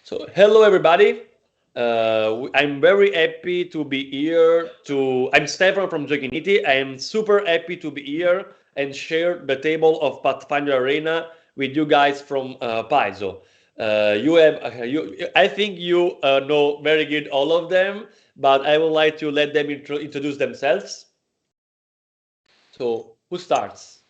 So, hello everybody. I'm very happy to be here. I'm Stefan from Giochi Unit. I am super happy to be here and share the table of Pathfinder Arena with you guys from Paizo. I think you know very good all of them, but I would like to let them introduce themselves. So, who starts?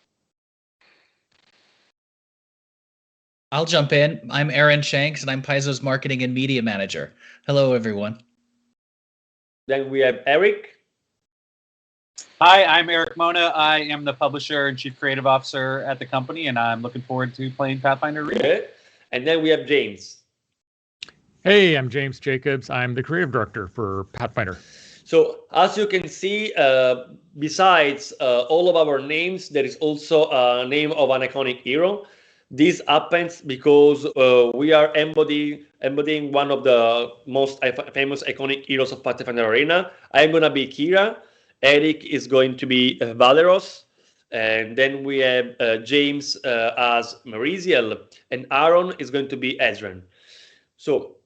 I'll jump in. I'm Aaron Shanks, and I'm Paizo's Marketing and Media Manager. Hello, everyone. Then we have Erik. Hi, I'm Erik Mona. I am the publisher and chief creative officer at the company, and I'm looking forward to playing Pathfinder Arena. Okay. And then we have James. Hey, I'm James Jacobs. I'm the creative director for Pathfinder. So as you can see, besides all of our names, there is also a name of an iconic hero. This happens because we are embodying one of the most famous iconic heroes of Pathfinder Arena. I'm gonna be Kira. Erik is going to be Valeros. And then we have James as Mariziel. And Aaron is going to be Ezran. So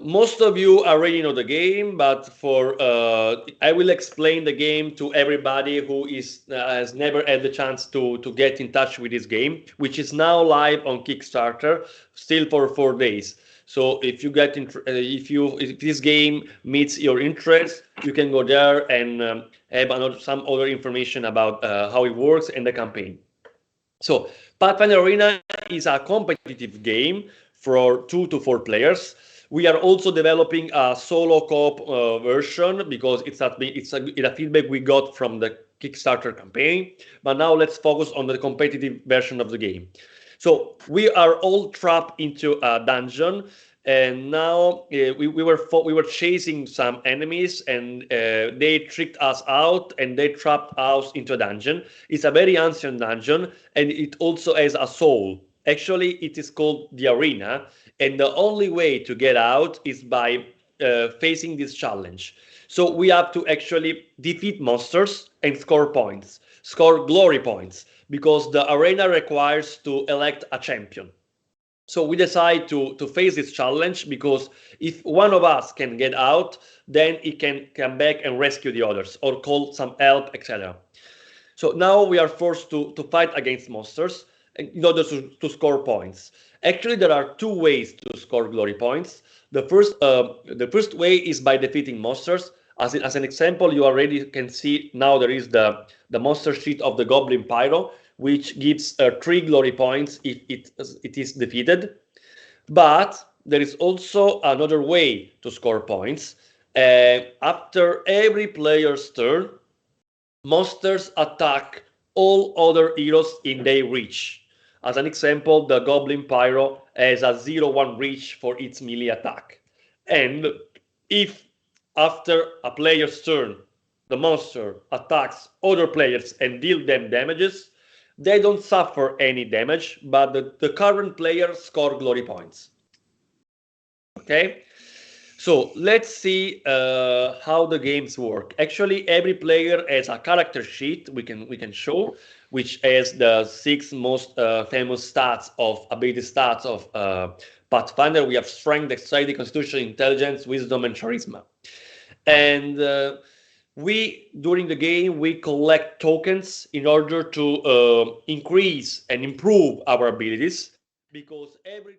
most of you already know the game, but I will explain the game to everybody who has never had the chance to get in touch with this game, which is now live on Kickstarter, still for 4 days. So if you get if this game meets your interest, you can go there and have some other information about how it works and the campaign. So Pathfinder Arena is a competitive game for 2 to 4 players. We are also developing a solo co-op version because it's a feedback we got from the Kickstarter campaign. But now let's focus on the competitive version of the game. So we are all trapped into a dungeon, and now we were chasing some enemies, and they tricked us out, and they trapped us into a dungeon. It's a very ancient dungeon, and it also has a soul. Actually, it is called the arena, and the only way to get out is by facing this challenge. So we have to actually defeat monsters and score points, score glory points, because the arena requires to elect a champion. So we decide to face this challenge because if one of us can get out, then he can come back and rescue the others or call some help, etc. So now we are forced to fight against monsters in order to score points. Actually, there are 2 ways to score glory points. The first way is by defeating monsters. As an example, you already can see now there is the monster sheet of the Goblin Pyro, which gives 3 glory points if it is defeated. But there is also another way to score points. After every player's turn, monsters attack all other heroes in their reach. As an example, the Goblin Pyro has a 0-1 reach for its melee attack. And if after a player's turn the monster attacks other players and deal them damages, they don't suffer any damage, but the current player score glory points. Okay? So let's see how the games work. Actually, every player has a character sheet we can show, which has the 6 most famous stats of ability stats of Pathfinder. We have strength, dexterity, constitution, intelligence, wisdom, and charisma. And during the game we collect tokens in order to increase and improve our abilities because every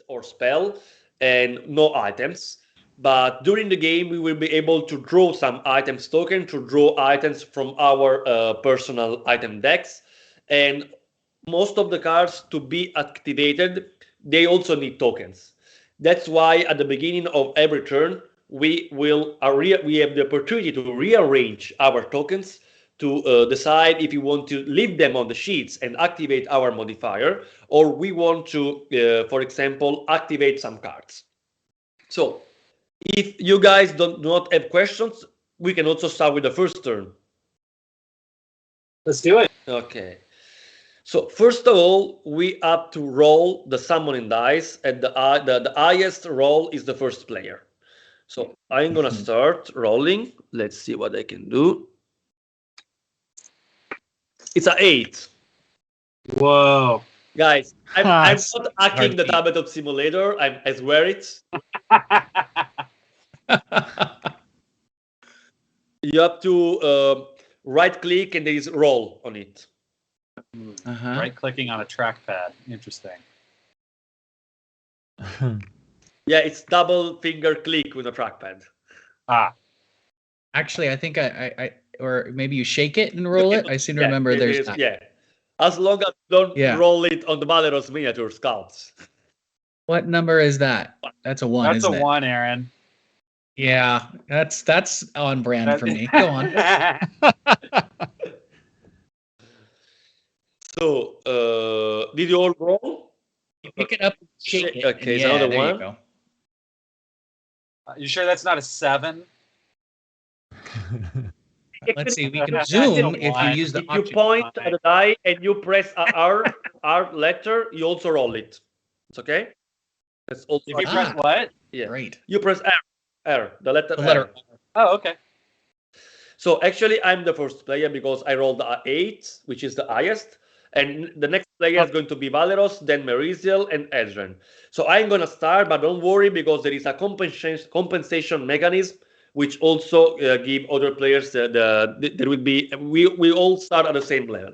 or spell, and no items. But during the game, we will be able to draw some items token to draw items from our personal item decks. And most of the cards to be activated, they also need tokens. That's why at the beginning of every turn, we have the opportunity to rearrange our tokens to decide if we want to leave them on the sheets and activate our modifier, or we want to, for example, activate some cards. So if you guys do not have questions, we can also start with the first turn. Let's do it. Okay. So first of all, we have to roll the summoning dice, and the highest roll is the first player. So I'm gonna start rolling. Let's see what I can do. It's an 8. Whoa. Guys, I'm Nice. not hacking the tabletop simulator. I swear it. You have to right click and there is roll on it. Right clicking on a trackpad. Interesting. Yeah, it's double finger click with a trackpad. Ah. Actually, I think I or maybe you shake it and roll it. I seem to remember there's that. Yeah. As long as you don't roll it on the Valeros miniature scouts. What number is that? That's a 1. That's isn't a it? 1, Aaron. Yeah, that's on brand for me. Go on. So, did you all roll? You pick it up, shake it. Okay, it's yeah, another there one. You go. You sure that's not a 7? Let's see. We can zoom if you use the If you point at the die and you press R letter, you also roll it. It's okay? That's also If you press what? Yeah. Great. You press R, the letter R. Oh, okay. So actually, I'm the first player because I rolled a 8, which is the highest. And the next player is going to be Valeros, then Meriziel, and Edren. So I'm going to start, but don't worry because there is a compensation mechanism which also give other players there will be we all start at the same level.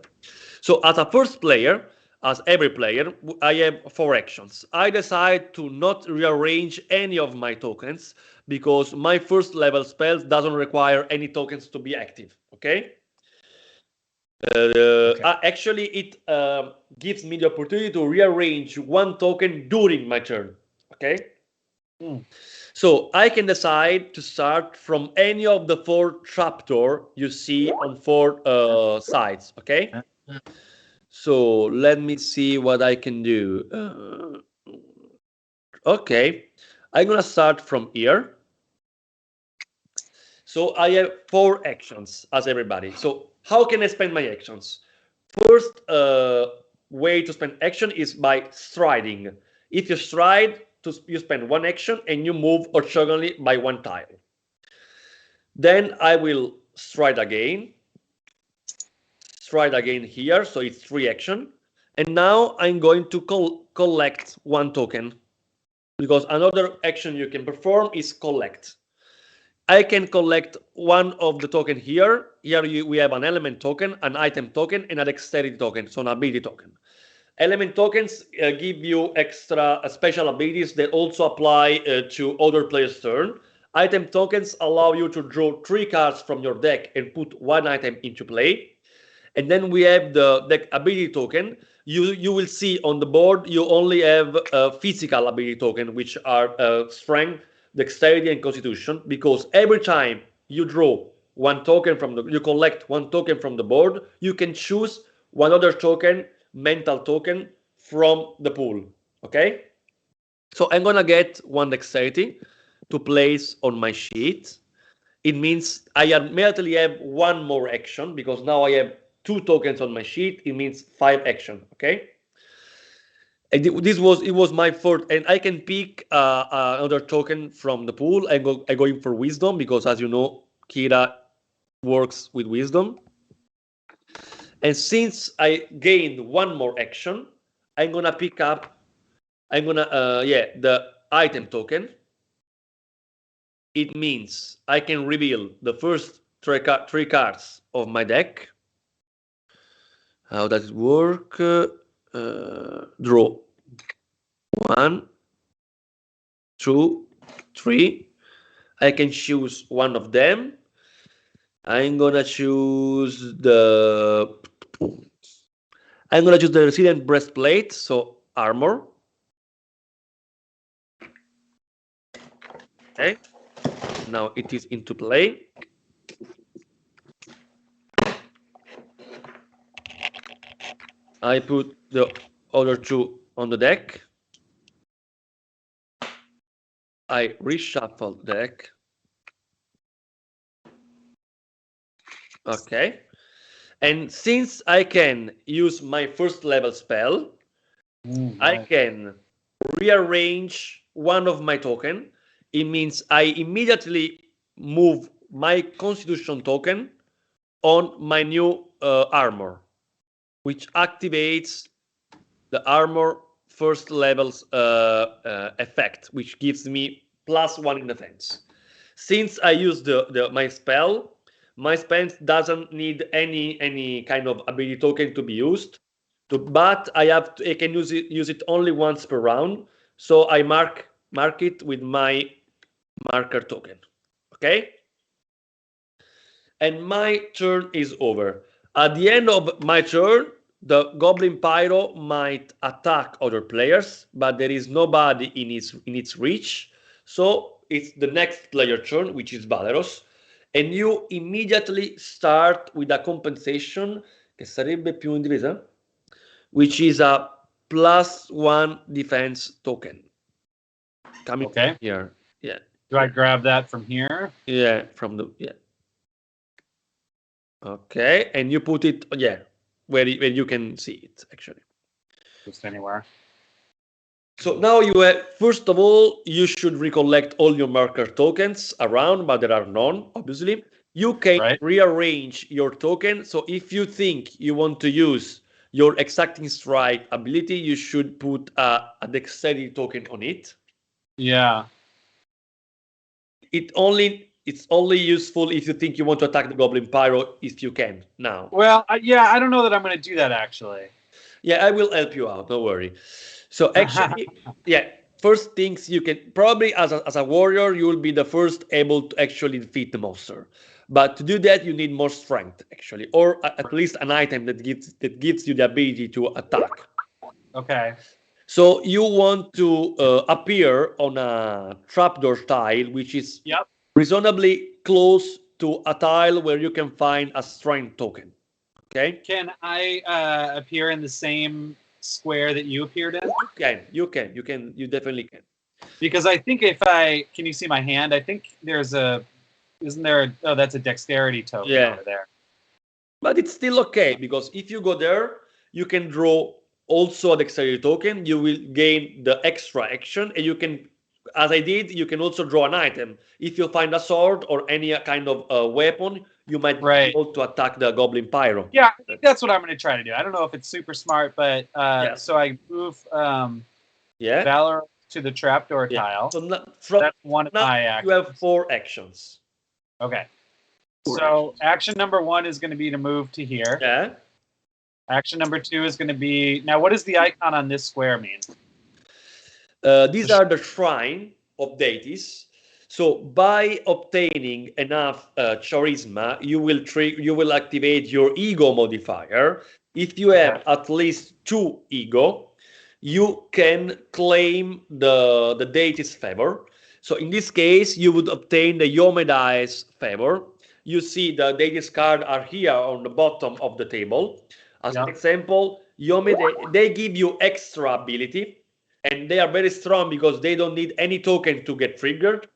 So as a first player, as every player, I have 4 actions. I decide to not rearrange any of my tokens because my first level spells doesn't require any tokens to be active. Okay. Actually, it gives me the opportunity to rearrange 1 token during my turn. Okay. So I can decide to start from any of the 4 trapdoor you see on 4 sides. Okay. So let me see what I can do. Okay, I'm gonna start from here. So I have 4 actions as everybody. So how can I spend my actions? First way to spend action is by striding. If you stride, you spend 1 action and you move orthogonally by 1 tile. Then I will stride again here, so it's 3 action. And now I'm going to collect 1 token because another action you can perform is collect. I can collect 1 of the token here. Here we have an element token, an item token, and a dexterity token, so an ability token. Element tokens give you extra special abilities that also apply to other players' turn. Item tokens allow you to draw 3 cards from your deck and put 1 item into play. And then we have the deck ability token. You will see on the board you only have a physical ability token, which are strength, dexterity, and constitution. Because every time you draw 1 token you collect 1 token from the board, you can choose 1 other token, mental token, from the pool. Okay. So I'm gonna get 1 dexterity to place on my sheet. It means I immediately have 1 more action because now I have 2 tokens on my sheet. It means 5 action. Okay. And it was my first, and I can pick another token from the pool. I go in for wisdom because, as you know, Kira works with wisdom. And since I gained 1 more action, I'm gonna pick up. The item token. It means I can reveal the first 3 cards of my deck. How does it work? Draw 1, 2, 3. I can choose one of them. I'm gonna choose the resilient breastplate, so armor. Okay. Now it is into play. I put the other two on the deck. I reshuffle the deck. Okay. And since I can use my first level spell, I can rearrange one of my token. It means I immediately move my Constitution token on my new armor, which activates the armor first level's effect, which gives me +1 in defense. Since I use my spell doesn't need any kind of ability token to be used, but I can use it only once per round. So I mark it with my marker token. Okay? And my turn is over. At the end of my turn, the Goblin Pyro might attack other players, but there is nobody in its reach. So it's the next player turn, which is Valeros, and you immediately start with a compensation che sarebbe più in difesa, which is a +1 defense token. Coming from here. Yeah. Do I grab that from here? Yeah, Okay, and you put it, where you can see it, actually. Just anywhere. So now first of all, you should recollect all your marker tokens around, but there are none, obviously. You can rearrange your token. So if you think you want to use your Exacting Strike ability, you should put a Dexterity token on it. Yeah. It's only useful if you think you want to attack the Goblin Pyro, if you can now. Well, I don't know that I'm going to do that, actually. Yeah, I will help you out. Don't worry. So actually, first things you can probably as a warrior, you will be the first able to actually defeat the monster. But to do that, you need more strength, actually, or at least an item that gives you the ability to attack. Okay. So you want to appear on a trapdoor tile, which is reasonably close to a tile where you can find a strength token. Okay. Can I appear in the same square that you appeared in? You definitely can. Because I think can you see my hand? I think that's a dexterity token over there. But it's still okay, because if you go there, you can draw also a dexterity token. You will gain the extra action, and you can, as I did, you can also draw an item. If you find a sword or any kind of weapon, you might be able to attack the Goblin Pyro. Yeah, I think that's what I'm going to try to do. I don't know if it's super smart, but so I move Valor to the trapdoor tile. So that's one of my actions. You have 4 actions. Okay. So action number 1 is going to be to move to here. Yeah. Action number 2 is going to be... Now, what does the icon on this square mean? These are the Shrine of Deities. So by obtaining enough charisma, you will activate your ego modifier. If you have at least 2 ego, you can claim the deity's favor. So in this case, you would obtain the Yomedae's favor. You see the deity's card are here on the bottom of the table. As an example, Yomedae, they give you extra ability, and they are very strong because they don't need any token to get triggered.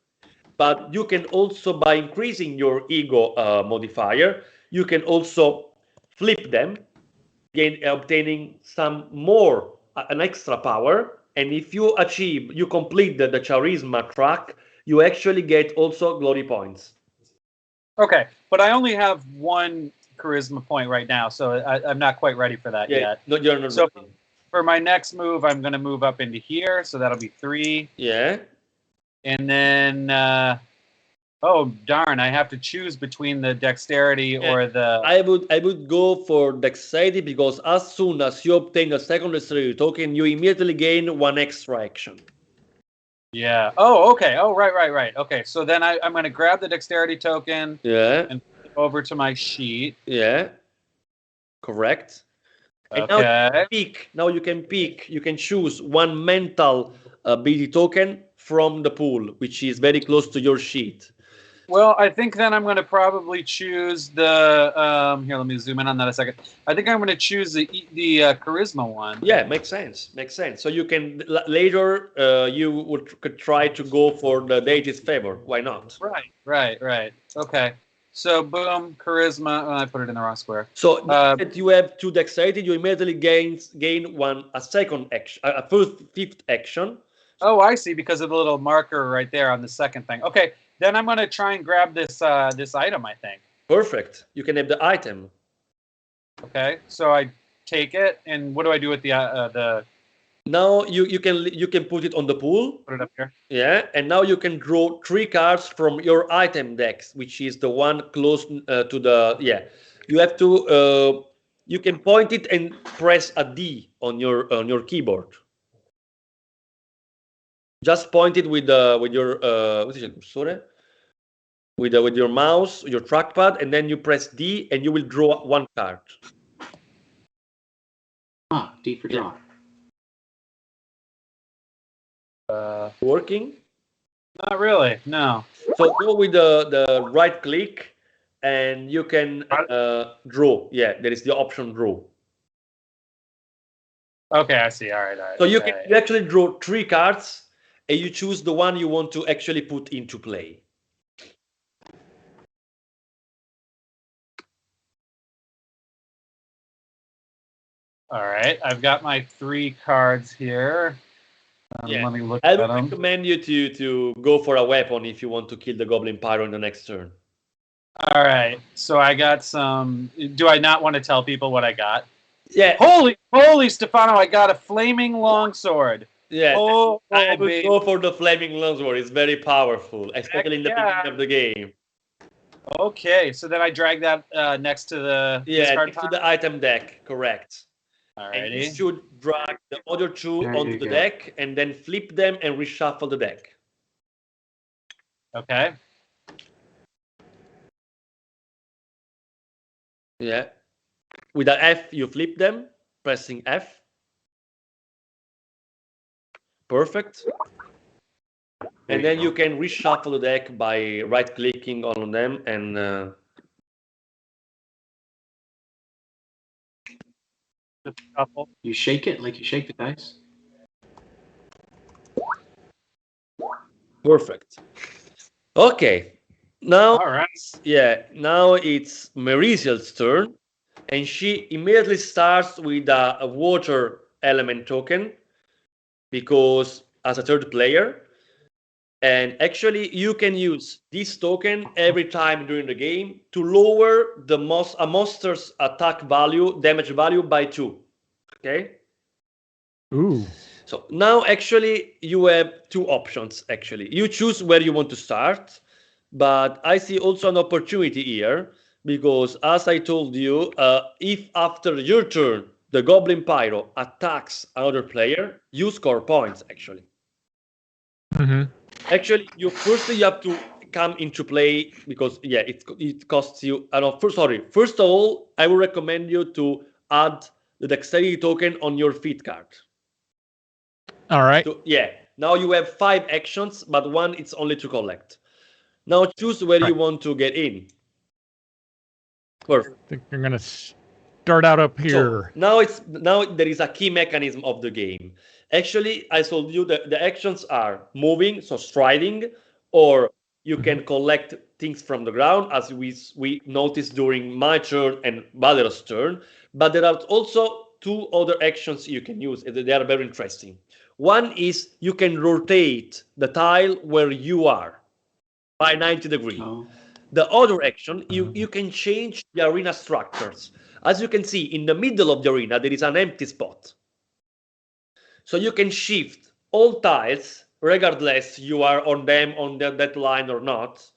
But you can also, by increasing your ego modifier, you can also flip them, obtaining some more, an extra power. And if you complete the charisma track, you actually get also glory points. Okay, but I only have 1 charisma point right now, so I'm not quite ready for that yet. No, you're not ready. For my next move, I'm going to move up into here, so that'll be 3. Yeah. And then, oh darn, I have to choose between the dexterity or the... I would go for dexterity, because as soon as you obtain a second dexterity token, you immediately gain 1 extra action. Yeah. Oh, okay. Oh, right. Okay, so then I'm going to grab the dexterity token and flip over to my sheet. Yeah. Correct. And Okay. now you can pick. You can choose one mental ability token from the pool, which is very close to your sheet. Well, I think then I'm going to probably choose the. Here, let me zoom in on that a second. I think I'm going to choose the charisma one. Yeah, makes sense. Makes sense. So you can later you could try to go for the deity's favor. Why not? Right. Okay. So boom, charisma. Oh, I put it in the wrong square. So that you have 2 dexterity, you immediately gain a second action, a fifth action. Oh, I see, because of the little marker right there on the second thing. Okay, then I'm going to try and grab this this item, I think. Perfect. You can have the item. Okay, so I take it, and what do I do with the? Now you can put it on the pool. Put it up here. Yeah, and now you can draw 3 cards from your item decks, which is the one close to the You have to you can point it and press a D on your keyboard. Just point it with your with your mouse, your trackpad, and then you press D, and you will draw 1 card. D for draw. Working? Not really. No. So go with the right click, and you can draw. Yeah, there is the option draw. Okay, I see. All right. So you actually draw 3 cards, and you choose the one you want to actually put into play. All right, I've got my 3 cards here. Let me look I at would them. recommend you to go for a weapon if you want to kill the Goblin Pyro in the next turn. All right, so I got some. Do I not want to tell people what I got? Yeah. Holy, Stefano! I got a flaming longsword. Yeah. I would baby. go for the Flaming Longsword. It's very powerful, especially in the beginning of the game. Okay, so then I drag that next to the discard next to the item deck. Correct. Alrighty. And you should drag the other 2 onto the deck and then flip them and reshuffle the deck. Okay. Yeah. With an F, you flip them, pressing F. Perfect. And then you can reshuffle the deck by right-clicking on them and... You shake it like you shake the dice. Perfect. Okay. Now, all right. Now it's Merisiel's turn, and she immediately starts with a water element token, because as a 3rd player, and actually you can use this token every time during the game to lower a monster's attack value, damage value by 2. Okay. Ooh. So now actually you have 2 options. Actually, you choose where you want to start, but I see also an opportunity here, because as I told you, if after your turn the Goblin Pyro attacks another player, you score points actually. Mm-hmm. Actually, you have to come into play, because it costs you. First of all, I would recommend you to add the dexterity token on your feat card. All right. So, now you have 5 actions, but 1 it's only to collect. Now choose where you want to get in. Perfect. I think I'm gonna start out up here. So now there is a key mechanism of the game. Actually, I told you that the actions are moving, so striding, or you can collect things from the ground, as we noticed during my turn and Valero's turn. But there are also 2 other actions you can use. They are very interesting. One is you can rotate the tile where you are by 90 degrees. Oh. The other action, you can change the arena structures. As you can see, in the middle of the arena, there is an empty spot. So you can shift all tiles, regardless you are on them on that line or not.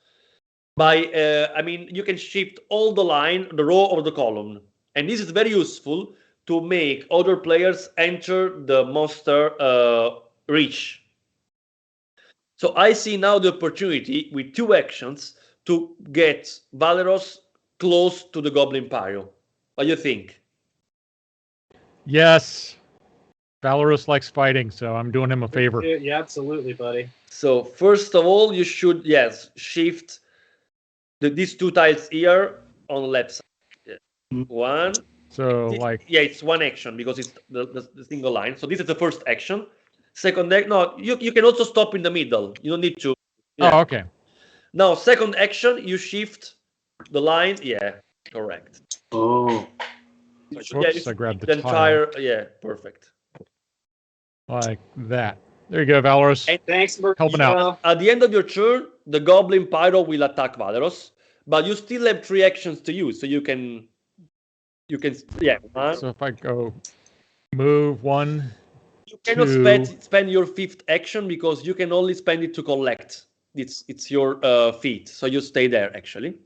You can shift all the line, the row or the column. And this is very useful to make other players enter the monster reach. So I see now the opportunity with 2 actions to get Valeros close to the Goblin Pyro. What do you think? Yes. Valorous likes fighting, so I'm doing him a favor. Yeah, absolutely, buddy. So first of all, you should, yes, shift these 2 tiles here on the left side. Yeah. One. So, like, Yeah, it's 1 action because it's the single line. So this is the first action. Second action, no, you can also stop in the middle. You don't need to. Yeah. oh, okay. Now, second action, you shift the line. Yeah, correct. Oh, Whoops, I grabbed the entire. Yeah, perfect. Like that. There you go, Valorous. And thanks, Helping out. at the end of your turn, the Goblin Pyro will attack Valeros, but you still have 3 actions to use, so you can, yeah. So if I go move 1, You cannot 2. spend your 5th action because you can only spend it to collect. It's your feat, so you stay there actually.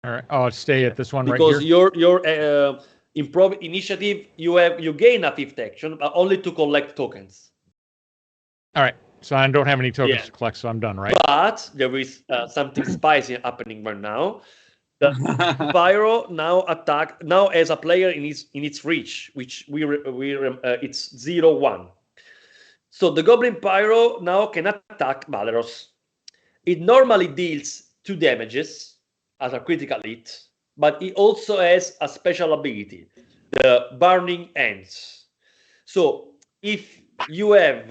All right. Oh, stay at this one Because right here. your improv initiative, you gain a 5th action, but only to collect tokens. All right. So I don't have any tokens Yeah. to collect, so I'm done, right? But there is something spicy happening right now. The Pyro now as a player in its reach, which it's 0/1. So the Goblin Pyro now can attack Valeros. It normally deals 2 damages as a critical hit, but it also has a special ability, the Burning Ends. So if you have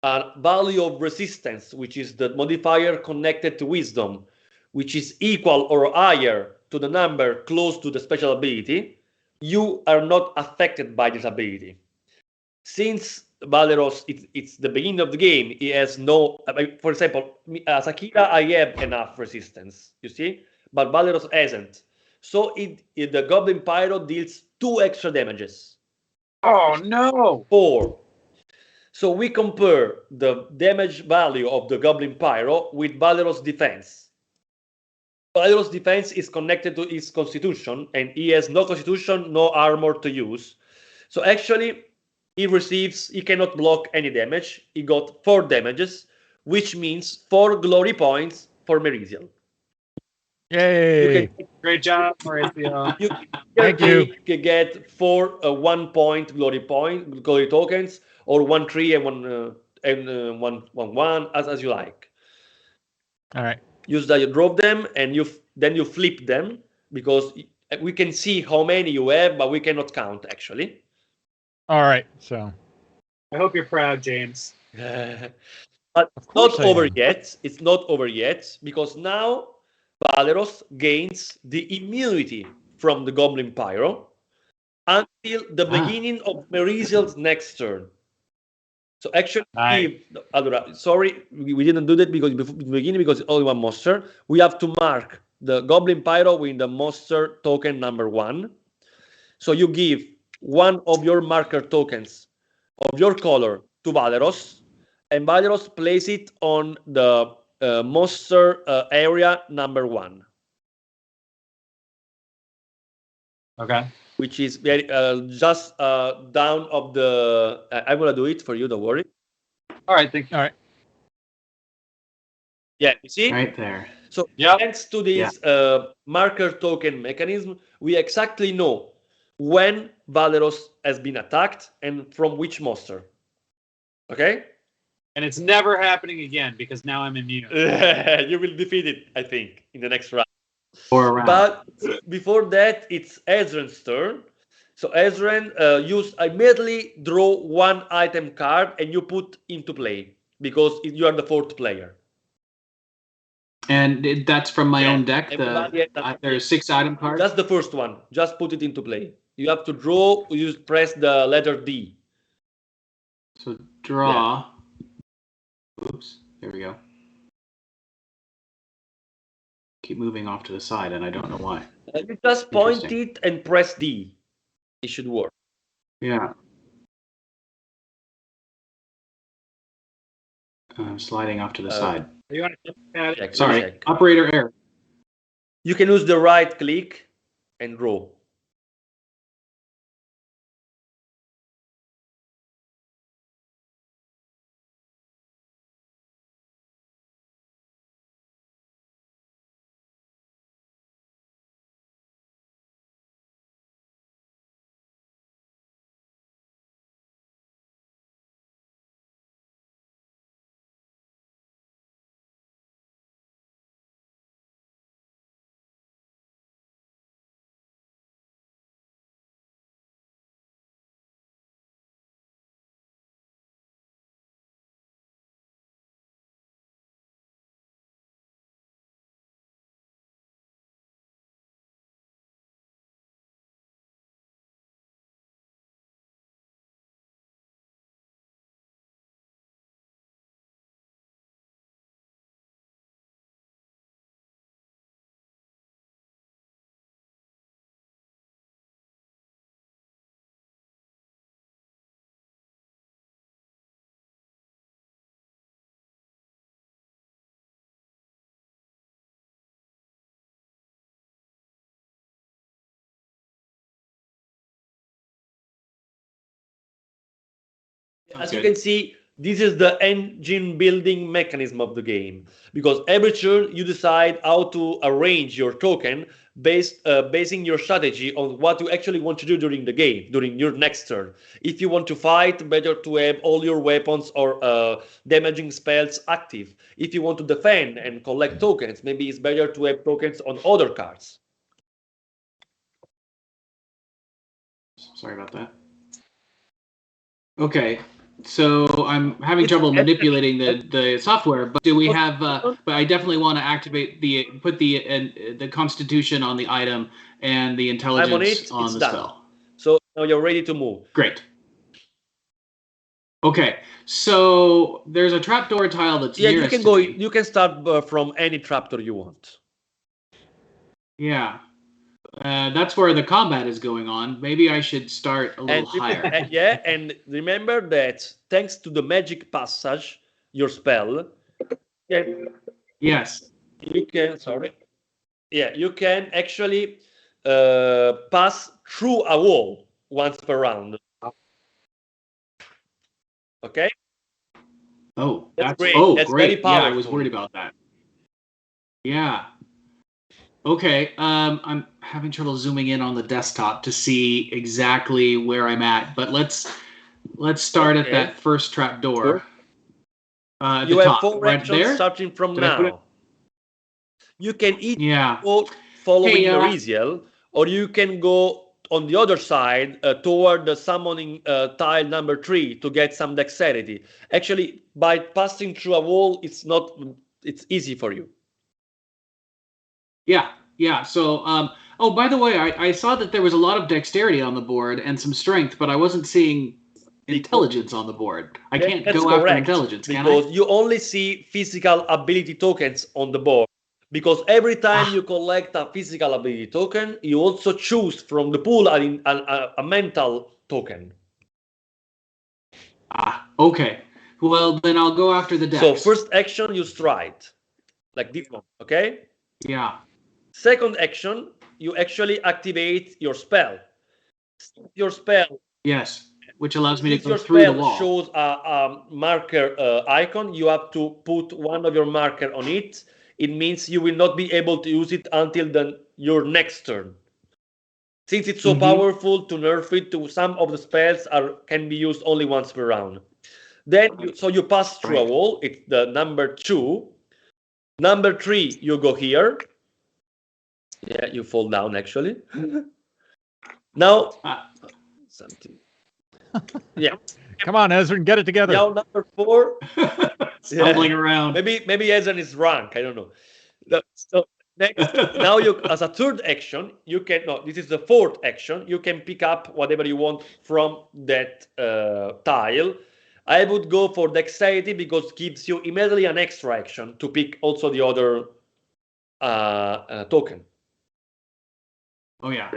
a value of resistance, which is the modifier connected to wisdom, which is equal or higher to the number close to the special ability, you are not affected by this ability. Since Valeros, it's the beginning of the game, he has no, for example, as Akira, I have enough resistance, you see, but Valeros hasn't. So the Goblin Pyro deals 2 extra damages. Oh no! 4. So we compare the damage value of the Goblin Pyro with Valeros' defense. Valeros' defense is connected to his constitution, and he has no constitution, no armor to use. So actually, he cannot block any damage. He got 4 damages, which means 4 glory points for Merizian. Yay! great job, Mauricio. Thank you. You can get 4 1-point glory tokens, or 1/3 and 1/1 as you like. All right. Use that, you drop them, and then you flip them, because we can see how many you have, but we cannot count actually. All right. So I hope you're proud, James. But Of course not I over am. yet. It's not over yet, because now Valeros gains the immunity from the Goblin Pyro until the beginning of Meriziel's next turn. So actually, Nice. allora, sorry, we didn't do that because before the beginning, because it's only 1 monster. We have to mark the Goblin Pyro with the monster token number 1. So you give 1 of your marker tokens of your color to Valeros, and Valeros place it on the monster area number 1. Okay. Which is very just down of the. I'm gonna do it for you. Don't worry. All right. Thank you. All right. Yeah, you see. Right there. So Yep. thanks to this marker token mechanism, we exactly know when Valeros has been attacked and from which monster. Okay. And it's never happening again because now I'm immune. You will defeat it, I think, in the next round. Or around. But before that, it's Ezran's turn. So Ezran, immediately draw 1 item card and you put into play, because you are the 4th player. And that's from my own deck. There's 6 item cards. That's the first one. Just put it into play. You have to draw. You press the letter D. So draw. Oops. There we go. Keep moving off to the side, and I don't know why. You just point it and press D. It should work. Yeah. I'm sliding off to the side. You want to Check, Sorry, check. operator error. You can use the right click and draw. As you can see, this is the engine building mechanism of the game, because every turn you decide how to arrange your token basing your strategy on what you actually want to do during the game, during your next turn. If you want to fight, better to have all your weapons or damaging spells active. If you want to defend and collect tokens, maybe it's better to have tokens on other cards. Sorry about that. Okay. So I'm having trouble manipulating the software, but do we have? But I definitely want to activate put the Constitution on the item and the intelligence on the spell. So now you're ready to move. Great. Okay, so there's a trapdoor tile that's you nearest can go. You can start from any trapdoor you want. Yeah. That's where the combat is going on. Maybe I should start a little higher. And remember that thanks to the magic passage, your spell. Yes. You can. Sorry. Yeah, you can actually pass through a wall once per round. Okay. Oh, that's great. Oh, that's great. Very powerful. Yeah, I was worried about that. Yeah. Okay, I'm having trouble zooming in on the desktop to see exactly where I'm at, but let's start at that first trap door. You have top, 4 right actions there? Starting from now. You can either go following the Riziel, or you can go on the other side toward the summoning tile number 3 to get some dexterity. Actually, by passing through a wall, it's easy for you. Yeah. So, oh, by the way, I saw that there was a lot of dexterity on the board and some strength, but I wasn't seeing intelligence on the board. I can't go after intelligence, can I? Because you only see physical ability tokens on the board. Because every time you collect a physical ability token, you also choose from the pool a mental token. Okay. Well, then I'll go after the dex. So first action, you stride. Like this one, okay? Yeah. Second action, you actually activate your spell. Your spell. Yes, which allows me to go through the wall. Shows a marker icon. You have to put one of your marker on it. It means you will not be able to use it until your next turn. Since it's so powerful, to nerf it, to some of the spells can be used only once per round. Then, you pass through a wall. It's the number 2. Number 3, you go here. Yeah, you fall down actually. Now, something. Yeah. Come on, Ezra, get it together. Now number 4. Stumbling around. Maybe Ezra is rank. I don't know. So next, now you as a third action, you can. No, this is the fourth action. You can pick up whatever you want from that tile. I would go for dexterity because it gives you immediately an extra action to pick also the other token. Oh yeah,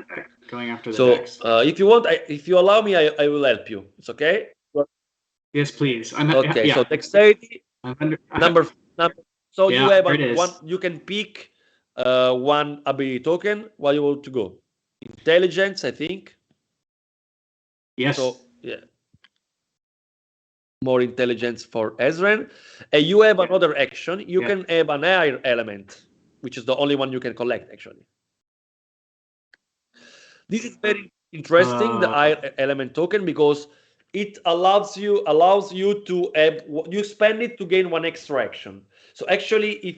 going after the dex. If you want, if you allow me, I will help you. It's okay. Yes, please. Okay. Yeah. So dexterity number. So yeah, you have one. You can pick one ability token. What you want to go? Intelligence, I think. Yes. So yeah. More intelligence for Ezran. And you have another action. You can have an air element, which is the only one you can collect actually. This is very interesting, the air element token, because it allows you to have, you spend it to gain one extra action. So actually, if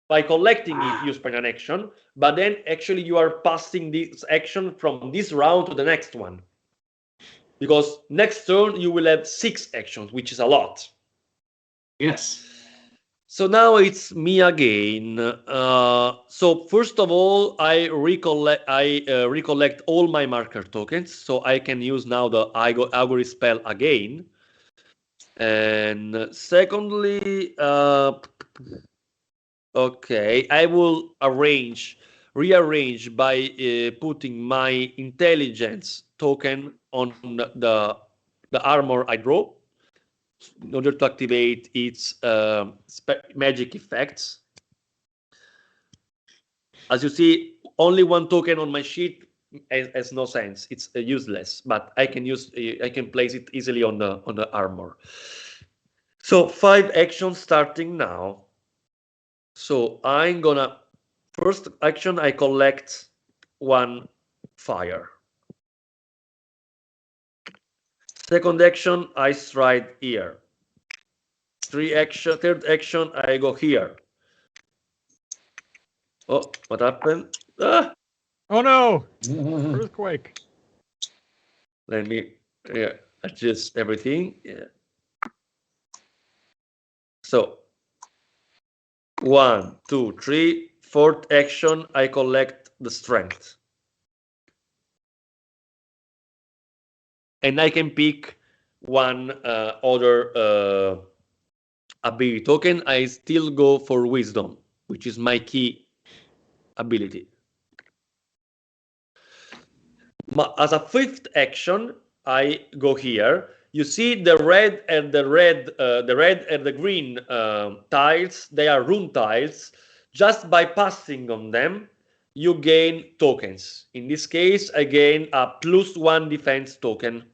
by collecting it you spend an action, but then actually you are passing this action from this round to the next one, because next turn you will have 6 actions, which is a lot. Yes. So now it's me again. So first of all, I recollect all my marker tokens, so I can use now the Augury spell again. And secondly, okay, I will rearrange by putting my intelligence token on the armor I draw, in order to activate its magic effects. As you see, only one token on my sheet has no sense. It's useless, but I can place it easily on the armor. So 5 actions starting now. So I'm gonna first action I collect 1 fire. Second action I stride here. Third action I go here. Oh, what happened? Ah! Oh no! Earthquake. Let me adjust everything. Yeah. So 1, 2, 3. Fourth action, I collect the strength. And I can pick one other ability token. I still go for wisdom, which is my key ability. As a fifth action, I go here. You see the red and the green tiles. They are rune tiles. Just by passing on them, you gain tokens. In this case, I gain a +1 defense token.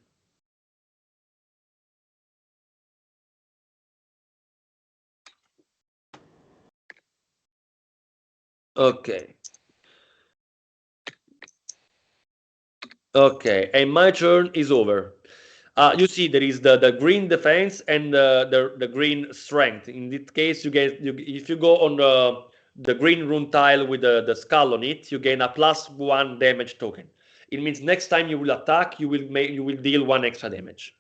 Okay. Okay, and my turn is over. You see, there is the green defense and the green strength. In this case, if you go on the green rune tile with the skull on it, you gain a +1 damage token. It means next time you will attack, you will deal 1 extra damage.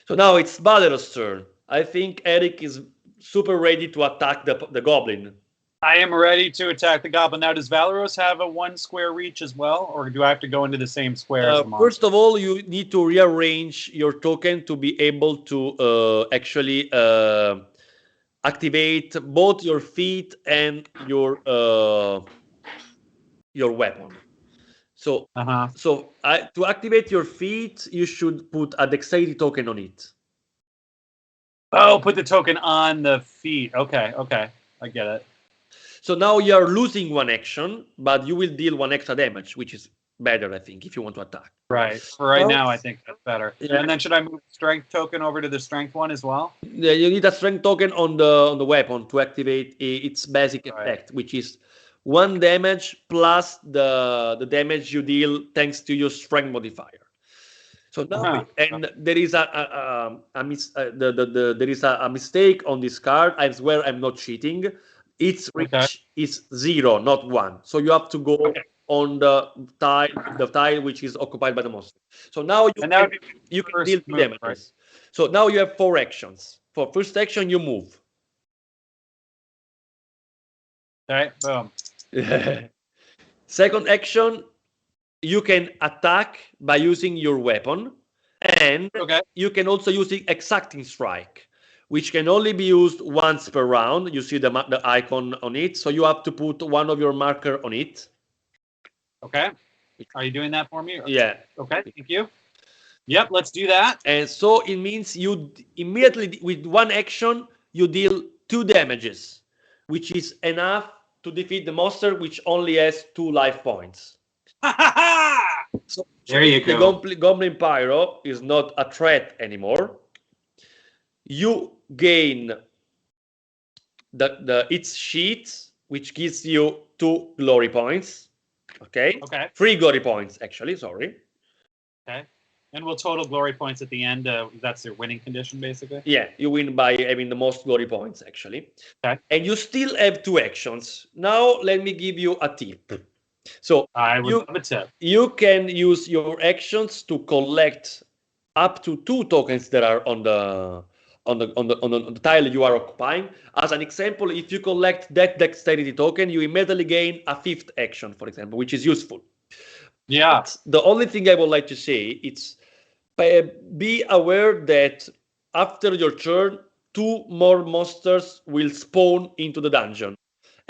So now it's Valero's turn. I think Erik is super ready to attack the goblin. I am ready to attack the goblin. Now, does Valeros have a 1 square reach as well, or do I have to go into the same square as the monster? First of all, you need to rearrange your token to be able to actually activate both your feet and your weapon. So, to activate your feet, you should put a dexterity token on it. Oh, put the token on the feet. Okay, I get it. So now you are losing 1 action, but you will deal 1 extra damage, which is better, I think, if you want to attack. Right. For right now, I think that's better. Yeah. And then should I move strength token over to the strength one as well? Yeah, you need a strength token on the weapon to activate its basic effect, which is 1 damage plus the damage you deal thanks to your strength modifier. So now, and there is there is a mistake on this card. I swear I'm not cheating. Its reach is 0, not 1. So you have to go on the tile which is occupied by the monster. So now you can deal 2 damages. Right? So now you have 4 actions. For first action, you move. Okay, boom. Second action, you can attack by using your weapon, and you can also use the exacting strike, which can only be used once per round. You see the icon on it, so you have to put 1 of your marker on it. Okay. Are you doing that for me? Yeah. Okay, thank you. Yep, let's do that. And so it means you immediately, with 1 action, you deal 2 damages, which is enough to defeat the monster, which only has 2 life points. So there you go. The Goblin Pyro is not a threat anymore. You gain its sheet, which gives you 2 glory points. Okay. 3 glory points, actually. Sorry. Okay. And we'll total glory points at the end. That's your winning condition, basically. Yeah, you win by having the most glory points, actually. Okay. And you still have 2 actions. Now, let me give you a tip. So I would love a tip. You can use your actions to collect up to 2 tokens that are on the tile you are occupying. As an example, if you collect that dexterity token, you immediately gain a 5th action, for example, which is useful. Yeah. But the only thing I would like to say is be aware that after your turn, 2 more monsters will spawn into the dungeon.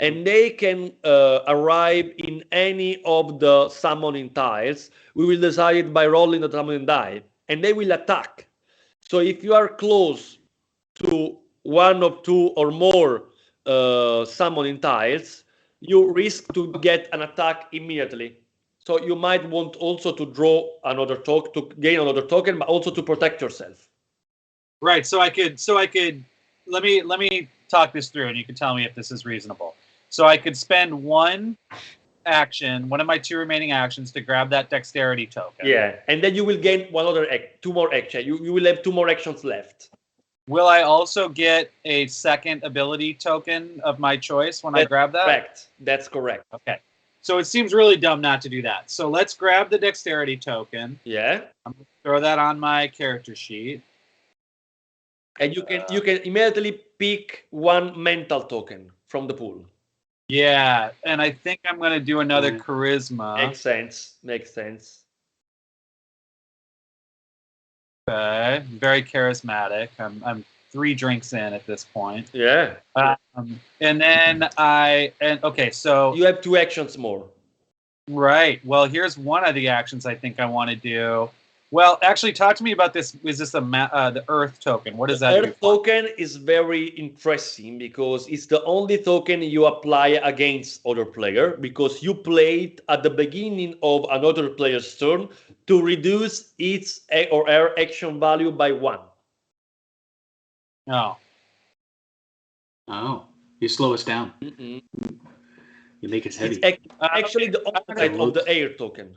And they can arrive in any of the summoning tiles. We will decide by rolling the summoning die. And they will attack. So if you are close to 1 of 2 or more summoning tiles, you risk to get an attack immediately. So you might want also to draw another token, to gain another token, but also to protect yourself. Right. So I could. Let me talk this through, and you can tell me if this is reasonable. So I could spend one of my 2 remaining actions to grab that dexterity token. Yeah, and then you will gain 2 more actions. You will have 2 more actions left. Will I also get a second ability token of my choice when I grab that? Correct. That's correct. Okay. So it seems really dumb not to do that. So let's grab the dexterity token. Yeah. I'm going to throw that on my character sheet. And you can immediately pick 1 mental token from the pool. Yeah, and I think I'm going to do another charisma. Makes sense. Okay, very charismatic. I'm 3 drinks in at this point. Yeah. And then so you have 2 actions more. Right. Well, here's one of the actions I think I want to do. Well, actually, talk to me about this. Is this the Earth token? What does that do? The Earth token is very interesting because it's the only token you apply against other player, because you play it at the beginning of another player's turn to reduce its or her action value by 1. Oh. Oh, you slow us down. Mm-mm. You make us heavy. It's actually the opposite of the air token.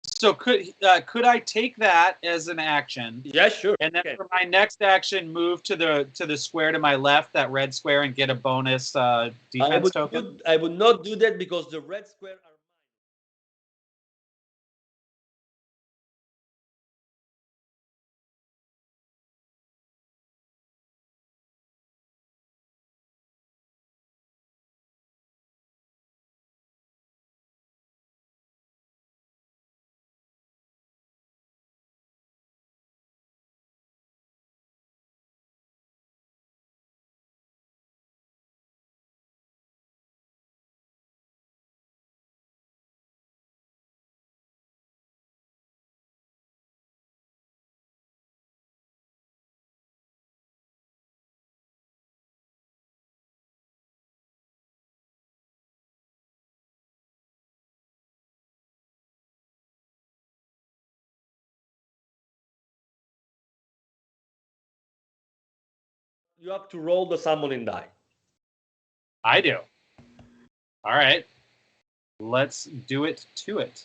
So could I take that as an action? Yeah, sure. And then for my next action, move to the square to my left, that red square, and get a bonus defense token? I would not do that because the red square are mine. You have to roll the summoning die. I do. All right. Let's do it to it.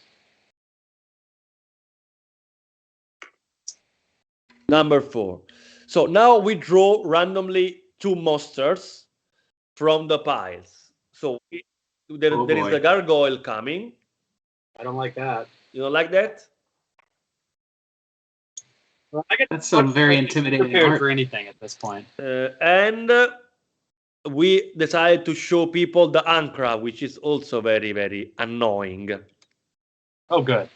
Number 4. So now we draw randomly 2 monsters from the piles. So there is the gargoyle coming. I don't like that. You don't like that? Well, That's some very intimidating prepared art. for anything at this point. And we decided to show people the Ankra, which is also very, very annoying. Oh, good.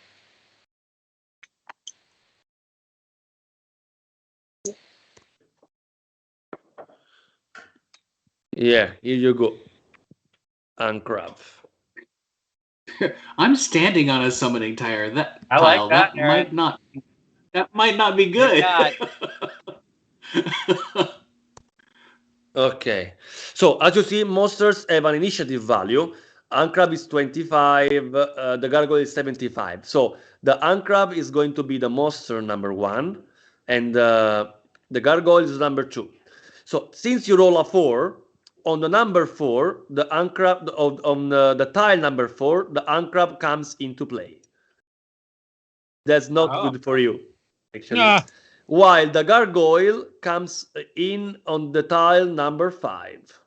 Yeah, here you go. Ankra. I'm standing on a summoning tile. I like that, That might not be good. Okay. So as you see, monsters have an initiative value. Ankra is 25. The gargoyle is 75. So the Ankra is going to be the monster number 1, and the gargoyle is number 2. So since you roll a 4, on the number 4, the Ankra on the tile number 4, the Ankra comes into play. That's not good for you, actually. While the gargoyle comes in on the tile number 5.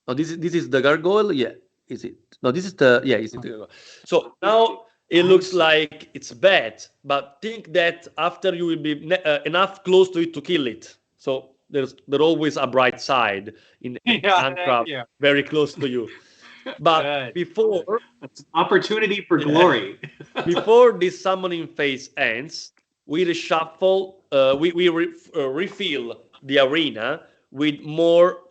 Oh, this is the gargoyle. Yeah, is it? No, this is the is it the gargoyle? So now it looks like it's bad, but think that after you will be enough close to it to kill it. So there's always a bright side in Handcraft, very close to you. But before opportunity for glory, before this summoning phase ends, we reshuffle. We refill the arena with more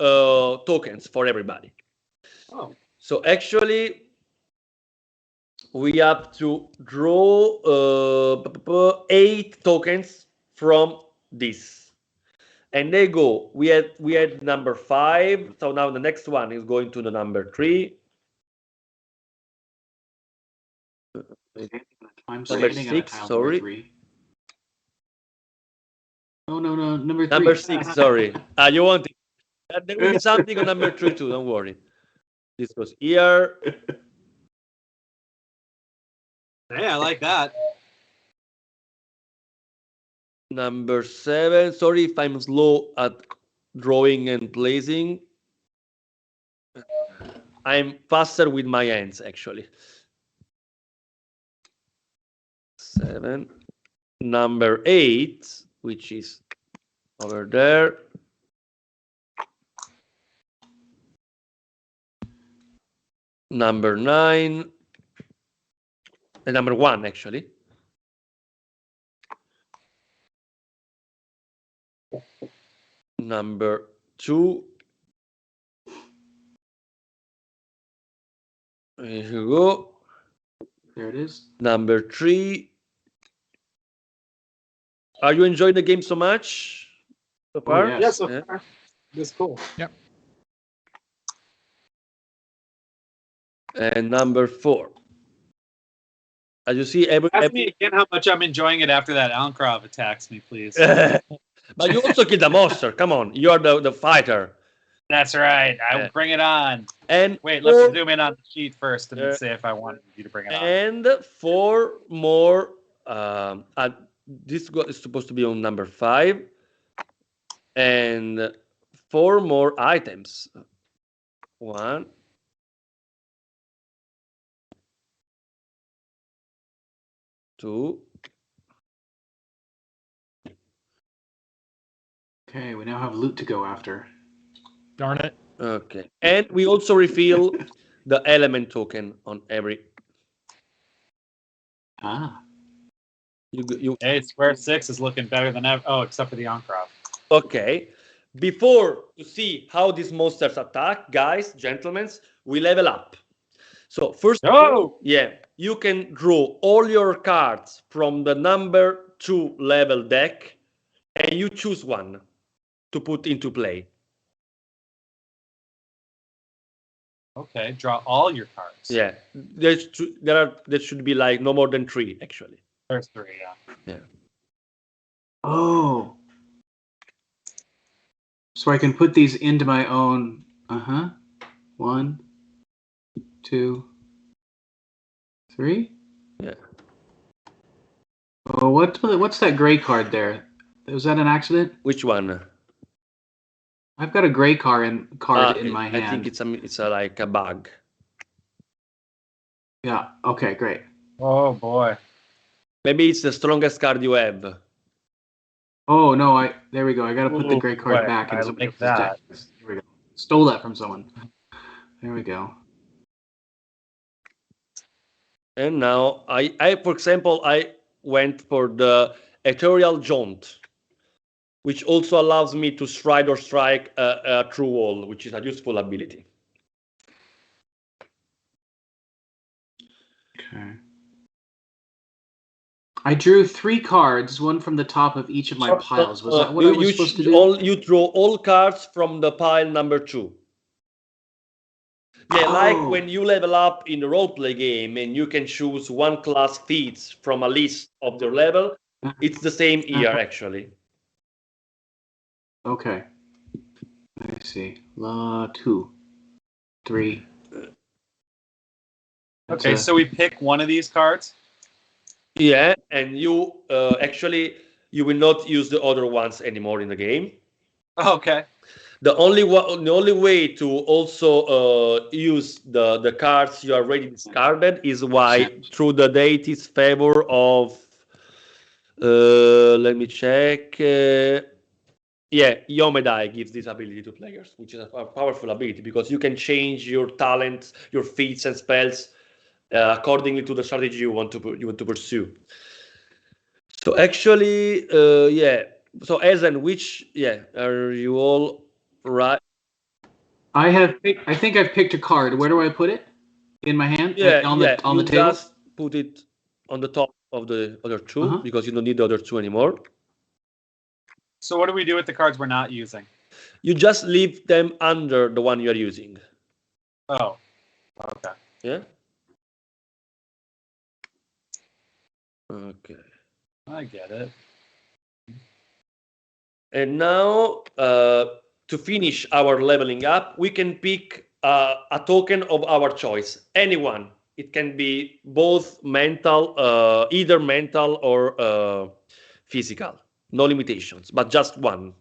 tokens for everybody. Oh. So actually, we have to draw 8 tokens from this, and they go. We had number 5. So now the next one is going to the number 3. I'm Number standing on a 6, tile sorry. number 3. Oh, no, number 3. Number 6, sorry. You want it. There will be something on number 3 too, don't worry. This goes here. Hey, I like that. Number 7, sorry if I'm slow at drawing and placing. I'm faster with my hands, actually. 7. Number 8, which is over there. Number 9. And number 1, actually. Number 2. There you go. There it is. Number 3. Are you enjoying the game so much so far? yes. Yeah, so far. That's cool. And number 4. As you see, Ask me again how much I'm enjoying it after that Alcrov attacks me, please. but you also killed the monster. Come on, you're the fighter. That's right. I will bring it on. And Wait, let's zoom in on the sheet first and say if I wanted you to bring it on. And 4 more. This is supposed to be on number 5, and 4 more items. 1. 2. Okay, we now have loot to go after. Darn it. Okay, and we also refill the element token on every. Ah. Hey, Square 6 is looking better than ever. Oh, except for the Alcrov. Okay. Before you see how these monsters attack, guys, gentlemen, we level up. So first, you can draw all your cards from the number 2 level deck, and you choose one to put into play. Okay, draw all your cards. Yeah, there should be like no more than 3 actually. There's 3, yeah. Oh. So I can put these into my own. 1, 2, 3. Yeah. Oh, what's that gray card there? Was that an accident? Which one? I've got a gray card in my hand. I think it's like a bug. Yeah. Okay. Great. Oh boy. Maybe it's the strongest card you have. Oh no! There we go. I got to put the gray card back in somebody else's deck. Here we go. Stole that from someone. There we go. And now for example, I went for the Ethereal Jaunt, which also allows me to stride or strike a true wall, which is a useful ability. Okay. I drew 3 cards, one from the top of each of my piles. Was that what I was supposed to do? You draw all cards from the pile number 2. Yeah, like when you level up in the roleplay game and you can choose one class feats from a list of their level, it's the same here actually. Okay. I see. 2, 3. Okay, so we pick one of these cards. Yeah, and you actually you will not use the other ones anymore in the game. Okay. The only way to also use the cards you already discarded is through the deity's favor of. Let me check. Yomedai gives this ability to players, which is a powerful ability because you can change your talents, your feats and spells accordingly to the strategy you want to pursue. So actually, So Ezen, are you all right? I think I've picked a card. Where do I put it? In my hand? On the table? Just put it on the top of the other 2 because you don't need the other 2 anymore. So what do we do with the cards we're not using? You just leave them under the one you're using. Oh, okay. Yeah. Okay. I get it. And now, to finish our leveling up, we can pick a token of our choice. Anyone. It can be both mental, either mental or physical. No limitations, but just one.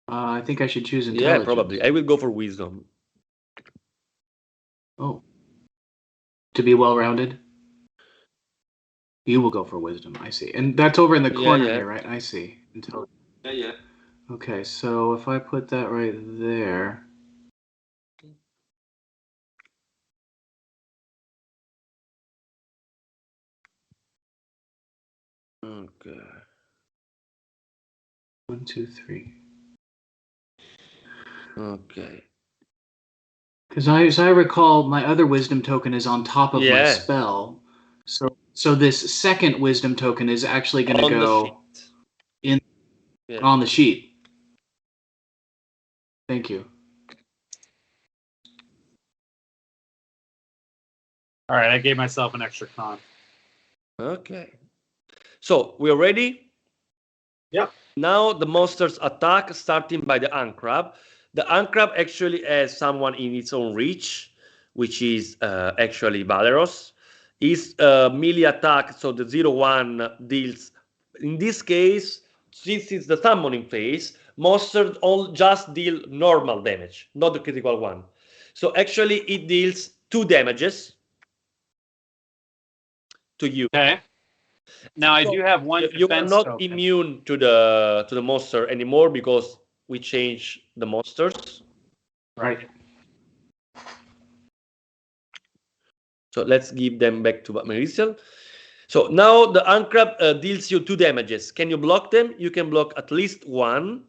I think I should choose intelligence. Yeah, probably. I will go for wisdom. Oh. To be well-rounded? You will go for wisdom, I see. And that's over in the corner here, right? I see. Yeah. Okay, so if I put that right there... Okay. 1, 2, 3. Okay. Because as I recall, my other wisdom token is on top of my Yeah. spell. So this second wisdom token is actually going to On the go sheet. on the sheet. Thank you. All right, I gave myself an extra con. Okay. So we're ready? Yep. Now the monsters attack, starting by the Uncrab. The Uncrab actually has someone in its own reach, which is actually Valeros. His melee attack, so the 0-1 deals, in this case, since it's the summoning phase, monsters all just deal normal damage, not the critical one. So actually it deals 2 damages to you. Okay. Now I do have one You are defense not token. immune to the monster anymore because we changed the monsters. Right. So let's give them back to Maricial. So now the Uncrab deals you 2 damages. Can you block them? You can block at least 1.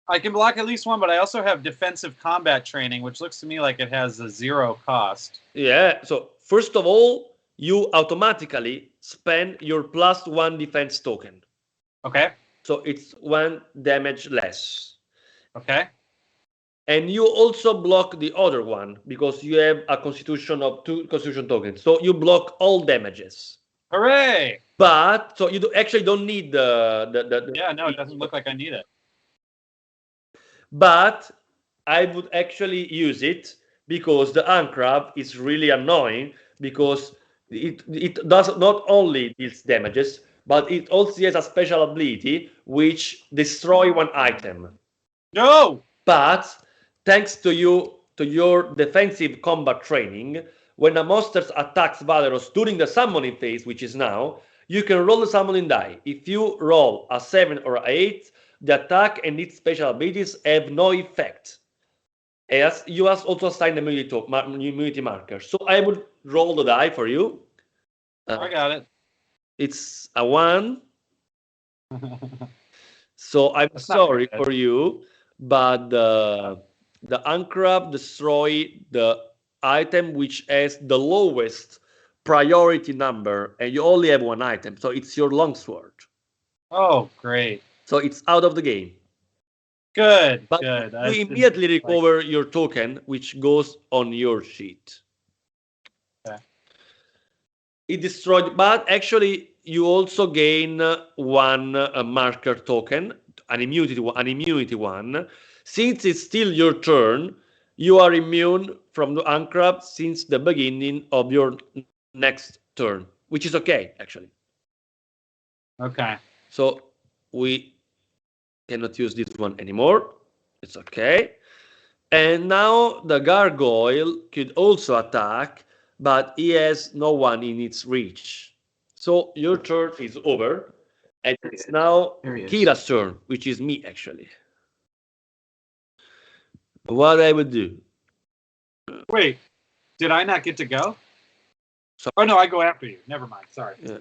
I can block at least 1, but I also have defensive combat training, which looks to me like it has a 0 cost. Yeah. So first of all, you automatically spend your +1 defense token. Okay. So it's 1 damage less. Okay. And you also block the other one because you have a constitution of 2 constitution tokens. So you block all damages. Hooray! But so you actually don't need the Yeah, no, it doesn't look like I need it. But I would actually use it because the Uncrab is really annoying because it does not only deals damages, but it also has a special ability which destroy 1 item. No! But thanks to your defensive combat training, when a monster attacks Valeros during the summoning phase, which is now, you can roll the summoning die. If you roll a 7 or an 8, the attack and its special abilities have no effect. As you have also assigned the immunity marker. So I would roll the die for you. I got it. It's a 1. So I'm sorry for you, but the Uncrab destroy the item which has the lowest priority number, and you only have 1 item. So it's your longsword. Oh, great. So it's out of the game. Good, But good. you immediately recover your token, which goes on your sheet. Okay. It destroyed, but actually you also gain 1 marker token, an immunity one. Since it's still your turn, you are immune from the Uncrab since the beginning of your next turn, which is okay, actually. Okay. So we cannot use this one anymore. It's okay. And now the gargoyle could also attack, but he has no one in its reach. So your turn is over, and it's now Kira's turn, which is me actually. What I would do? Wait, did I not get to go? So, oh no, I go after you. Never mind. Sorry. Yeah.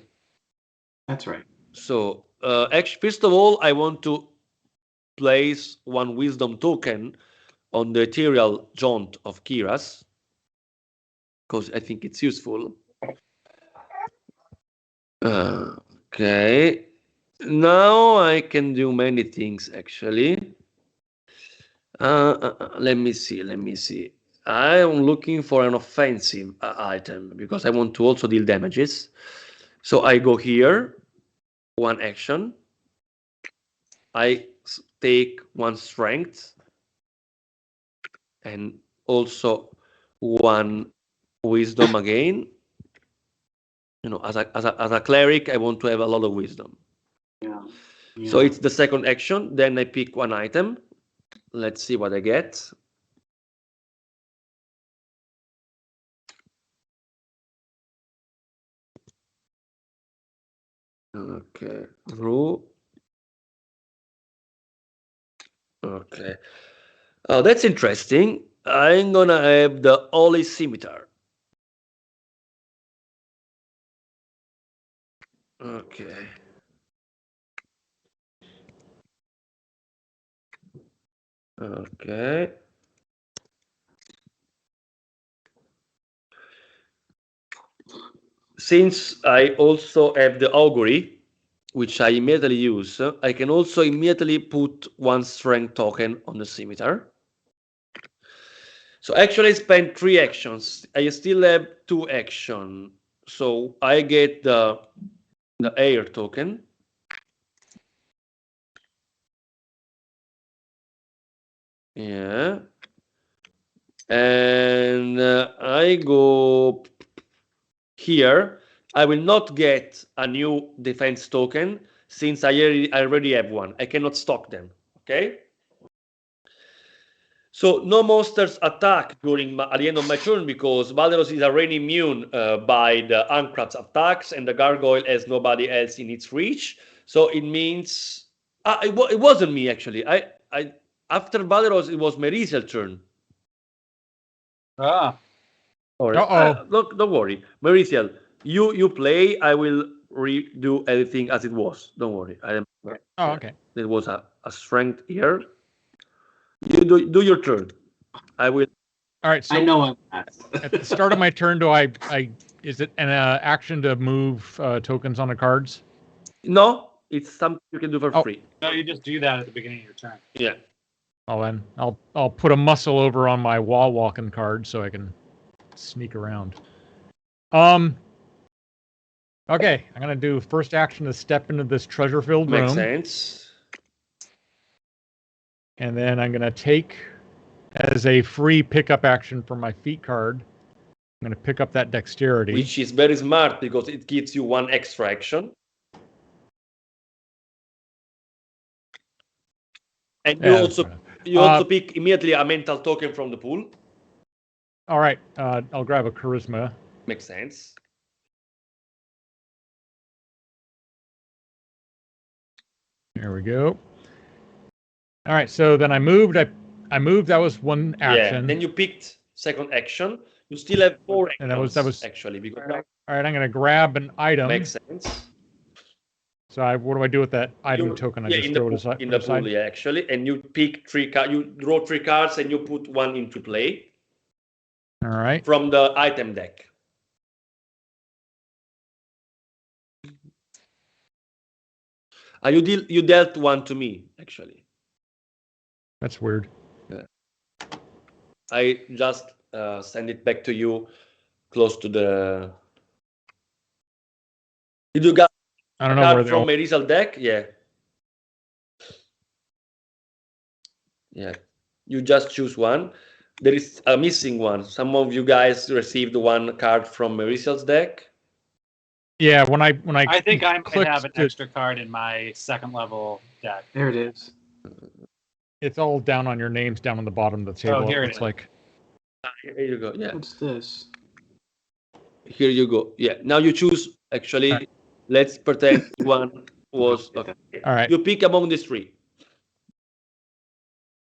That's right. So actually, first of all, I want to place 1 wisdom token on the ethereal jaunt of Kira's, because I think it's useful. Okay. Now I can do many things actually. Let me see. I'm looking for an offensive item because I want to also deal damages. So I go here, one action. I take one strength and also one wisdom again. You know, as a cleric, I want to have a lot of wisdom. Yeah. So it's the second action. Then I pick one item. Let's see what I get. Okay, rule. Okay. Oh, that's interesting. I'm gonna have the Holy Scimitar. Okay. Okay. Since I also have the augury, which I immediately use, I can also immediately put one strength token on the scimitar. So actually I spent 3 actions. I still have 2 actions. So I get the air token. Yeah. And I go here. I will not get a new defense token since I already have one. I cannot stock them. Okay. So no monsters attack at the end of my turn because Valderos is already immune by the Ankrat's attacks and the gargoyle has nobody else in its reach. So it means it wasn't me actually. I after Valderos it was Merisiel's turn. Ah. Uh-oh. Don't worry, Merisiel. You play. I will redo everything as it was. Don't worry. Oh, okay. There was a strength here. You do your turn. I will. All right. So I know I'm not. at the start of my turn, is it an action to move tokens on the cards? No, it's something you can do for free. No, you just do that at the beginning of your turn. Yeah. Well, then I'll put a muscle over on my wall walking card so I can sneak around. Okay, I'm gonna do first action to step into this treasure-filled room. Makes sense. And then I'm gonna take as a free pickup action for my feat card. I'm gonna pick up that dexterity. Which is very smart because it gives you one extra action. And you also pick immediately a mental token from the pool. All right, I'll grab a charisma. Makes sense. There we go. All right, so then I moved. I moved. That was one action. Yeah. Then you picked second action. You still have 4 actions. And that was actually. Because all right, I'm gonna grab an item. Makes sense. So what do I do with that item token? I just throw it aside. In the pool, yeah, actually, and you pick 3 cards. You draw 3 cards and you put one into play. All right. From the item deck. You dealt one to me, actually. That's weird. Yeah. I just send it back to you, close to the. Did you got? I don't know where from Merisal deck? Yeah. Yeah. You just choose one. There is a missing one. Some of you guys received one card from Merisal's deck. Yeah, when I think I might have an extra card in my second level deck. There it is. It's all down on your names down on the bottom of the table. Oh, here it it's is. like Here you go. Yeah. What's this? Here you go. Yeah. Now you choose. Actually, right. Let's pretend one was. Okay. All right. You pick among these 3.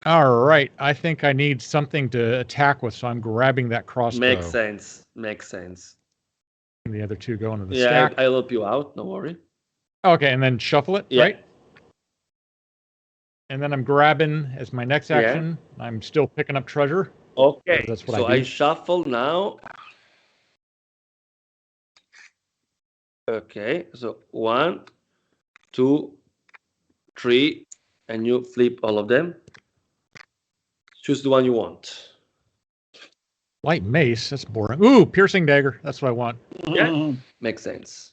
All right. I think I need something to attack with, so I'm grabbing that crossbow. Makes sense. Makes sense. And the other 2 go into the Yeah, stack. I'll help you out. Don't worry. Okay, and then shuffle it, Yeah. right? And then I'm grabbing as my next action. Yeah. I'm still picking up treasure. Okay. That's what so I shuffle now. Okay. So 1, 2, 3, and you flip all of them. Choose the one you want. Light mace. That's boring. Ooh, piercing dagger. That's what I want. Yeah. Makes sense.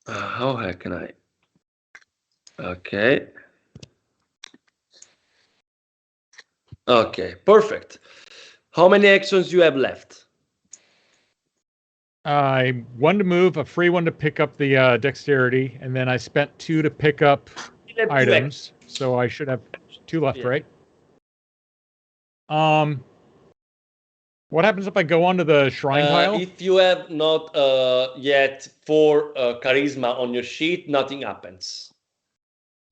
How heck can I? Okay. Okay, perfect. How many actions you have left? I one to move, a free one to pick up the dexterity, and then I spent 2 to pick up You have 2 items. So I should have 2 left, Yeah. right? What happens if I go onto the shrine tile? If you have not yet 4 charisma on your sheet, nothing happens.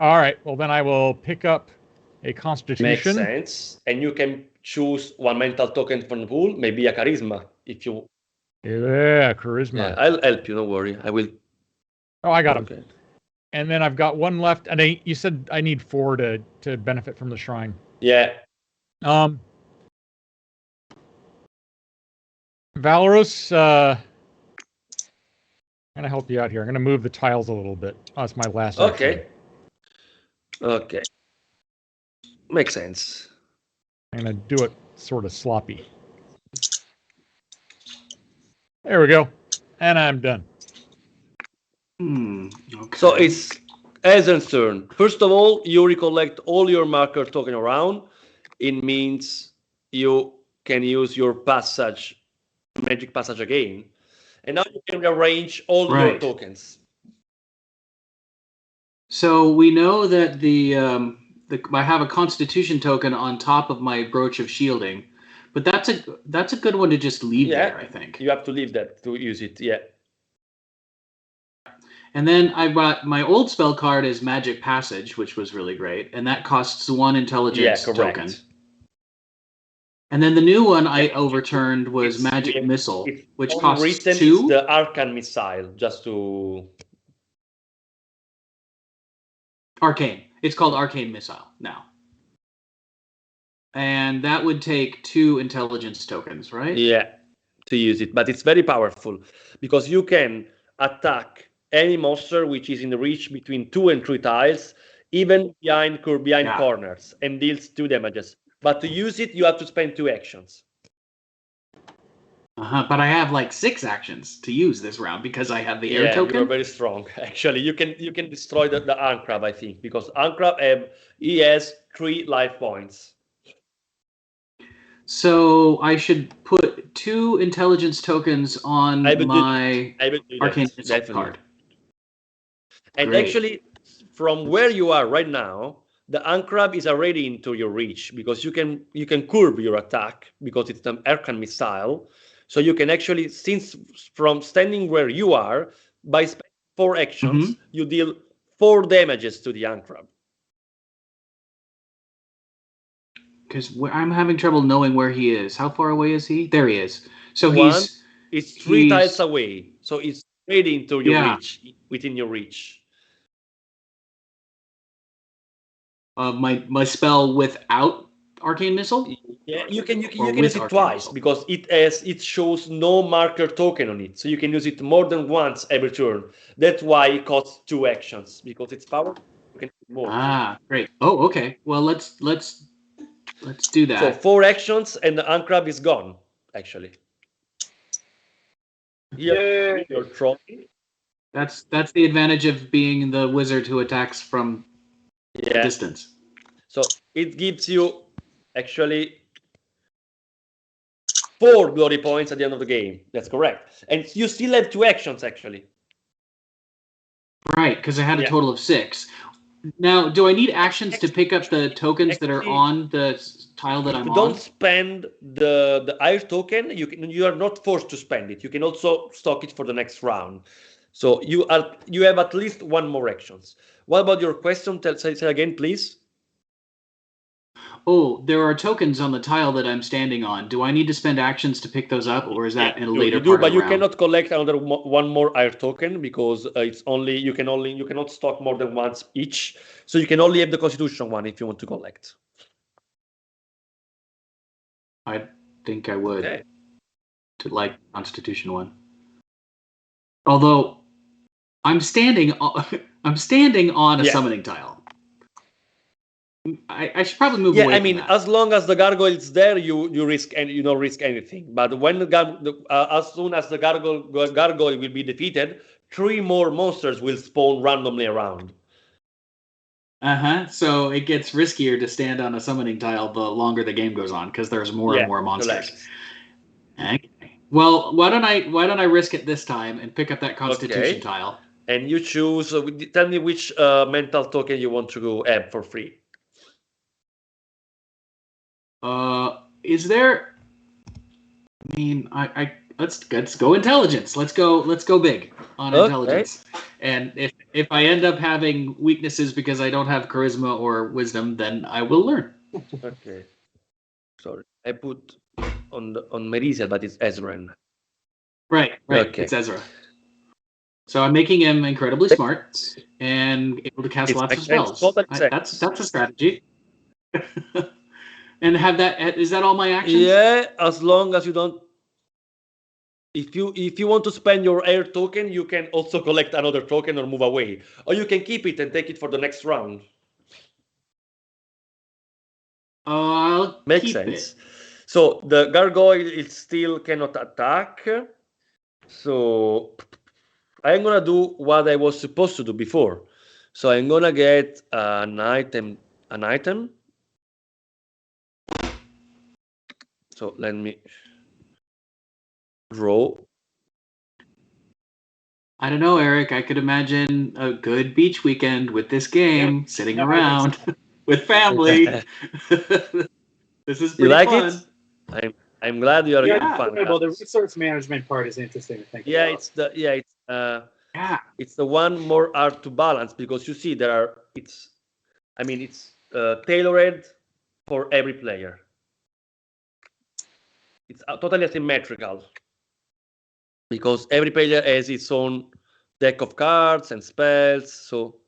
All right. Well, then I will pick up a Makes constitution. sense. And you can choose 1 mental token from the pool, maybe a charisma if you. Yeah, charisma. Yeah, I'll help you. Don't worry. I will. Oh, I got him. Okay. And then I've got 1 left, and you said I need 4 to benefit from the shrine. Yeah. Valoros, I'm gonna help you out here. I'm gonna move the tiles a little bit. Oh, that's my last action. Okay. Okay. Makes sense. I'm gonna do it sort of sloppy. There we go. And I'm done. Okay. So it's Ezra's turn. First of all, you recollect all your marker token around. It means you can use your magic passage again. And now you can rearrange all your Right. tokens. So we know that I have a Constitution token on top of my brooch of shielding, but that's a good one to just leave there, I think. You have to leave that to use it. Yeah. And then I brought my old spell card is Magic Passage, which was really great, and that costs 1 intelligence token. And then the new one I overturned was Magic Missile, which costs 2. It's the Arcane Missile, just to. Arcane. It's called Arcane Missile now. And that would take 2 intelligence tokens, right? Yeah, to use it. But it's very powerful because you can attack any monster which is in the reach between 2 and 3 tiles, even behind corners, and deals 2 damages. But to use it, you have to spend 2 actions. But I have like 6 actions to use this round because I have the air token. You're very strong. Actually, you can destroy the Ancrab, I think, because Ancrab he has 3 life points. So I should put 2 intelligence tokens on my Arcane Missile card. And Great. actually, from where you are right now, the Ancrab is already into your reach because you can curve your attack because it's an Arcane Missile. So you can actually, since from standing where you are, by spending 4 actions, you deal 4 damages to the Ancrab. Because I'm having trouble knowing where he is. How far away is he? There he is. So it's 3 tiles away. So it's already into your reach, within your reach. My spell without Arcane Missile? Yeah, you can use it twice because it shows no marker token on it, so you can use it more than once every turn. That's why it costs 2 actions because it's powerful. You can do more. Great. Oh, okay. Well, let's do that. So 4 actions and the Ancrab is gone. Actually. Yeah. Your trophy. That's the advantage of being the wizard who attacks from distance. So it gives you actually 4 glory points at the end of the game. That's correct. And you still have 2 actions actually. Right, because I had a total of 6. Now, do I need actions to pick up the tokens that are on the tile that I'm on? Don't spend the air token. You are not forced to spend it. You can also stock it for the next round. So you have at least 1 more actions. What about your question? Say again, please. Oh, there are tokens on the tile that I'm standing on. Do I need to spend actions to pick those up, or is that in a later part of the round? But you cannot collect another 1 more air token because it's only you cannot stock more than once each. So you can only have the Constitution one if you want to collect. I think I would Okay. to like Constitution one. Although I'm standing on a Yeah. summoning tile. I should probably move Yeah, away I from mean, that. as long as the gargoyle is there, you risk and you don't risk anything. But when as soon as the gargoyle will be defeated, 3 more monsters will spawn randomly around. So it gets riskier to stand on a summoning tile the longer the game goes on because there's more and more monsters. Correct. Okay. Well, why don't I risk it this time and pick up that Constitution Okay. tile? And you choose. Tell me which mental token you want to have for free. Is there? I mean, let's go intelligence. Let's go big on intelligence. And if I end up having weaknesses because I don't have charisma or wisdom, then I will learn. Okay. Sorry, I put on Merisia, but it's Ezran. Right. Okay. It's Ezra. So I'm making him incredibly smart and able to cast lots of spells. That's a strategy. And is that all my actions? Yeah, as long as you don't. If you want to spend your air token, you can also collect another token or move away, or you can keep it and take it for the next round. I'll Makes keep sense. it. So the gargoyle it still cannot attack. So I'm gonna do what I was supposed to do before. So I'm gonna get an item. So let me draw. I don't know, Eric. I could imagine a good beach weekend with this game, sitting around with family. This is pretty You like fun. it? I'm glad you are having fun. Well, the resource management part is interesting to think about. It's the one more hard to balance because you see it's tailored for every player. It's totally asymmetrical because every player has its own deck of cards and spells. So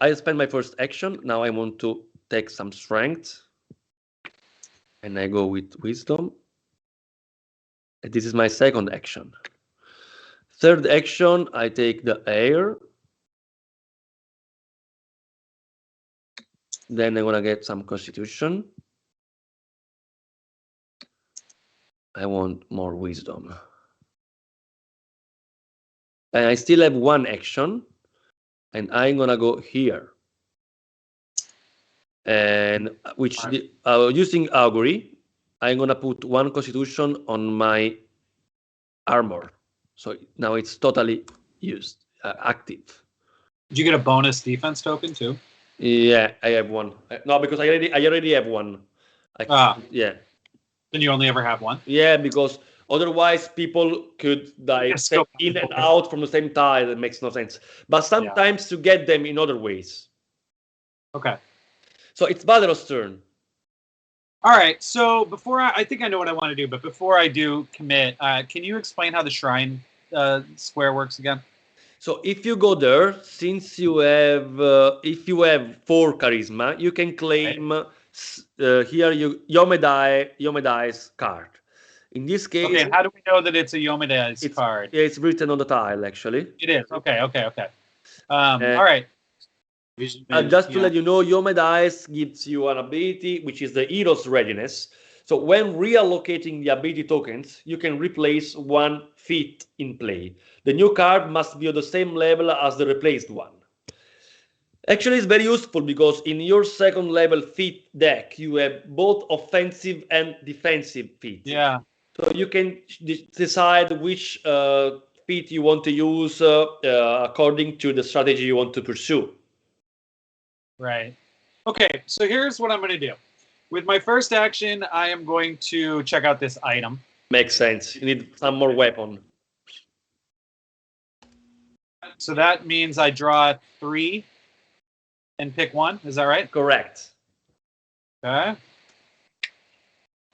I spend my first action. Now I want to take some strength, and I go with wisdom. And this is my second action. Third action, I take the air. Then I'm gonna get some constitution. I want more wisdom. And I still have one action, and I'm gonna go here. And using augury, I'm gonna put 1 constitution on my armor. So now it's totally used, active. Did you get a bonus defense token too? Yeah, I have 1. No, because I already have 1. Yeah. Then you only ever have 1? Yeah, because otherwise people could step in and out from the same tile. It makes no sense. But sometimes to get them in other ways. Okay. So it's Balder's turn. All right. So before I think I know what I want to do, but before I do commit, can you explain how the shrine square works again? So if you go there, since you have, if you have 4 charisma, you can claim here Yomedai's card. In this case, okay. How do we know that it's a Yomedai's card? It's written on the tile, actually. It is. Okay. All right. Just to let you know, Yomedai's gives you an ability, which is the Hero's Readiness. So when reallocating the ability tokens, you can replace 1 feat in play. The new card must be on the same level as the replaced one. Actually, it's very useful because in your second level feat deck, you have both offensive and defensive feat. Yeah. So you can decide which feat you want to use according to the strategy you want to pursue. Right. Okay, so here's what I'm going to do. With my first action, I am going to check out this item. Makes sense. You need some more weapon. So that means I draw 3 and pick 1. Is that right? Correct. Okay.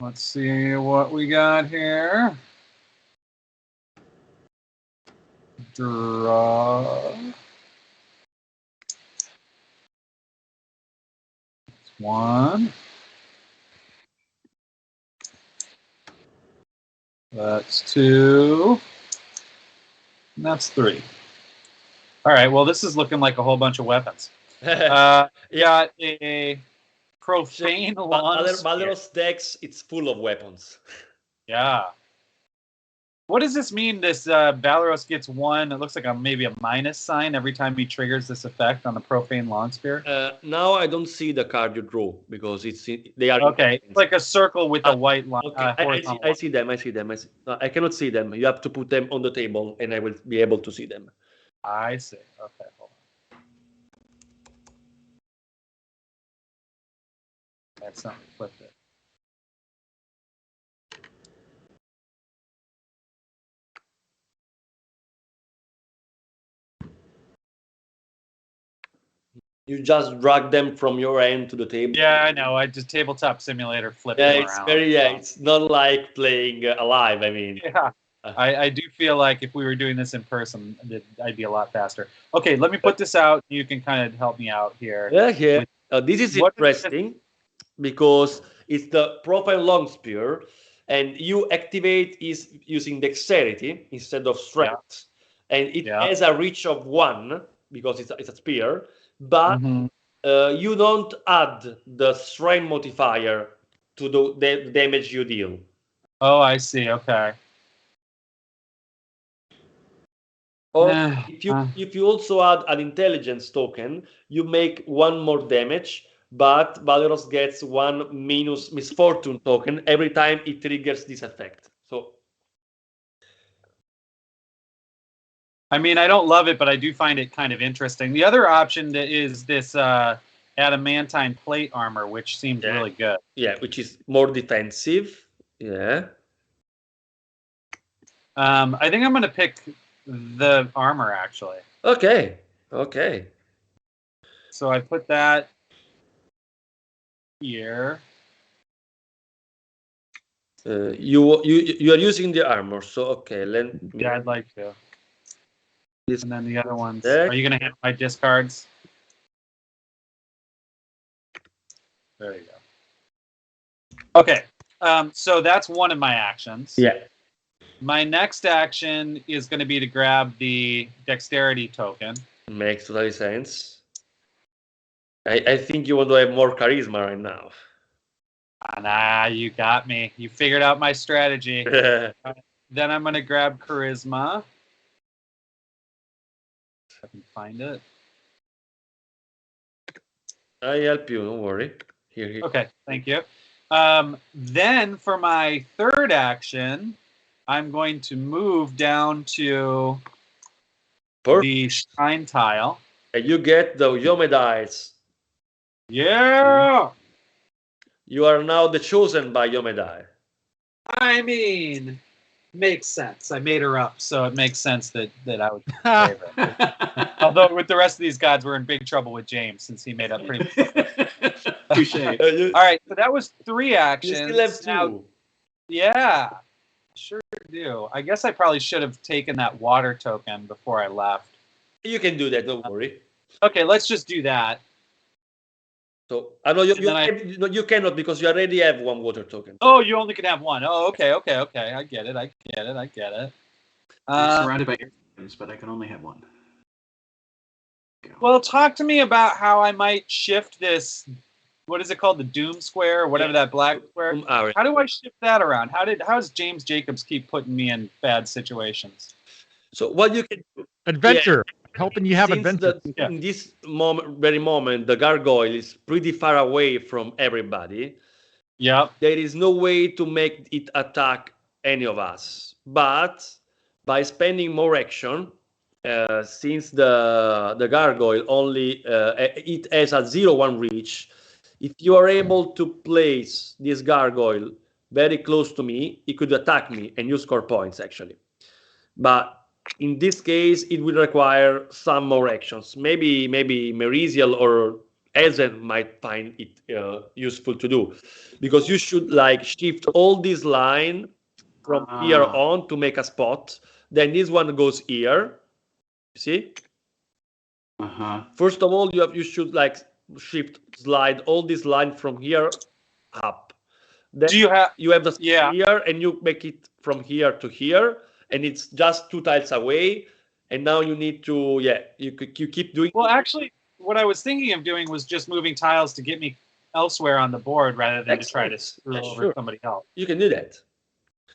Let's see what we got here. Draw. 1. That's 2. And that's 3. All right. Well, this is looking like a whole bunch of weapons. Yeah. Got a profane long spear. Balder's decks, it's full of weapons. Yeah. What does this mean? This Valeros gets 1. It looks like maybe a minus sign every time he triggers this effect on the profane long spear. Now I don't see the card you draw because they are Okay. It's like a circle with a white line. Okay. I see them. No, I cannot see them. You have to put them on the table, and I will be able to see them. I see. Okay. Hold on. That's not reflected. You just drag them from your end to the table. Yeah, I know. I just tabletop simulator flipped Yeah, them it's around. it's not like playing Alive. I mean, Yeah. I do feel like if we were doing this in person, I'd be a lot faster. Okay, let me put this out. You can kind of help me out here. Yeah. This is interesting because it's the profile long spear, and you activate is using dexterity instead of strength, and it has a reach of 1 because it's a spear, but you don't add the strength modifier to the damage you deal. Oh, I see. Okay. Or if you also add an intelligence token, you make 1 more damage, but Valeros gets 1 minus misfortune token every time it triggers this effect. So, I mean, I don't love it, but I do find it kind of interesting. The other option is this adamantine plate armor, which seems really good. Yeah, which is more defensive. Yeah. I think I'm going to pick the armor, actually. Okay. So I put that here. You are using the armor, so okay. Yeah, I'd like to. And then the other ones. Deck. Are you going to have my discards? There you go. Okay. So that's one of my actions. Yeah. My next action is going to be to grab the dexterity token. Makes total sense. I think you want to have more charisma right now. Nah, you got me. You figured out my strategy. Then I'm going to grab charisma. If I can find it. I help you, don't worry. Here. Okay, thank you. Then for my third action, I'm going to move down to the shrine tile. And you get the Yomedites. Yeah! You are now the chosen by Yomedai. I mean, makes sense. I made her up, so it makes sense that I would be favorite. Although with the rest of these gods, we're in big trouble with James since he made up pretty much. Touche. All right, so that was 3 actions. You still have 2. Now, yeah, sure do. I guess I probably should have taken that water token before I left. You can do that, don't worry. Okay, let's just do that. So I know you cannot because you already have 1 water token. Oh, you only can have 1. Oh, okay. I get it. I'm surrounded by airplanes, but I can only have 1. Well, talk to me about how I might shift this. What is it called? The Doom Square or whatever that black square. How do I shift that around? How does James Jacobs keep putting me in bad situations? So what you can do, adventure, helping you have adventure. In this very moment, the gargoyle is pretty far away from everybody. Yeah. There is no way to make it attack any of us. But by spending more action, since the gargoyle only it has a 0-1 reach, if you are able to place this gargoyle very close to me, it could attack me and you score points actually. But in this case, it will require some more actions. Maybe Merisial or Ezen might find it useful to do, because you should like shift all this line from here on to make a spot. Then this one goes here. See? First of all, you should like slide all this line from here up. Then you have the here, and you make it from here to here, and it's just 2 tiles away. and now you need to you keep doing. Well, actually, what I was thinking of doing was just moving tiles to get me elsewhere on the board rather than to try to screw over somebody else. You can do that.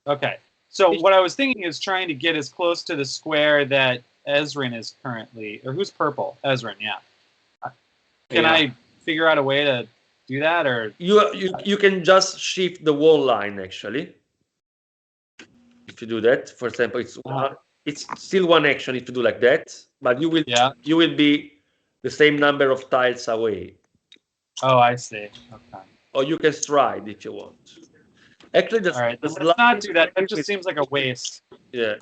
Okay. So what I was thinking is trying to get as close to the square that Ezrin is currently, or who's purple? Ezrin, yeah. Can I figure out a way to do that, or you can just shift the wall line actually. If you do that, for example, it's still one action if you do like that, but you will be the same number of tiles away. Oh, I see. Okay. Or you can stride if you want. Actually, all right. Let's not do that. That just seems like a waste. Yeah.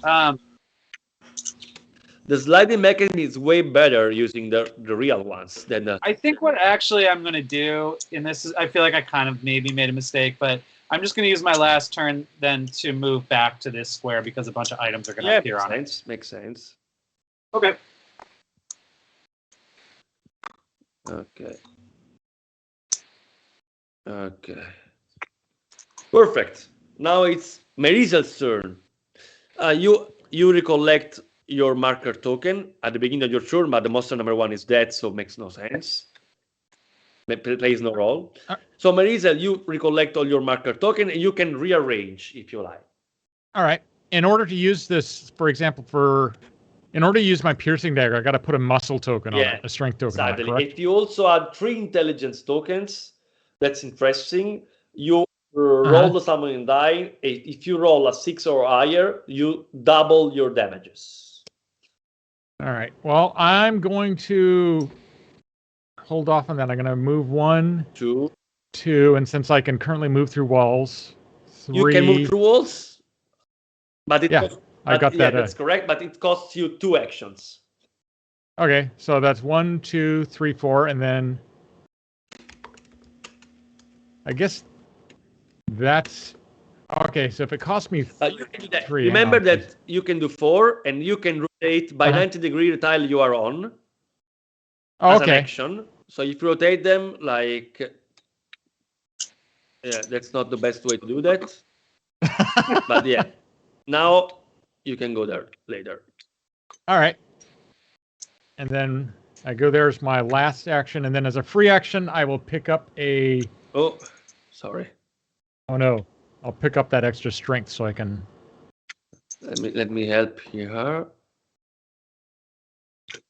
The sliding mechanism is way better using the real ones than the... I think what actually I'm going to do in this is, I feel like I kind of maybe made a mistake, but I'm just going to use my last turn then to move back to this square because a bunch of items are going to appear on it. Makes sense. Okay. Okay. Okay. Perfect. Now it's Marisel's turn. You recollect your marker token at the beginning of your turn, but the monster number 1 is dead, so it makes no sense. It plays no role. So Marisel, you recollect all your marker token, and you can rearrange if you like. All right. In order to use this, for example, in order to use my piercing dagger, I got to put a muscle token on it, a strength token on it, correct? If you also add 3 intelligence tokens, that's interesting. You roll the summoning die. If you roll a 6 or higher, you double your damages. All right. Well, I'm going to hold off on that. I'm going to move 1, 2, and since I can currently move through walls, 3. You can move through walls, but I got that. That's correct, but it costs you 2 actions. Okay, so that's 1, 2, 3, 4, and then I guess that's okay. So if it costs me you can do that. 3, remember that you can do 4, and you can rotate by 90 degrees the tile you are on as an action. So if you rotate them, like, that's not the best way to do that. But yeah, now you can go there later. All right. And then I go there as my last action, and then as a free action, I will pick up a... Oh, sorry. Oh, no. I'll pick up that extra strength so I can... Let me help here.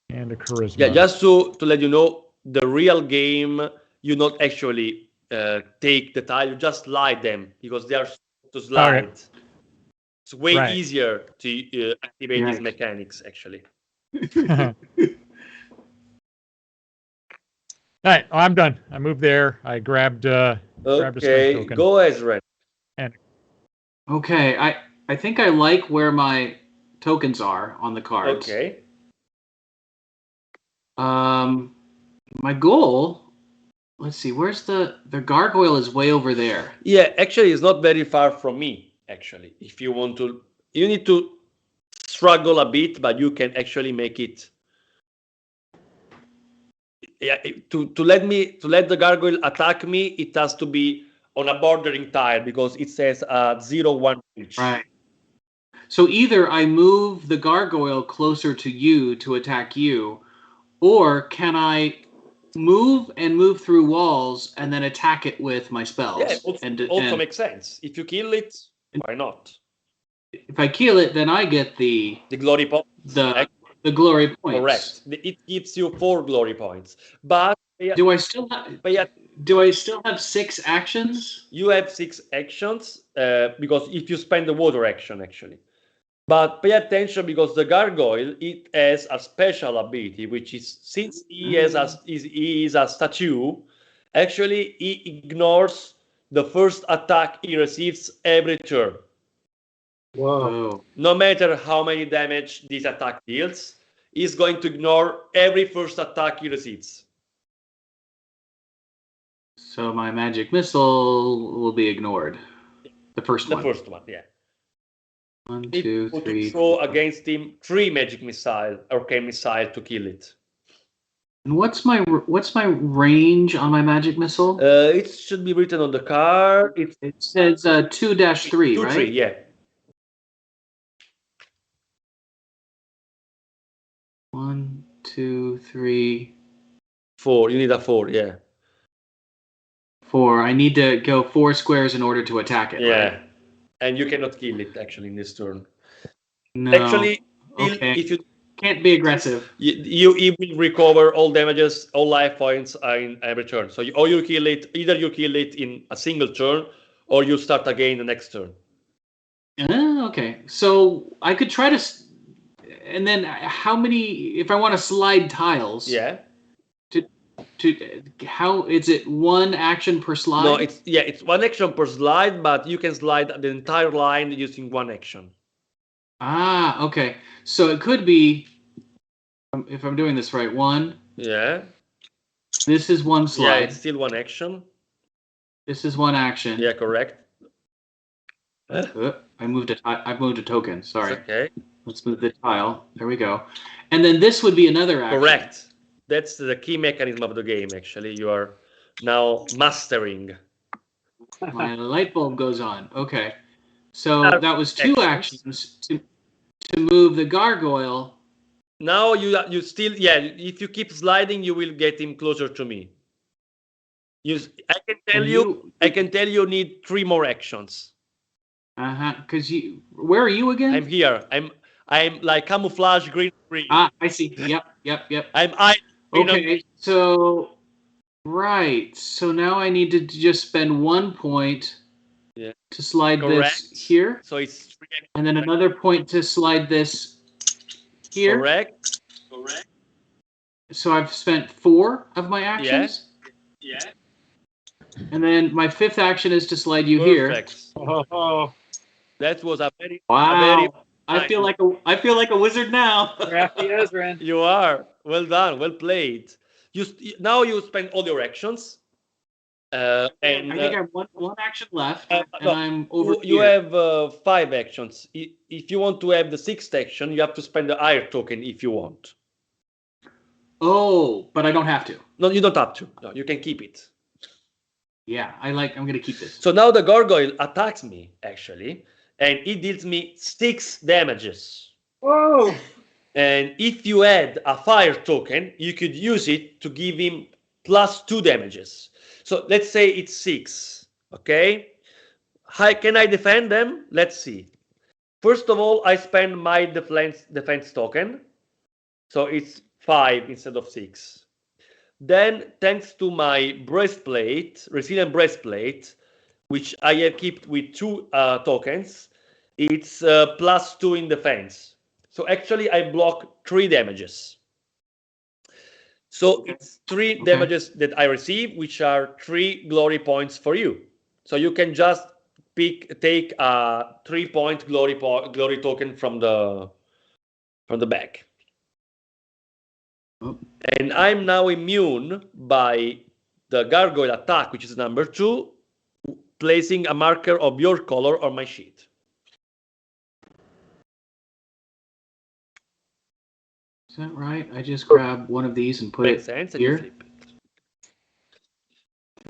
And a charisma. Yeah, just to let you know, the real game, you not actually take the tile, you just slide them, because they are to slide. Okay. It's way easier to activate these mechanics, actually. All right, I'm done. I moved there. I grabbed a strength token. Go Ezra. Okay, I think I like where my tokens are on the cards. Okay. My goal, let's see, where's the gargoyle is way over there. Yeah, actually it's not very far from me, actually. If you want to, you need to struggle a bit, but you can actually make it. Yeah, to let the gargoyle attack me, it has to be on a bordering tile because it says 0-1 reach. Right. So either I move the gargoyle closer to you to attack you, or can I move through walls and then attack it with my spells? Yeah, also makes sense. If you kill it, why not? If I kill it, then I get the glory points. The glory points. Correct. It gives you 4 glory points. But do I still have 6 actions? You have 6 actions because if you spend the water action, actually. But pay attention because the gargoyle, it has a special ability, which is since he is a statue, actually he ignores the first attack he receives every turn. Whoa. No matter how many damage this attack deals, he's going to ignore every first attack he receives. So my magic missile will be ignored. The first one. The first one, yeah. 1, 2, 3. Throw against him 3 magic missile, arcane missile to kill it. And what's my range on my magic missile? It should be written on the card. It says 2-3, right? 2-3, yeah. 1, 2, 3, 4. You need a 4, yeah. 4. I need to go 4 squares in order to attack it, Yeah. right? And you cannot kill it, actually, in this turn. No. Actually, okay. if you Can't be aggressive. you will recover all damages, all life points in every turn. So or you kill it, either you kill it in a single turn, or you start again the next turn. Okay. So I could try to, and then how many? If I want to slide tiles, Yeah. To how is it 1 action per slide? No, it's 1 action per slide, but you can slide the entire line using 1 action. Ah, okay. So it could be, if I'm doing this right, 1. Yeah. This is 1 slide. Yeah, it's still 1 action. This is 1 action. Yeah, correct. I moved a token. Sorry. It's okay. Let's move the tile. There we go. And then this would be another action. Correct. That's the key mechanism of the game, actually. You are now mastering. My light bulb goes on. Okay. So that was 2 actions to move the gargoyle. Now you still, yeah, if you keep sliding, you will get him closer to me. I can tell you need 3 more actions. Because where are you again? I'm here. I'm like camouflage green. Ah, I see. Yep. Okay, so right. So now I need to just spend 1 point to slide this here. So it's 3 actions. And then another point to slide this here. Correct. So I've spent 4 of my actions. Yeah. And then my 5th action is to slide you Perfect. here. Oh, That was a very I feel like a wizard now. crafty Ezran. You are. Well done. Well played. Now you spend all your actions. And I think I have one action left, and no, I'm over you here. have 5 actions. If you want to have the 6th action, you have to spend the higher token if you want. Oh, but I don't have to. No, you don't have to. No, you can keep it. Yeah, I'm gonna keep this. So now the gargoyle attacks me, actually, and it deals me 6 damages. Whoa! And if you add a fire token, you could use it to give him +2 damages. So let's say it's 6, okay? Can I defend them? Let's see. First of all, I spend my defense token. So it's 5 instead of 6. Then, thanks to my breastplate, resilient breastplate, which I have kept with 2 tokens, it's +2 in defense. So actually, I block 3 damages. So it's 3 damages that I receive, which are 3 glory points for you. So you can just take a 3-point glory token from the bag. And I'm now immune by the gargoyle attack, which is number 2, placing a marker of your color on my sheet. Is that right? I just grab one of these and put Makes it sense, here. and you flip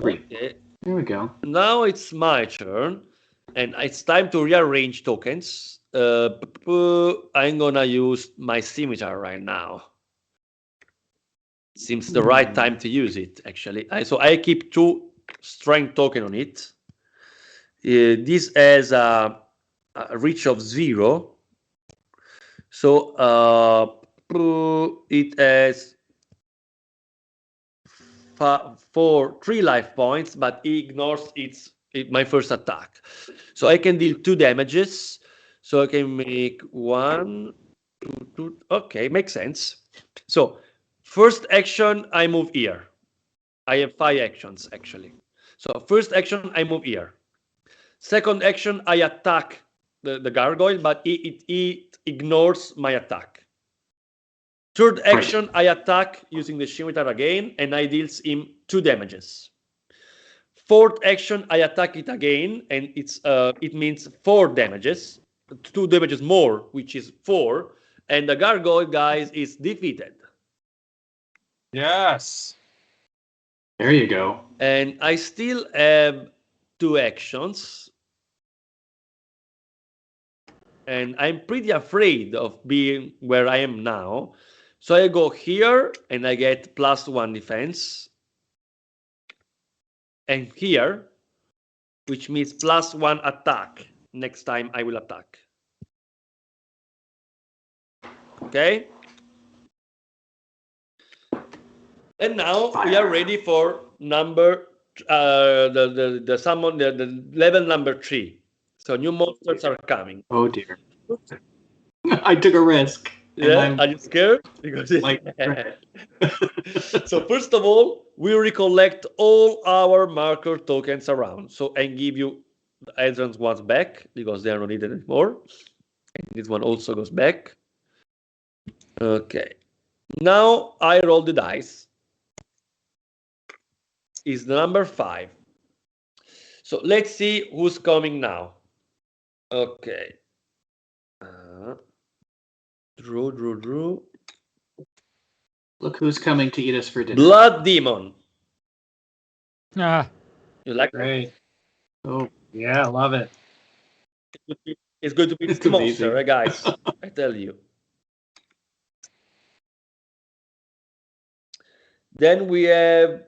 it. 3. Okay. There we go. Now it's my turn, and it's time to rearrange tokens. I'm gonna use my scimitar right now. Seems the right time to use it, actually. So I keep 2 strength token on it. This has a reach of 0. So it has 3 life points, but it ignores my first attack. So I can deal 2 damages. So I can make 1, 2, 2. Okay, makes sense. So first action, I move here. I have 5 actions, actually. So first action, I move here. Second action, I attack the gargoyle, but it ignores my attack. Third action, I attack using the scimitar again, and I deals him 2 damages. Fourth action, I attack it again, and it means 4 damages. 2 damages more, which is 4. And the gargoyle, guys, is defeated. Yes. There you go. And I still have 2 actions. And I'm pretty afraid of being where I am now. So I go here and I get +1 defense. And here, which means +1 attack. Next time I will attack. Okay? And now we are ready for number the summon the level number 3. So new monsters are coming. Oh dear. I took a risk. Yeah, are you scared? Because so first of all, we recollect all our marker tokens around. So and give you the entrance ones back because they are not needed anymore. And this one also goes back. Okay. Now I roll the dice. Is the number 5. So let's see who's coming now. Okay. Drew. Look who's coming to eat us for dinner. Blood Demon. Ah, You like that? Great. Oh, Yeah, I love it. It's going to be It's this monster, amazing. right, guys? I tell you. Then we have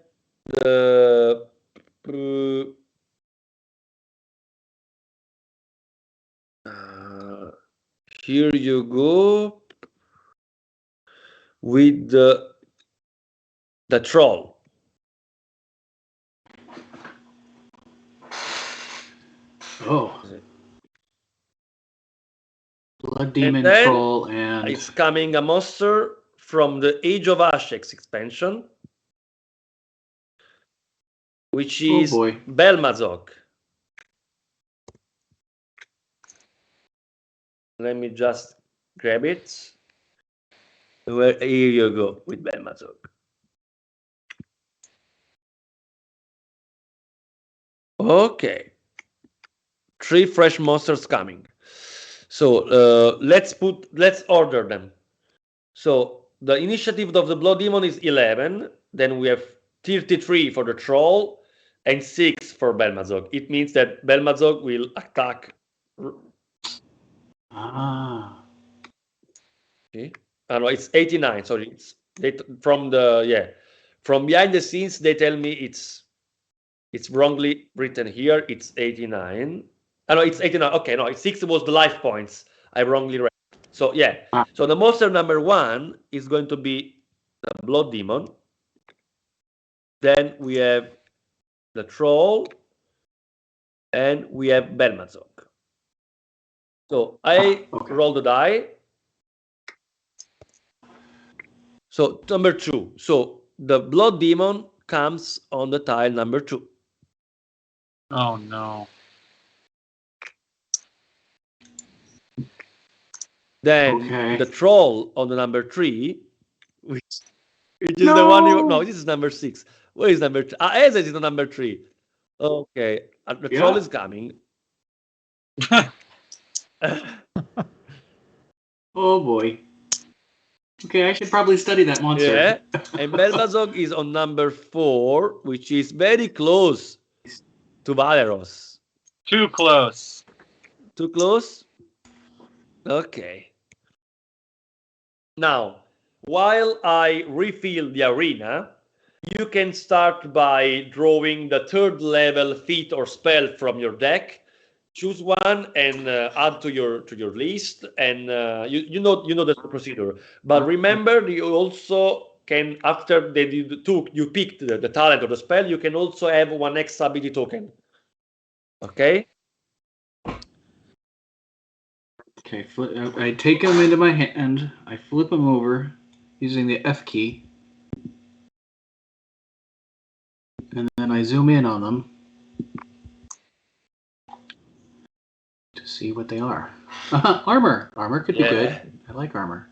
the here you go with the troll. oh. Blood Demon then Troll and It's coming a monster from the Age of Ashes expansion, which is boy. Belmazog. Let me just grab it. Here you go with Belmazog. Okay. 3 fresh monsters coming. So let's order them. So the initiative of the Blood Demon is 11. Then we have 33 for the Troll and 6 for Belmazog. It means that Belmazog will attack. ah. Okay. No, it's 89. Sorry, from behind the scenes they tell me it's wrongly written here. It's 89. No, it's 89. Okay, no, 6 was the life points. I wrongly read. So yeah. So the monster number 1 is going to be the Blood Demon. Then we have the Troll, and we have Belmazog. So I roll the die. So number 2. So the Blood Demon comes on the tile number 2. Oh no. Then the Troll on the number 3, which is the one you... No, this is number 6. Where is number 3? Eza is the number 3. Okay. The Troll is coming. Oh boy. Okay, I should probably study that monster. Yeah. And Belmazog is on number 4, which is very close to Valeros. Too close. Too close? Okay. Now, while I refill the arena, you can start by drawing the 3rd level feat or spell from your deck. Choose one and add to your list, and you know the procedure. But remember, you also can, after you picked the talent or the spell, you can also have 1 extra ability token. Okay. Okay, I take them into my hand. I flip them over using the F key, and then I zoom in on them to see what they are. Armor. Armor could be good. I like armor.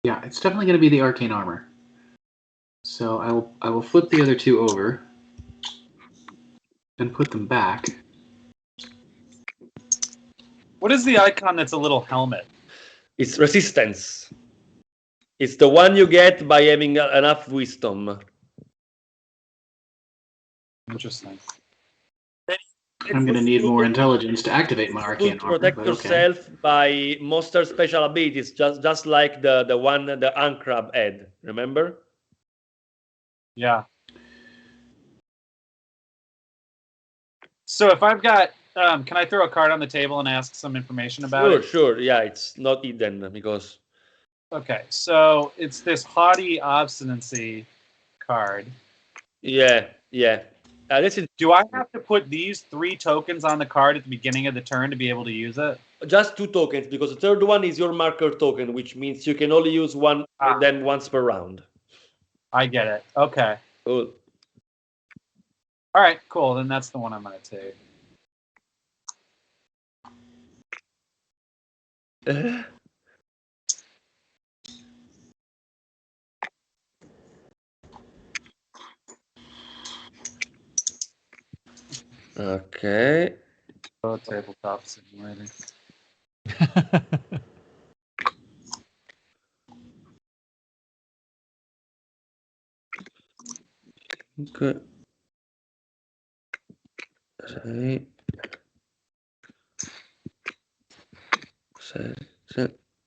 Yeah, it's definitely going to be the arcane armor. So I will flip the other 2 over and put them back. What is the icon that's a little helmet? It's resistance. It's the one you get by having enough wisdom. Interesting. I'm going to need more intelligence to activate my arcane armor. Protect But yourself by monster special abilities, just like the one the Ancrab had. Remember? Yeah. So if I've got, can I throw a card on the table and ask some information about it? Sure. Yeah, it's not hidden because. Okay, so it's this haughty obstinacy card. Yeah. Do I have to put these 3 tokens on the card at the beginning of the turn to be able to use it? Just 2 tokens, because the third one is your marker token, which means you can only use one of them once per round. I get it. Okay. Cool. All right, cool. Then that's the one I'm going to take. Okay. Oh, tabletop simulator. Okay.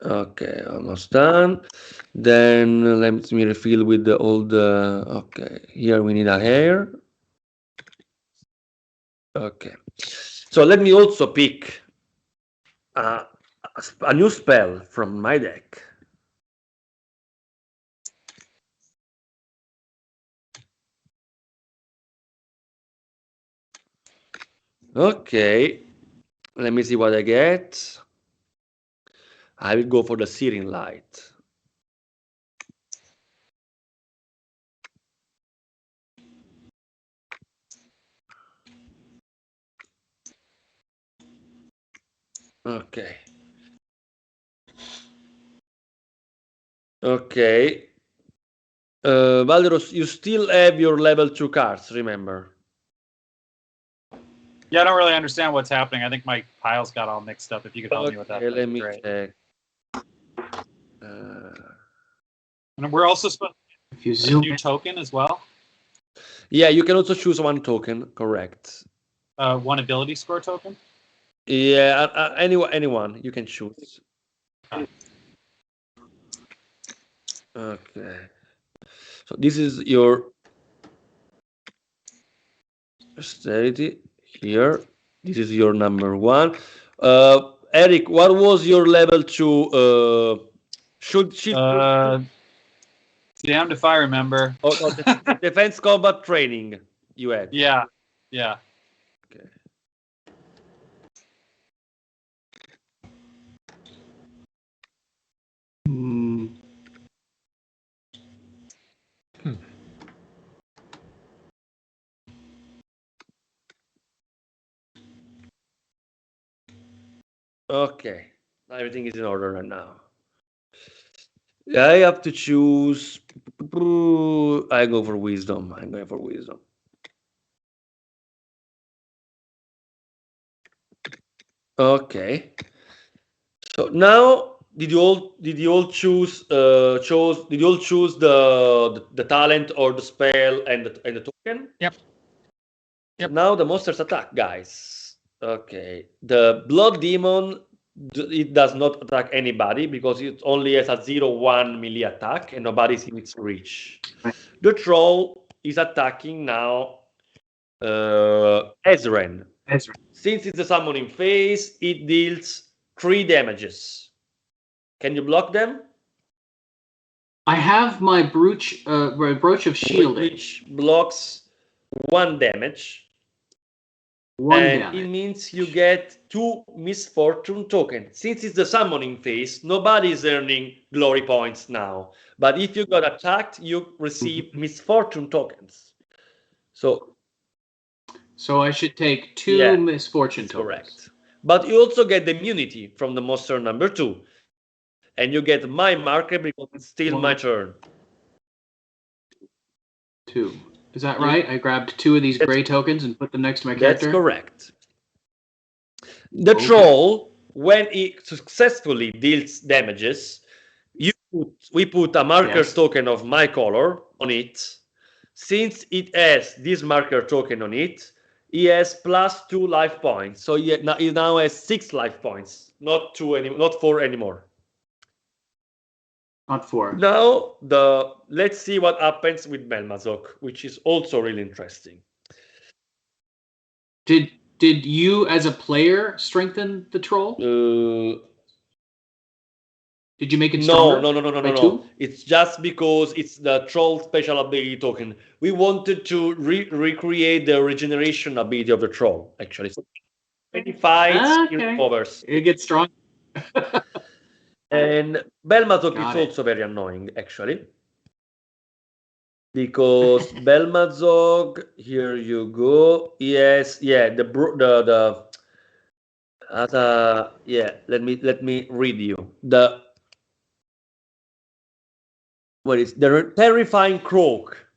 Okay, almost done. Then let me refill with the old. Okay, here we need a hair. Okay, so let me also pick a new spell from my deck. Okay, let me see what I get. I will go for the Searing Light. Okay. Okay. Valderos, you still have your level 2 cards, remember? Yeah, I don't really understand what's happening. I think my piles got all mixed up. If you could help me with that. Let me great. check. And we're also supposed to you use a zoom new token as well. Yeah, you can also choose one token, correct. One ability score token. Yeah, anyone you can choose. Okay. So this is your austerity here. This is your number 1. Erik, what was your level 2? Damned if I remember. Defense combat training you had. Yeah. Okay. Okay, everything is in order right now. I have to choose. I go for wisdom. I'm going for wisdom. Okay. So now, did you all choose the talent or the spell and the token? Yep. So now the monsters attack, guys. Okay. The blood demon, it does not attack anybody because it only has a 0-1 melee attack and nobody's in its reach. Right. The troll is attacking now Ezren. Since it's a summoning phase, it deals 3 damages. Can you block them? I have my brooch of shielding. Which blocks 1 damage. It means you get 2 misfortune tokens. Since it's the summoning phase, nobody is earning glory points now. But if you got attacked, you receive misfortune tokens. So I should take 2 misfortune tokens. Correct. But you also get the immunity from the monster number 2. And you get my marker because it's still my turn. 2. Is that right? I grabbed 2 of these gray tokens and put them next to my character? That's correct. The troll, when it successfully deals damages, you we put a marker Yes. token of my color on it. Since it has this marker token on it, he has +2 life points. So he now has 6 life points, not 4 anymore. Not 4. Now let's see what happens with Belmazok, which is also really interesting. Did you as a player strengthen the troll? Did you make it stronger? No. It's just because it's the troll special ability token. We wanted to recreate the regeneration ability of the troll, actually. So 25 recovers. It gets strong. And Belmazok is also very annoying, actually. Because Belmazog, here you go. Yes, yeah, let me read you. The terrifying croak.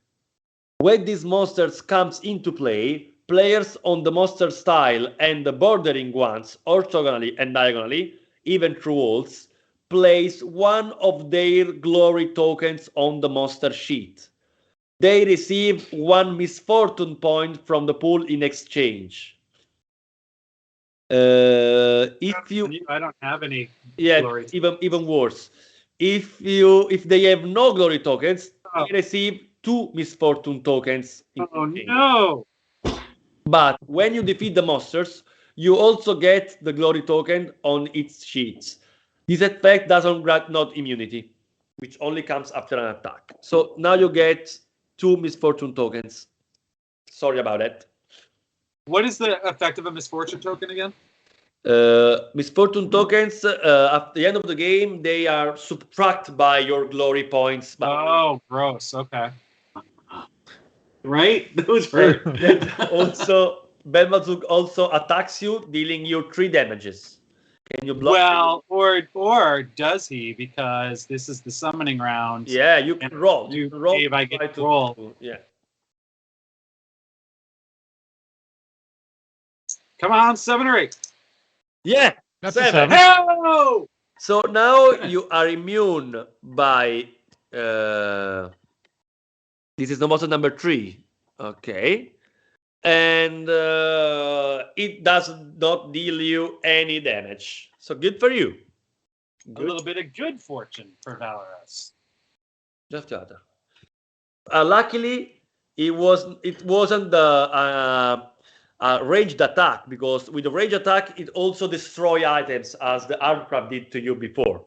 When these monsters comes into play, players on the monster style and the bordering ones, orthogonally and diagonally, even through walls, place one of their glory tokens on the monster sheet. They receive 1 misfortune point from the pool in exchange. If you, I don't have any. Glory. Even worse. If they have no glory tokens, they receive 2 misfortune tokens. Oh no! But when you defeat the monsters, you also get the glory token on its sheets. This effect doesn't grant not immunity, which only comes after an attack. So now you get 2 misfortune tokens. Sorry about that. What is the effect of a misfortune token again? Misfortune tokens, at the end of the game, they are subtracted by your glory points. Oh, gross. Okay. Right? Those hurt. Also, Belmazuk also attacks you, dealing you 3 damages. Can you block? Well, or does he? Because this is the summoning round. Yeah, you can roll. You can roll if I get to roll. Yeah. Come on, 7 or 8. Yeah, That's 7. a 7. Hello! So now you are immune by. This is the monster number 3. Okay. And it does not deal you any damage. So good for you. A little bit of good fortune for Valorous. Just the other. Luckily, it wasn't the ranged attack, because with the ranged attack, it also destroy items as the Armcraft did to you before.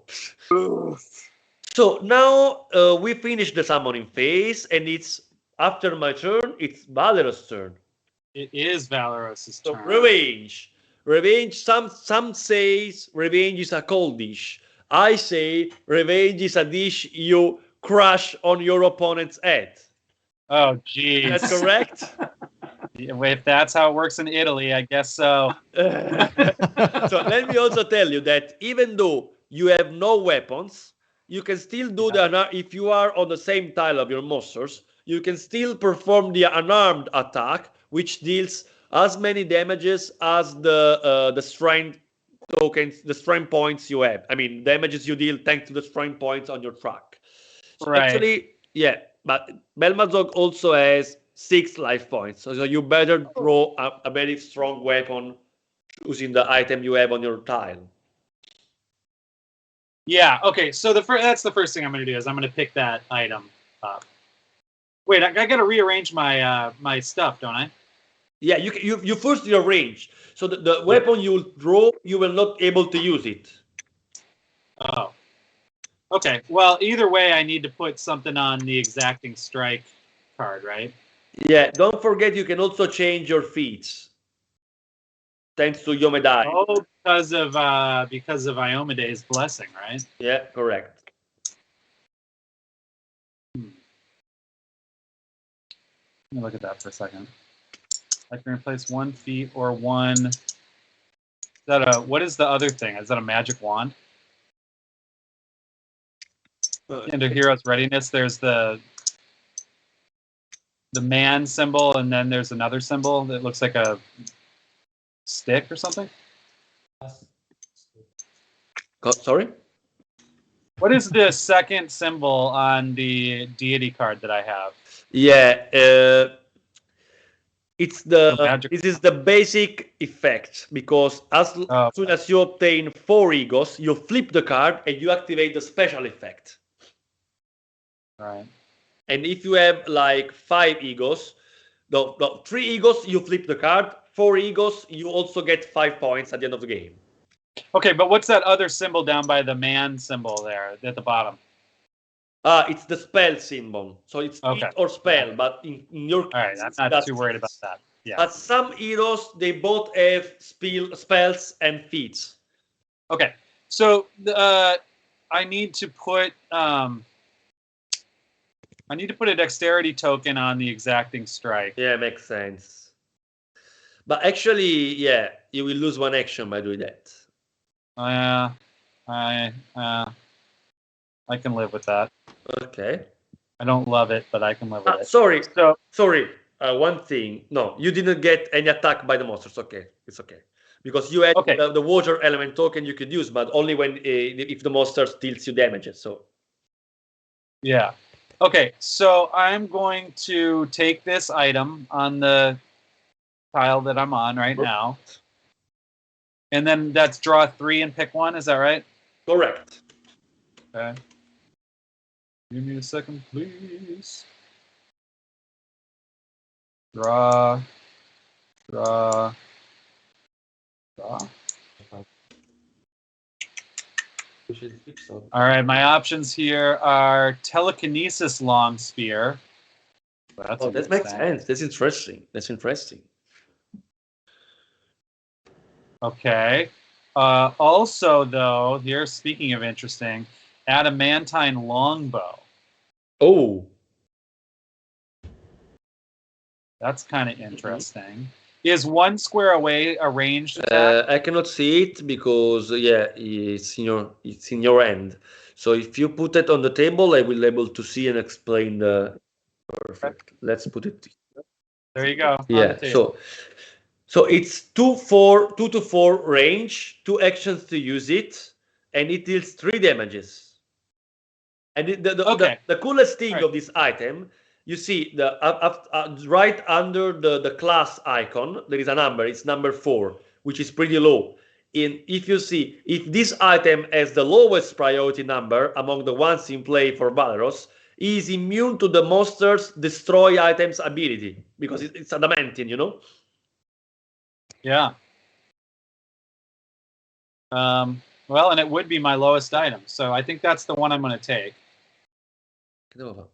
So now we finished the summoning phase, and it's after my turn. It's Valorous' turn. It is Valorous' turn. So revenge. Some says revenge is a cold dish. I say revenge is a dish you crush on your opponent's head. Oh, geez. That's correct? If that's how it works in Italy, I guess so. So let me also tell you that even though you have no weapons, you can still do if you are on the same tile of your monsters, you can still perform the unarmed attack, which deals as many damages as the strength tokens, the strength points you have. I mean, damages you deal thanks to the strength points on your track. So right. Actually, yeah, but Belmazog also has 6 life points. So you better draw a very strong weapon using the item you have on your tile. Yeah, okay, so that's the first thing I'm going to do is I'm going to pick that item up. Wait, I got to rearrange my my stuff, don't I? Yeah, you first rearrange. So the weapon you draw, you will not able to use it. Oh. Okay, well, either way, I need to put something on the Exacting Strike card, right? Yeah, don't forget you can also change your feats. Thanks to Yomedai. Oh, because of Iomede's blessing, right? Yeah, correct. Let me look at that for a second. I can replace 1 feat or 1. Is that what is the other thing? Is that a magic wand? Under Hero's Readiness, there's the man symbol, and then there's another symbol that looks like a stick or something. Sorry? What is the second symbol on the deity card that I have? Yeah, it's The magic- this is the basic effect, because as soon as you obtain 4 egos, you flip the card and you activate the special effect. Right. And if you have like 5 egos, no, 3 egos, you flip the card. 4 egos, you also get 5 points at the end of the game. Okay, but what's that other symbol down by the man symbol there at the bottom? It's the spell symbol. So it's feat or spell, but in your case, all right, I'm not too worried about that. Yeah. But some heroes, they both have spells and feats. Okay, so I need to put a dexterity token on the exacting strike. Yeah, makes sense. But actually, yeah, you will lose 1 action by doing that. I can live with that. Okay. I don't love it, but I can live with it. Sorry. One thing. No, you didn't get any attack by the monsters. Okay, it's okay. Because you had the water element token you could use, but only when if the monster deals you damages. So. Yeah. Okay, so I'm going to take this item on the tile that I'm on right now. And then that's draw 3 and pick 1, is that right? Correct. Okay. Give me a second, please. Draw. All right, my options here are telekinesis long spear. That makes sense. That's interesting. Okay. Also, though, here, speaking of interesting, Adamantine Longbow. Oh. That's kind of interesting. Is 1 square away a ranged attack? I cannot see it because it's in your end. So if you put it on the table, I will be able to see and explain the perfect. Let's put it. There you go. Yeah. So it's 2 to 4 range, 2 actions to use it, and it deals 3 damages. And the coolest thing of this item, you see right under the class icon, there is a number. It's number 4, which is pretty low. And if you see, if this item has the lowest priority number among the ones in play for Valeros, he is immune to the monster's destroy items ability, because it's adamantine, you know? Yeah. Well, and it would be my lowest item, so I think that's the one I'm going to take. Che devo fare?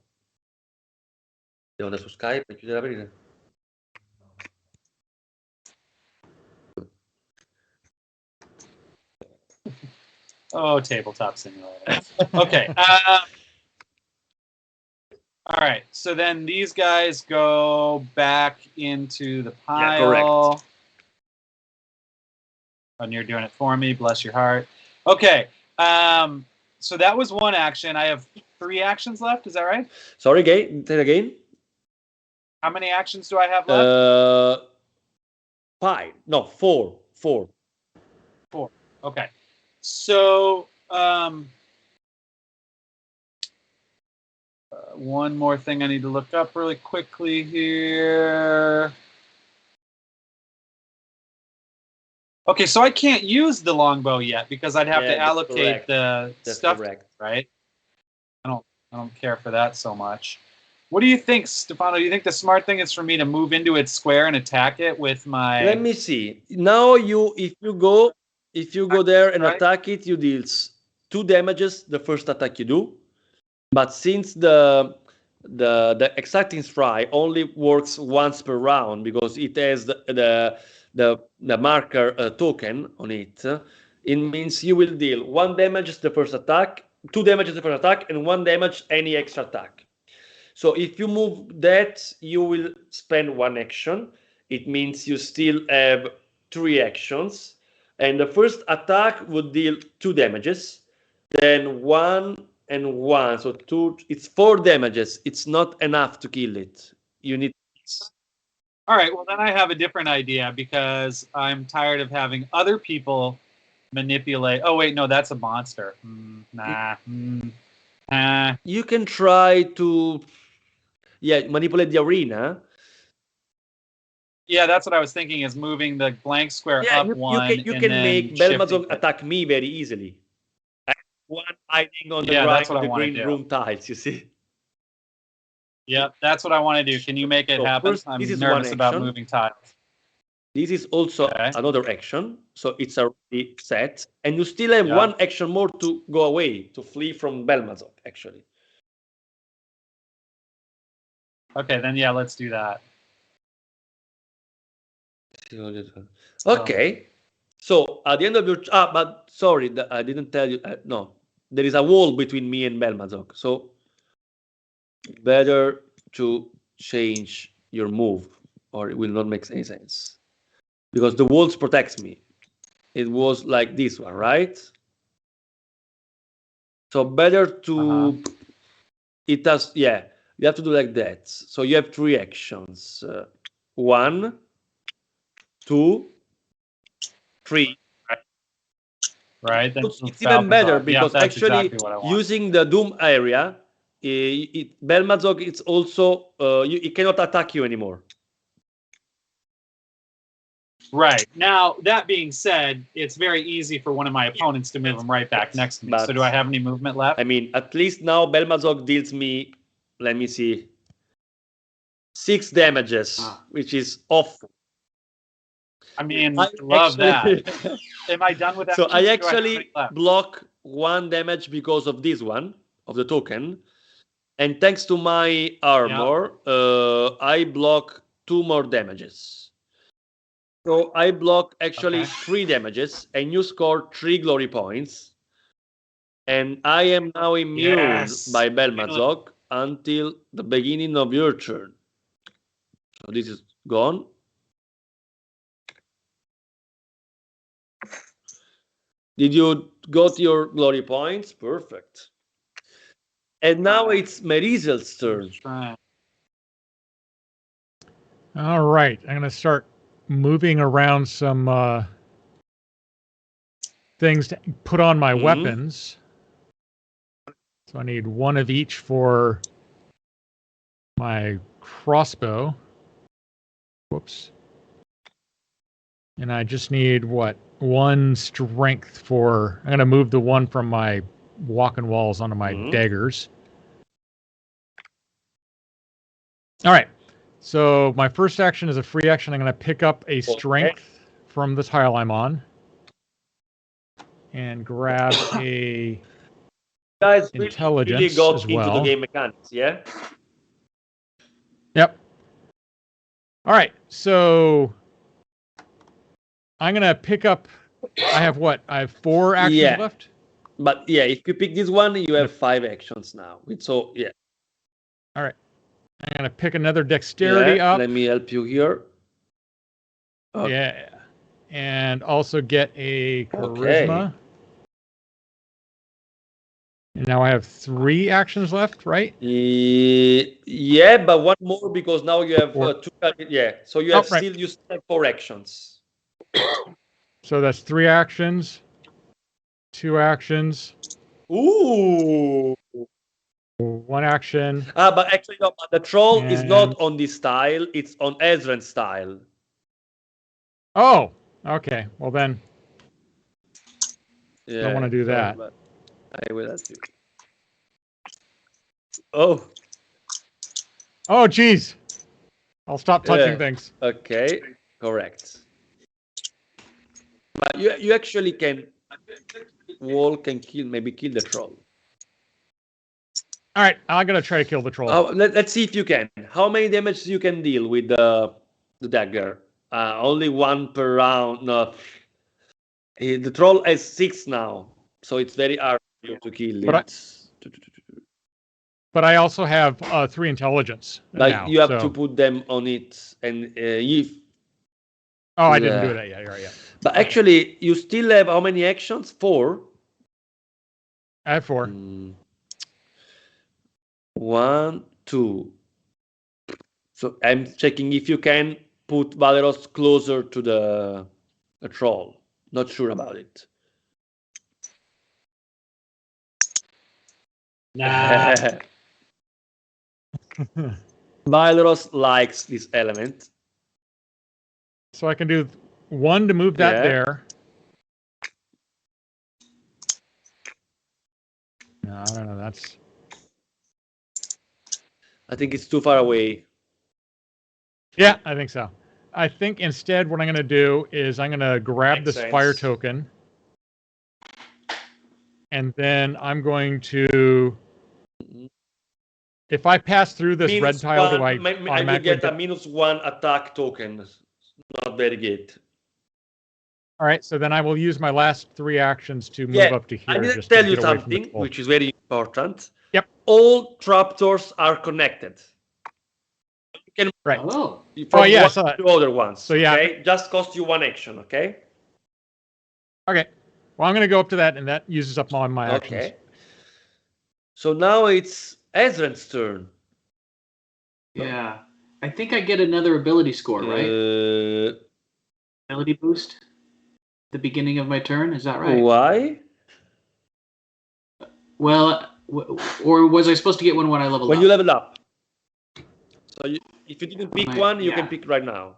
Devo andare su Skype e chiudere la partita? Oh, tabletop simulator. Okay. All right. So then these guys go back into the pile. Yeah, correct. And you're doing it for me. Bless your heart. Okay. So that was 1 action. I have 3 actions left. Is that right? Sorry, again. Say it again. How many actions do I have left? 5. No, 4. 4. 4. Okay. So one more thing I need to look up really quickly here. Okay, so I can't use the longbow yet because I'd have to allocate the stuff, right? I don't care for that so much. What do you think, Stefano? Do you think the smart thing is for me to move into its square and attack it with my? Let me see. Now if you go there and attack it, you deal 2 damages the first attack you do. But since the exacting strike only works once per round because it has the marker token on it, it means you will deal 1 damage the first attack, 2 damages the first attack, and 1 damage any extra attack. So if you move that, you will spend 1 action. It means you still have 3 actions, and the first attack would deal 2 damages, then 1 and 1, so 2. It's 4 damages. It's not enough to kill it. You need. All right, well then I have a different idea because I'm tired of having other people manipulate. Oh wait, no, that's a monster. Nah. You can try to, manipulate the arena. Yeah, that's what I was thinking. Is moving the blank square up one. You can make Belmazog attack me very easily. One hiding on the green room tiles. You see. Yep, that's what I want to do. Can you make it happen? First, I'm this is nervous one about action. moving tiles. This is also another action, so it's already set, and you still have one action more to go away, to flee from Belmazog, actually. Okay, then let's do that. Okay, so at the end of your but sorry, I didn't tell you. No, there is a wall between me and Belmazog, so better to change your move, or it will not make any sense. Because the walls protects me. It was like this one, right? So better to it does, you have to do like that. So you have 3 actions. 1, 2, 3. Right. It's even better because actually using the Doom area, Belmazog, it's also it cannot attack you anymore. Right. Now, that being said, it's very easy for one of my opponents to move him right back next to me. So do I have any movement left? I mean, at least now Belmazog deals me, let me see, 6 damages, which is awful. I mean, love that. Am I done with that? So I actually block 1 damage because of this one, of the token. And thanks to my armor, I block 2 more damages. So I block actually 3 damages, and you score 3 glory points. And I am now immune by Belmazog until the beginning of your turn. So this is gone. Did you got your glory points? Perfect. And now it's Merizel's turn. All right, I'm going to start moving around some things to put on my weapons. So I need 1 of each for my crossbow. Whoops. And I just need, 1 strength for... I'm going to move the 1 from my walking walls onto my daggers. All right. So my first action is a free action. I'm going to pick up a strength from the tile I'm on. And grab a intelligence really got as well. Into the game mechanics, yeah? Yep. All right. So I'm going to pick up... I have 4 actions left? But if you pick this one, you have 5 actions now. So, All right. I'm going to pick another dexterity up. Let me help you here. Okay. Yeah. And also get a charisma. Okay. And now I have 3 actions left, right? Yeah, but 1 more because now you have 2. So you have you still have 4 actions. So that's 3 actions, 2 actions. Ooh. 1 action. But actually, no. But the troll is not on this tile. It's on Ezran's style. Oh, okay. Well then, I don't want to do that. But I will ask you. Oh. Oh, geez. I'll stop touching things. Okay. Correct. But you actually can. Wall can maybe kill the troll. All right, I'm gonna try to kill the troll. Let's see if you can. How many damage you can deal with the dagger? Only 1 per round. No, the troll has 6 now, so it's very hard to kill it. But I also have 3 intelligence. Like now, you have to put them on it, and if. Oh, I didn't do that yet. Right, But actually, you still have how many actions? 4. I have 4. 1, 2. So I'm checking if you can put Valeros closer to the troll. Not sure about it. Nah. Miloros likes this element. So I can do 1 to move that Yeah. there. No, I don't know. That's. I think it's too far away. Yeah, I think so. I think instead what I'm going to do is I'm going to grab Makes this sense. fire token. And then I'm going to, if I pass through this red tile, do I I will automatically get a -1 attack token. Not very good. All right, so then I will use my last 3 actions to move Yeah, up to I here. need to Just tell to you get away from the something, troll. which is very important. Yep. All trapdoors are connected. You can Right. Oh. from yeah, I one saw that. to other ones. So, yeah. Okay, just cost you 1 action. Okay. Okay. Well, I'm going to go up to that, and that uses up all my actions. Okay. So now it's Ezran's turn. Yeah. I think I get another ability score, right? Ability boost. The beginning of my turn, is that right? Why? Well, or was I supposed to get one when I leveled When up? you level up. So if you didn't pick Right, one, you yeah. can pick right now.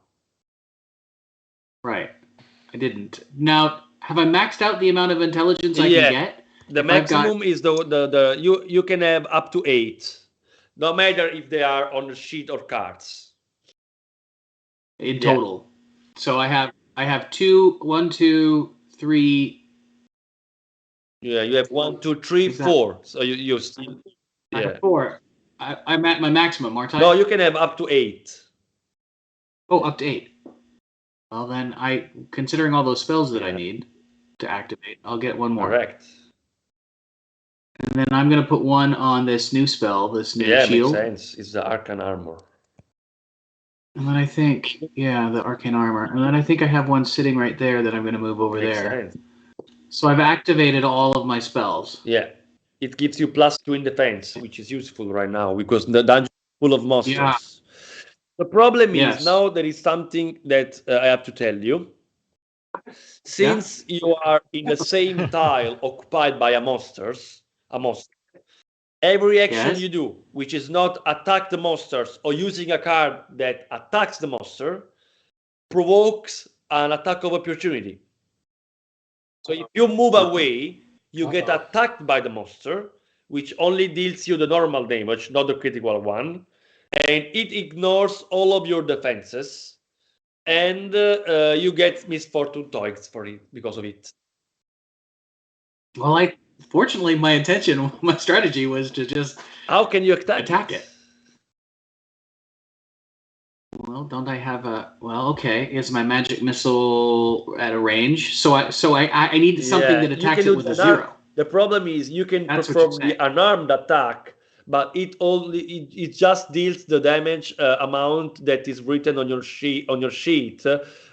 Right. I didn't. Now, have I maxed out the amount of intelligence I can get? The If I've got- maximum is you can have up to 8, no matter if they are on the sheet or cards. In total. So I have 2, 1, 2, 3. Yeah, you have 1, 2, 3, Is that- 4. So you still I have 4. I'm at my maximum, aren't I? No, you can have up to 8. Oh, up to 8. Well, then considering all those spells that I Yeah. need to activate, I'll get one more. Correct. And then I'm going to put 1 on this new spell, this new shield. Makes sense. It's the Arcane Armor. And then I think, the Arcane Armor. And then I think I have 1 sitting right there that I'm going to move over Makes there. sense. So I've activated all of my spells. Yeah. It gives you +2 in defense, which is useful right now because the dungeon is full of monsters. Yeah. The problem Yes. is now there is something that I have to tell you. Since you are in the same tile occupied by a monster, every action you do, which is not attack the monsters or using a card that attacks the monster, provokes an attack of opportunity. So if you move away, you get attacked by the monster, which only deals you the normal damage, not the critical one, and it ignores all of your defenses, and you get misfortune tokens for it because of it. Well, fortunately, my strategy was to just How can you attack it? Well, don't I have okay. Is my magic missile at a range? So I need something that attacks it with a 0. The problem is you can perform the unarmed attack, but it just deals the damage amount that is written on your sheet.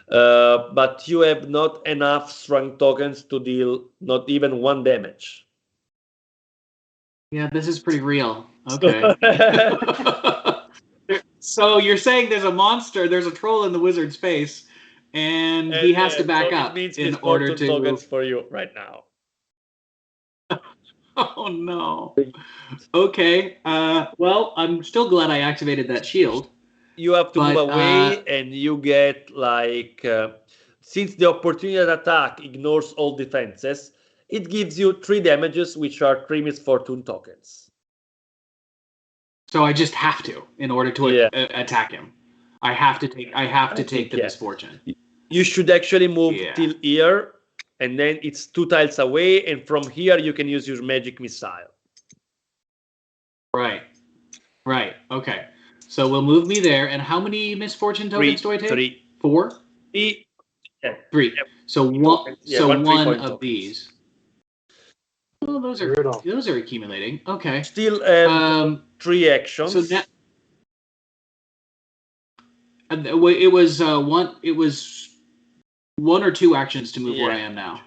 But you have not enough strength tokens to deal not even 1 damage. Yeah, this is pretty real. Okay. So you're saying there's a troll in the wizard's face, and he has to back up in order to tokens for you right now. Oh no. Okay. Well, I'm still glad I activated that shield. You have to move away, and you get since the opportunity attack ignores all defenses, it gives you 3 damages, which are 3 misfortune tokens. So I just have to, in order to attack him. I have to take the misfortune. You should actually move till here, and then it's 2 tiles away, and from here you can use your magic missile. Right. Okay. So we'll move me there. And how many misfortune tokens do I take? 3. 4? 3. Yeah. 3. So one of these. Oh, those are accumulating. Okay. Still 3 actions. So that it was 1. It was 1 or 2 actions to move where I am now.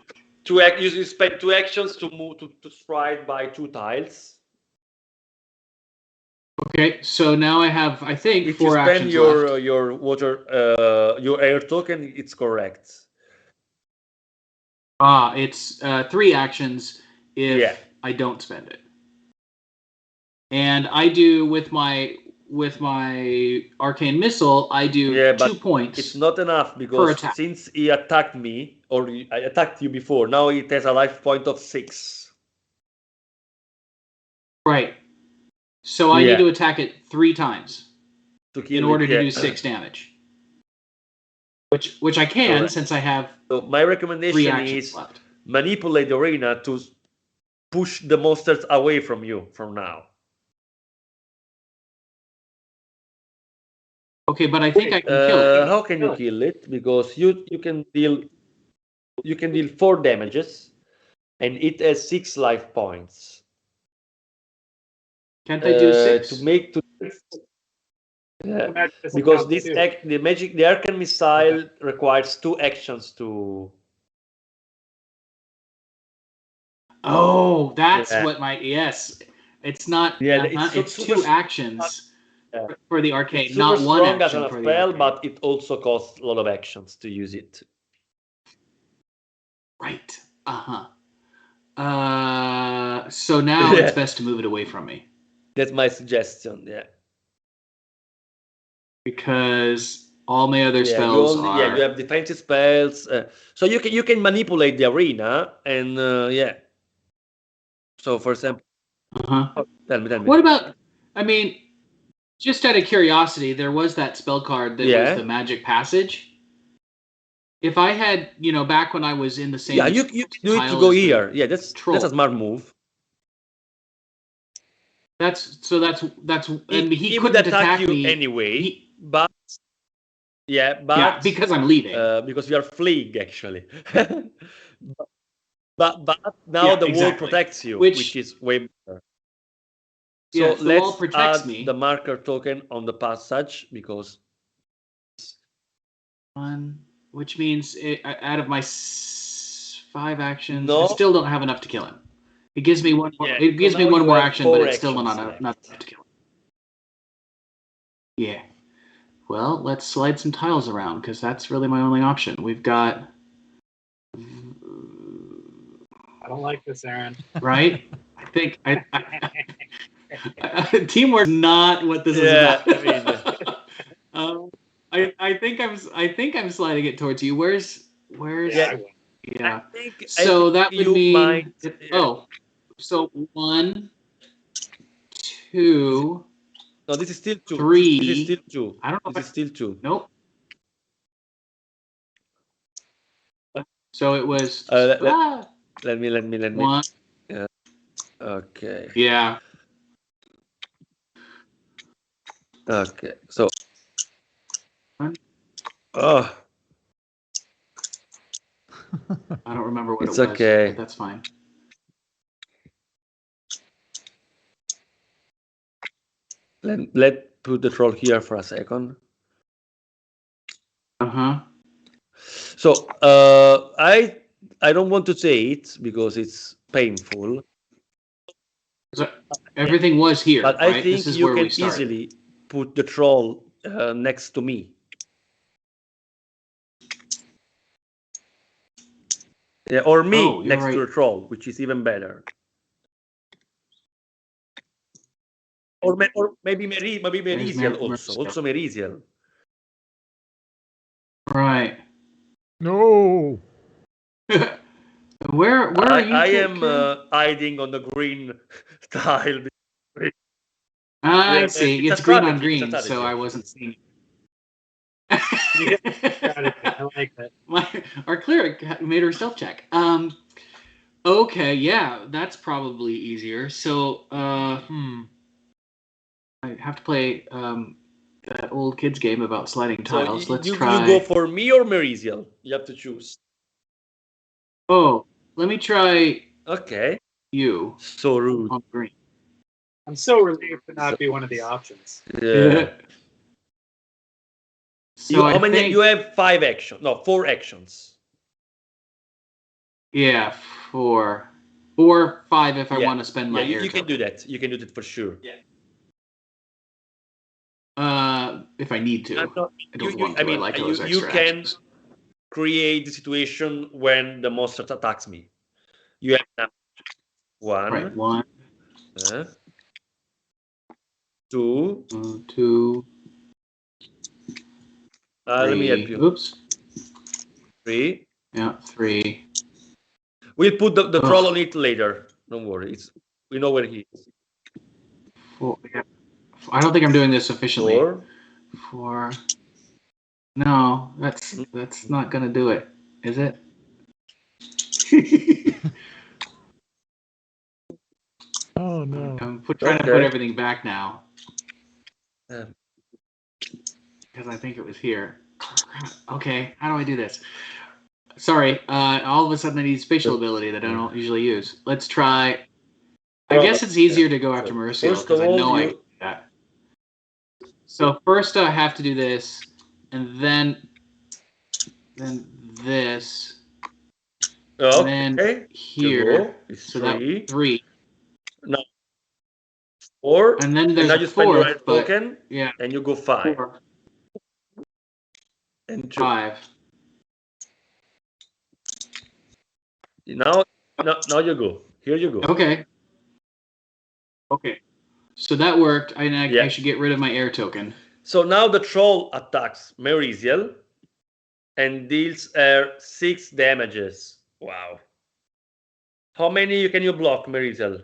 You spend 2 actions to move to stride by 2 tiles. Okay, so now I have, I think, if 4 actions you spend left. your air token, it's correct. It's 3 actions if I don't spend it. And I do with my arcane missile, I do 2 points. It's not enough because since he attacked me, or I attacked you before, now it has a life point of 6. Right. So I need to attack it 3 times in order to do 6 damage. Which I can since I have. So my recommendation is left. Manipulate the arena to push the monsters away from you from now. Okay, but I think I can kill it. How can you kill it? Because you can deal 4 damages, and it has 6 life points. Can't I do 6? Because the arcane missile requires 2 actions to. Oh, that's what my It's not. It's 2 actions for the arcane, It's not 1 action action as for a the spell, arcane. but it also costs a lot of actions to use it. Right. So now it's best to move it away from me. That's my suggestion. Yeah. Because all my other spells are. you have defensive spells, so you can manipulate the arena, and So, for example, tell me. What about? I mean, just out of curiosity, there was that spell card that was the Magic Passage. If I had, back when I was in the same. You need to go here. Yeah, that's a smart move. That's and he would couldn't attack you me anyway, but because I'm leaving. Because we are fleeing actually. but now the wall protects you, which is way better. So let's add the marker token on the passage because. Which means out of my 5 actions, I still don't have enough to kill him. It gives me one more. It gives me one more action, but it's still not enough to kill him. Yeah. Well, let's slide some tiles around because that's really my only option. We've got. I don't like this, Aaron. Right? I think teamwork is not what this is about. I think I'm sliding it towards you. Where's Yeah. So that would mean so 1, 2. No, this is still 2. 3. This is still 2. I don't know. This is still 2. Nope. So it was. Let me. 1. Yeah. Okay. Yeah. Okay. So. 1. Oh. I don't remember what It's it was. okay. But that's fine. Let's put the troll here for a second. So I don't want to say it because it's painful. So everything was here, but right? I think you can easily put the troll next to me. Yeah, or me next to the troll, which is even better. Or maybe Merisiel also Merisiel. Right. No. Where are you? I am hiding on the green tile. I see. It's green on green, so I wasn't seeing. I like that. Our cleric made her stealth check. Okay, yeah, that's probably easier. So, I have to play that old kids game about sliding tiles. So Let's try. You go for me or Merisiel. You have to choose. Oh, let me try. Okay. You. So rude. On green. I'm so relieved to not be one of the options. Yeah. So how many? You have 5 actions. No, 4 actions. Yeah, 4. Or 5 if I want to spend my air. You can do that. You can do that for sure. Yeah. If I need to. I don't want to. I like those extra you can actions. create the situation when the monster attacks me. You have 1. Right, 1. 2. 2. Let me help you. Oops. 3. Yeah, 3. We'll put the troll on it later. Don't worry. We know where he is. 4. Yeah. I don't think I'm doing this efficiently. 4. No, that's not gonna do it, is it? Oh no. I'm trying to put everything back now. Because I think it was here. Okay, how do I do this? Sorry, all of a sudden I need spatial ability that I don't usually use. Let's try. I guess it's easier to go after Mercial because I know I can do that. So first I have to do this, and then this, and then here. So that's 3. No. 4. And then there's now you spend your fourth, token. Yeah. And you go 5. 4. And 2. 5. Now you go. Here you go. Okay. So that worked. I should get rid of my air token. So now the troll attacks Merisiel and deals her 6 damages. Wow. How many can you block, Merisiel?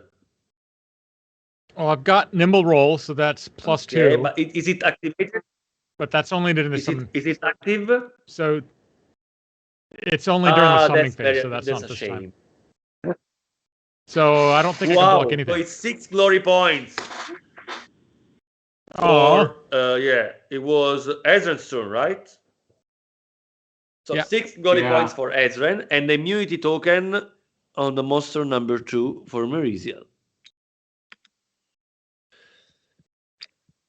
Well, I've got nimble roll, so that's +2. But is it activated? But that's only during the Is summon. it active? So it's only during the summoning phase, so that's not a this shame. time. So I don't think I can block anything. So it's 6 glory points. Oh. It was Ezran's turn, right? So 6 glory points for Ezran, and the immunity token on the monster number 2 for Merisiel.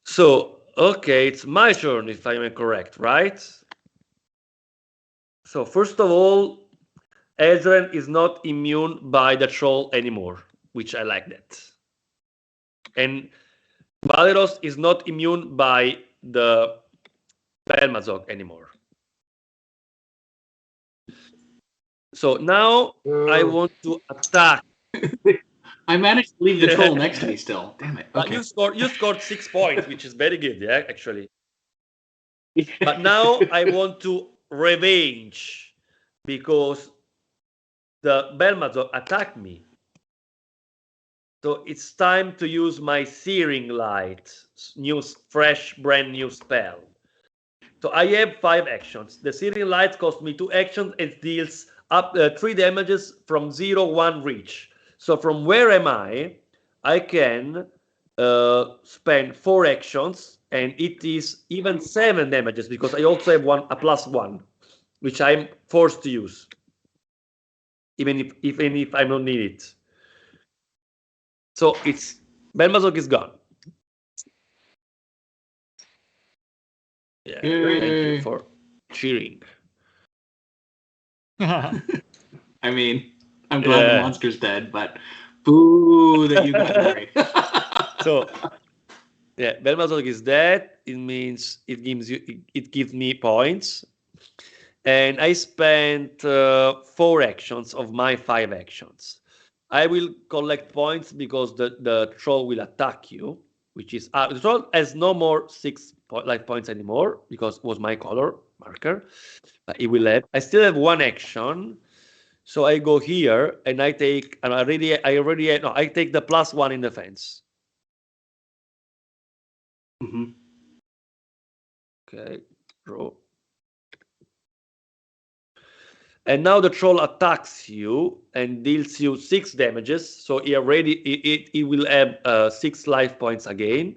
So, okay, it's my turn if I am correct, right? So first of all, Ezran is not immune by the troll anymore, which I like that. And Valeros is not immune by the Belmazog anymore. So now I want to attack. I managed to leave the troll next to me still. Damn it. Okay. You scored 6 points, which is very good, actually. But now I want to revenge because the Belmazog attacked me. So it's time to use my Searing Light, fresh, brand new spell. So I have 5 actions. The Searing Light costs me 2 actions and deals up 3 damages from 0-1 reach. So from where am I can spend 4 actions, and it is even 7 damages because I also have a +1, which I'm forced to use, even if I don't need it. So it's Belmazog is gone. Yeah, thank you for cheering. I mean, I'm glad the monster's dead, but boo that you got worried. So, Belmazog is dead. It means it gives me points, and I spent 4 actions of my 5 actions. I will collect points because the troll will attack you, which is the troll has no more 6 life points anymore because it was my color marker. It will have. I still have 1 action. So I go here and I take, and I take the +1 in defense. Mm-hmm. Okay, draw. And now the troll attacks you and deals you 6 damages. So it will have 6 life points again.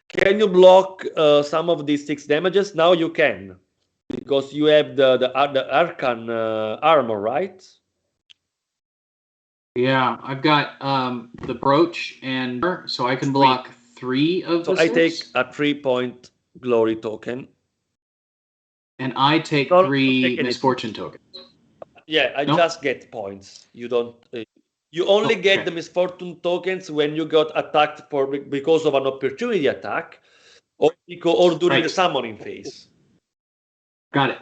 Can you block some of these 6 damages? Now you can. Because you have the Arcan armor, right? Yeah, I've got the brooch, and so I can block 3 of the So I take a 3-point glory token. And I take 3 misfortune tokens. Yeah, I just get points. You don't. You only get the misfortune tokens when you got attacked because of an opportunity attack, or during the summoning phase. Got it.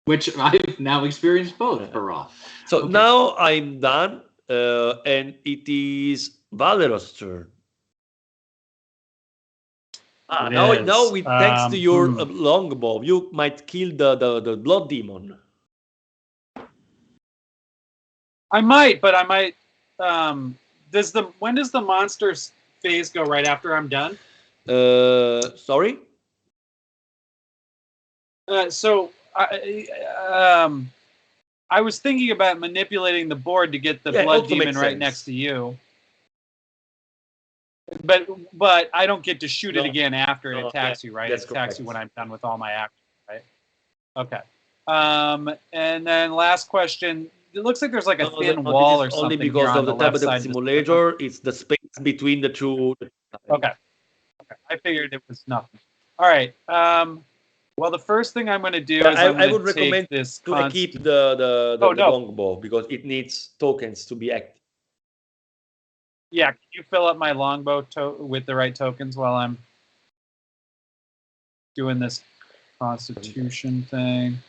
Which I've now experienced both. Hurrah. So now I'm done, and it is Valeros' turn. Now is. with thanks to your longbow, you might kill the blood demon. I might, but I might. When does the monsters phase go? Right after I'm done? Sorry. So I was thinking about manipulating the board to get the blood demon right next to you. But I don't get to shoot it again after it attacks you, right? It attacks you when I'm done with all my actions, right? Okay. And then last question. It looks like there's like a thin wall or something. Only because of the type of the simulator. It's the space between the two. Okay. I figured it was nothing. All right. Well, the first thing I'm going to do is I would recommend this to keep the longbow because it needs tokens to be active. Yeah, can you fill up my longbow with the right tokens while I'm doing this constitution thing?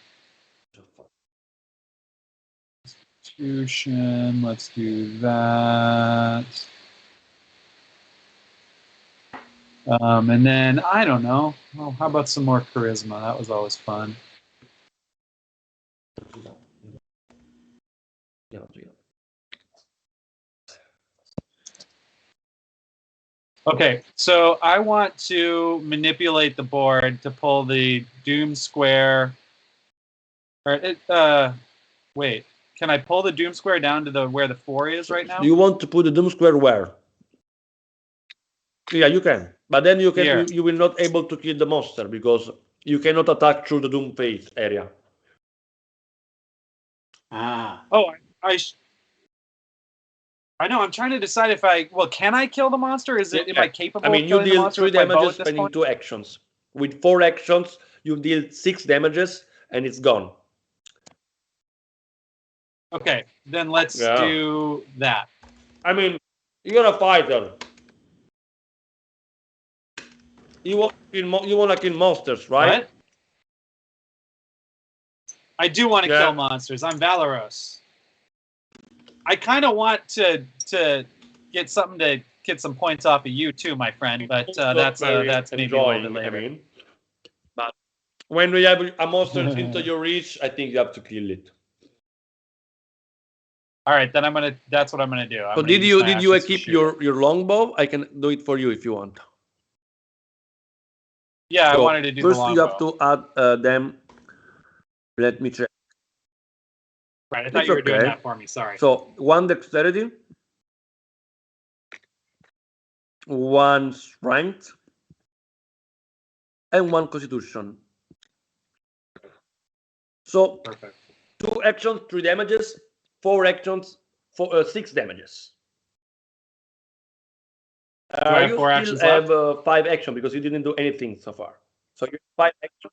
Constitution, let's do that. And then, I don't know. Oh, how about some more charisma? That was always fun. Okay, so I want to manipulate the board to pull the Doom Square. Wait, can I pull the Doom Square down to where the 4 is right now? You want to put the Doom Square where? Yeah, you can, but then you will not able to kill the monster because you cannot attack through the Doom Phase area. Oh, I know. I'm trying to decide if can I kill the monster? Am I capable? I mean, of you killing deal the monster 3 with my bow damages at this spending point? 2 actions. With 4 actions, you deal 6 damages and it's gone. Okay, then let's do that. I mean, you're a fighter. You want to kill monsters, right? What? I do want to kill monsters. I'm Valoros. I kind of want to get something to get some points off of you too, my friend. But that's maybe a little bit later. I mean, but when we have a monster into your reach, I think you have to kill it. All right, then that's what I'm gonna do. So did you equip your longbow? I can do it for you if you want. Yeah, I wanted to do first the longbow. First, you have to add them. Let me check. Right, I thought you were doing that for me. Sorry. So 1 dexterity, 1 strength, and 1 constitution. So perfect. 2 actions, 3 damages, 4 actions, 6 damages. You 4 actions left? Have 5 actions because you didn't do anything so far. So you have 5 actions.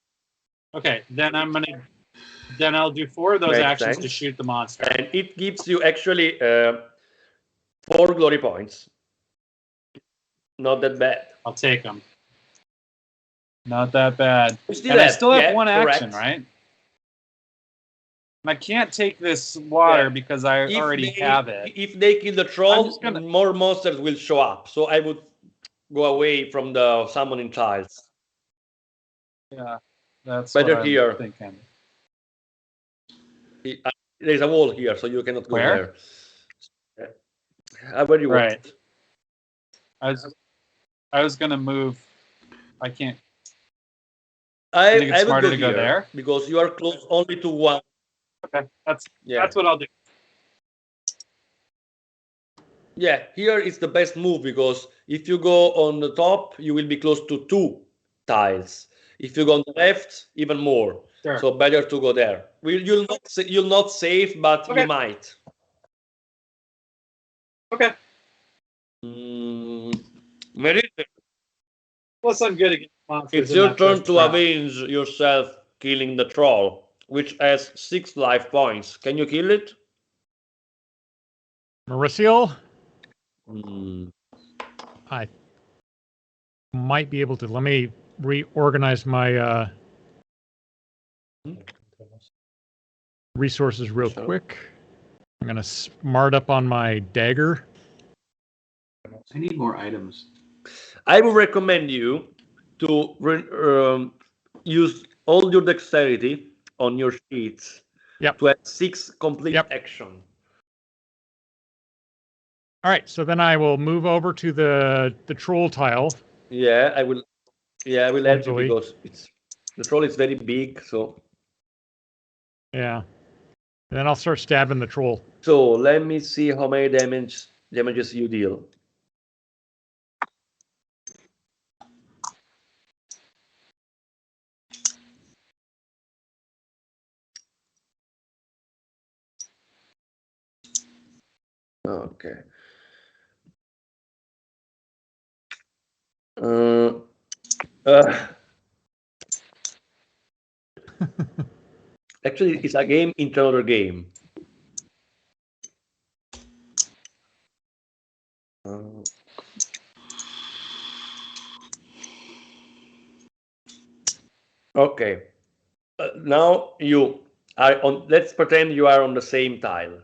Okay, then I'll do 4 of those actions to shoot the monster. And it gives you actually 4 glory points. Not that bad. I'll take them. Not that bad. I still have 1 action, right? And I can't take this water because I already have it. If they kill the troll, more monsters will show up. So I would go away from the summoning tiles. Yeah, that's better what here. I'm thinking. There's a wall here, so you cannot go there. Where you want? I was gonna move. I can't. I think it's smarter to go there because you are close only to 1. Okay, that's what I'll do. Yeah, here is the best move because if you go on the top, you will be close to 2 tiles. If you go on the left, even more. Sure. So better to go there. You'll not save, but you might. Okay. Plus, I'm good against monsters. It's your turn to avenge yourself killing the troll, which has 6 life points. Can you kill it? Mauricio? I might be able to. Let me reorganize my resources real quick. I'm going to smart up on my dagger. I need more items. I would recommend you to use all your dexterity on your sheets to have 6 complete action. All right, so then I will move over to the troll tile. Yeah, I will. Yeah, I will help you Clumsily. because the troll is very big. So Yeah. And then I'll start stabbing the troll. so let me see how many damages you deal. Okay. Actually, it's a game into another game. Okay. Now you are on. Let's pretend you are on the same tile.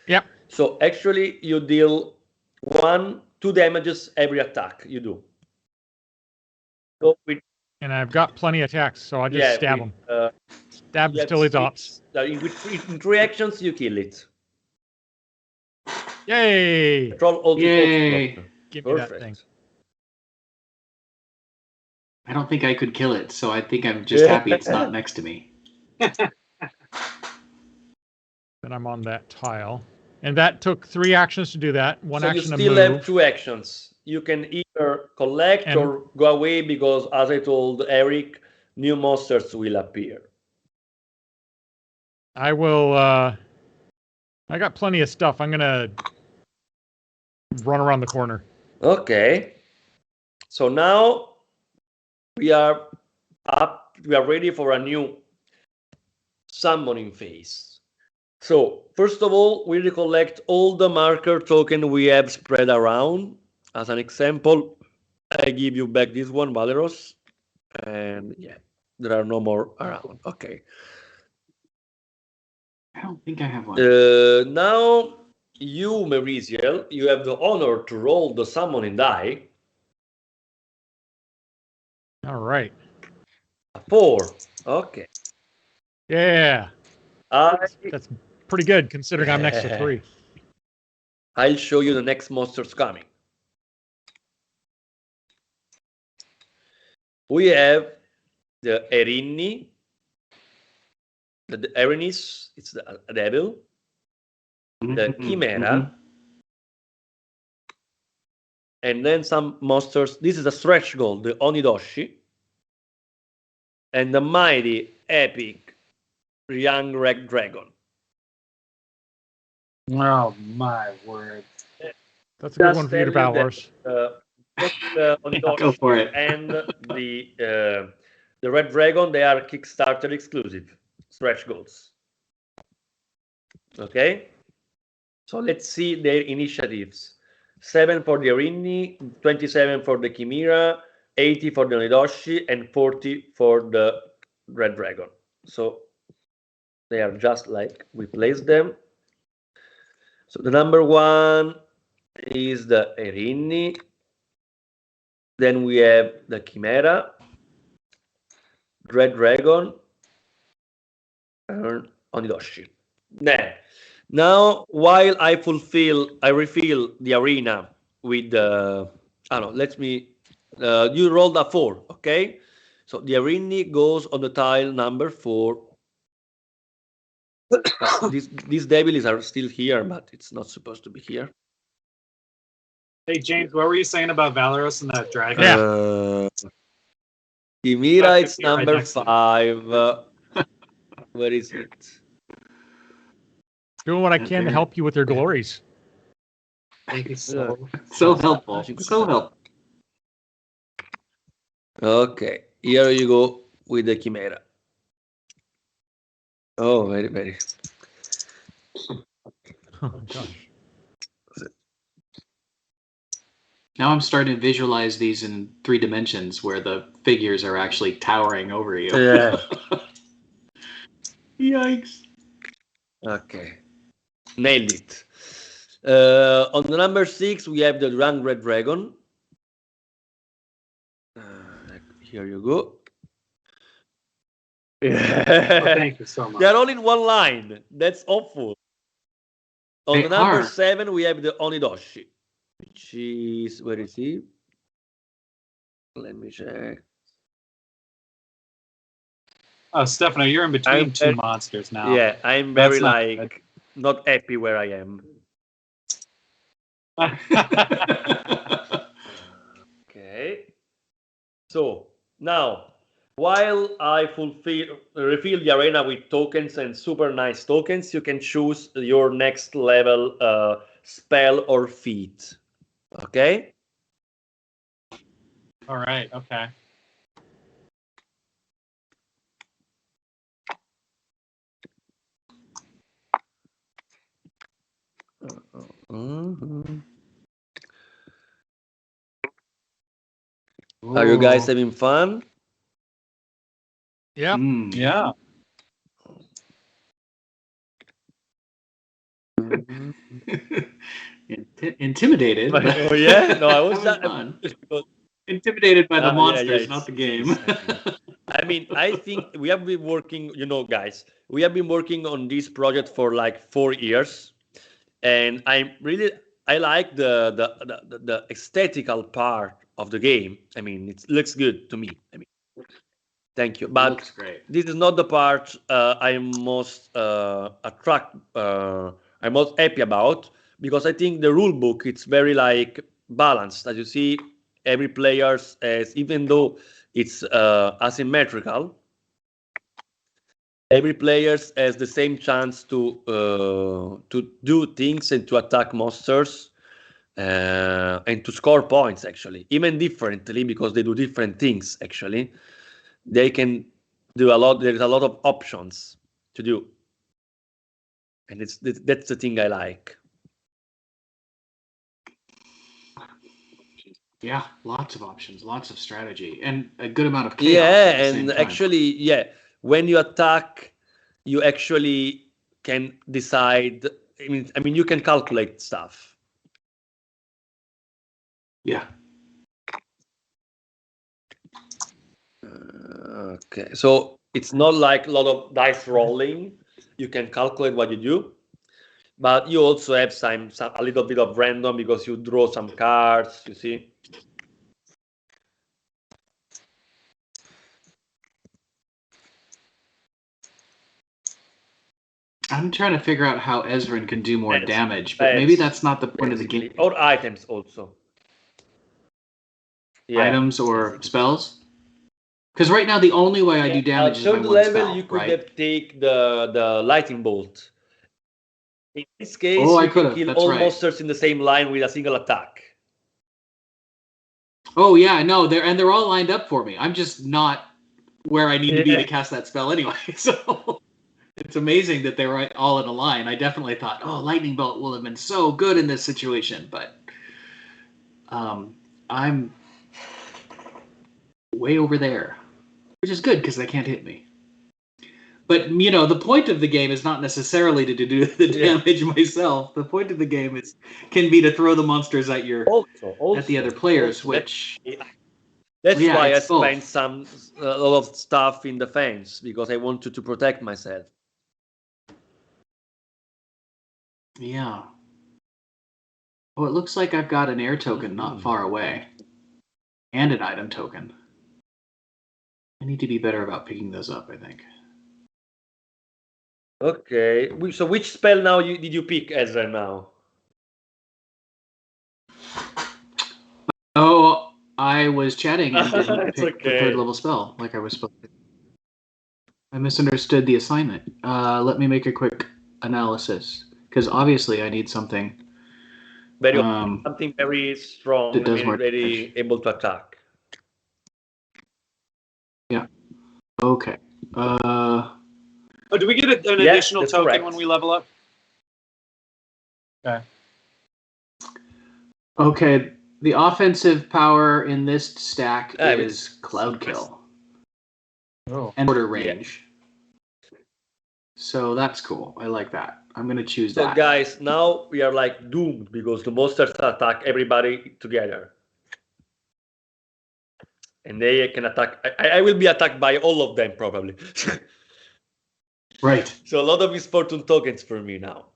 Yep. So actually, you deal 2 damages every attack you do. So and I've got plenty of attacks, so I just stab him. Stab till he drops. In 3 actions, you kill it. Yay! Yay! Give me that thing. I don't think I could kill it, so I think I'm just happy it's not next to me. Then I'm on that tile. And that took 3 actions to do that. One action to move. So you still have 2 actions. You can either collect or go away because, as I told Eric, new monsters will appear. I will... I got plenty of stuff. I'm going to run around the corner. Okay. So now we are up. We are ready for a new summoning phase. So first of all, we recollect all the marker token we have spread around. As an example, I give you back this one, Valeros, and yeah, there are no more around. Okay. I don't think I have one. Now, you, Meriziel, you have the honor to roll the summoning die. All right. 4. Okay. Yeah. That's pretty good considering I'm next to 3. I'll show you the next monsters coming. We have the Erinni, the Erinis, it's the devil, the Chimera, and then some monsters. This is a stretch goal, the Onidoshi, and the mighty, epic, young red dragon. Oh my word! That's a good one for you to battle, Lars. Go for it. And the red dragon, they are Kickstarter exclusive stretch goals. Okay, so let's see their initiatives. 7 for the Erinni, 27 for the Chimera, 80 for the Onidoshi, and 40 for the red dragon. So they are just like we placed them. So the number 1 is the Erinni. Then we have the Chimera, Red Dragon, and Onidoshi. Now, while I refill the arena with the, let me, you rolled a 4, okay? So the Erinni goes on the tile number 4. These devils are still here, but it's not supposed to be here. Hey James, what were you saying about Valeros and that dragon? Chimera, it's number 5. Where is it? Doing what I can to help you with your glories. Thank you so helpful. So helpful. Okay, here you go with the Chimera. Oh, very, very. Oh, gosh. Now I'm starting to visualize these in 3 dimensions where the figures are actually towering over you. Yeah. Yikes. Okay. Nailed it. On the number 6, we have the young red dragon. Here you go. Oh, Yeah. thank you so much. They're all in one line. That's awful. On They the number are. 7, we have the Onidoshi, which is, where is he? Let me check. Oh, Stefano, you're in between I'm two very- monsters now. Yeah, I'm very That's not like not happy where I am. Okay. So now, while I refill the arena with tokens and super nice tokens, you can choose your next level spell or feat. Okay. All right. Okay. Mhm. Are you guys having fun? Yep. Yeah. Intimidated. but Oh yeah, no, I was having fun. Intimidated by the yeah, monsters, it's- not the game. I mean, I think we have been working, guys, we have been working on this project for like 4 years, and I like the aesthetical part of the game. I mean, it looks good to me. I mean, thank you, but Looks great. this is not the part I'm most I'm most happy about, because I think the rule book, it's very like balanced. As you see, every player's even though it's asymmetrical, every player has the same chance to do things and to attack monsters and to score points, actually, even differently, because they do different things. Actually, they can do a lot. There's a lot of options to do, and that's the thing I like. Yeah, lots of options, lots of strategy, and a good amount of chaos. Yeah, at the same and time. actually, yeah, when you attack, you actually can decide. I mean, you can calculate stuff. Yeah. Okay, so it's not like a lot of dice rolling. You can calculate what you do, but you also have some a little bit of random, because you draw some cards. You see. I'm trying to figure out how Ezrin can do more Pets. damage, but maybe Pets, that's not the point of the game. basically, or items also. Yeah. Items or spells? Because right now the only way I do damage is by third one level, spell, you could right? have take the lightning bolt. In this case, Oh, I you can could've, kill that's all right. monsters in the same line with a single attack. Oh yeah, no, they're all lined up for me. I'm just not where I need to be to cast that spell anyway. So it's amazing that they're all in a line. I definitely thought, oh, lightning bolt will have been so good in this situation, but I'm way over there, which is good because they can't hit me. But the point of the game is not necessarily to do the damage myself. The point of the game can be to throw the monsters at at the other players, which That's yeah, why I it's both. spent a lot of stuff in defense, because I wanted to protect myself. Yeah. Oh, it looks like I've got an air token not far away, and an item token. I need to be better about picking those up, I think. Okay, so which spell now did you pick, Ezra, now? Oh, I was chatting and didn't It's pick the okay. third level spell like I was supposed to. I misunderstood the assignment. Let me make a quick analysis, because obviously I need something. Something very strong, that does more very damage. able to attack. Yeah. Okay. Oh, do we get an additional that's token correct. when we level up? Okay. Okay. The offensive power in this stack Ah, is Cloud Kill Oh. and order range. So that's cool. I like that. I'm gonna choose So that. guys, now we are like doomed, because the monsters attack everybody together. and they can attack. I will be attacked by all of them probably. Right. So a lot of misfortune tokens for me now.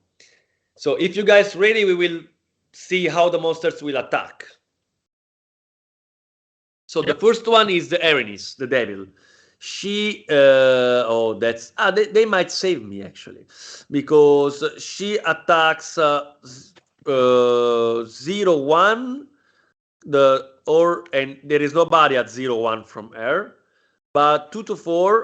So if you guys ready, we will see how the monsters will attack. So the first one is the Erinis, the devil. She they might save me actually, because she attacks 0-1, and there is nobody at 0-1 from her, but 2-4,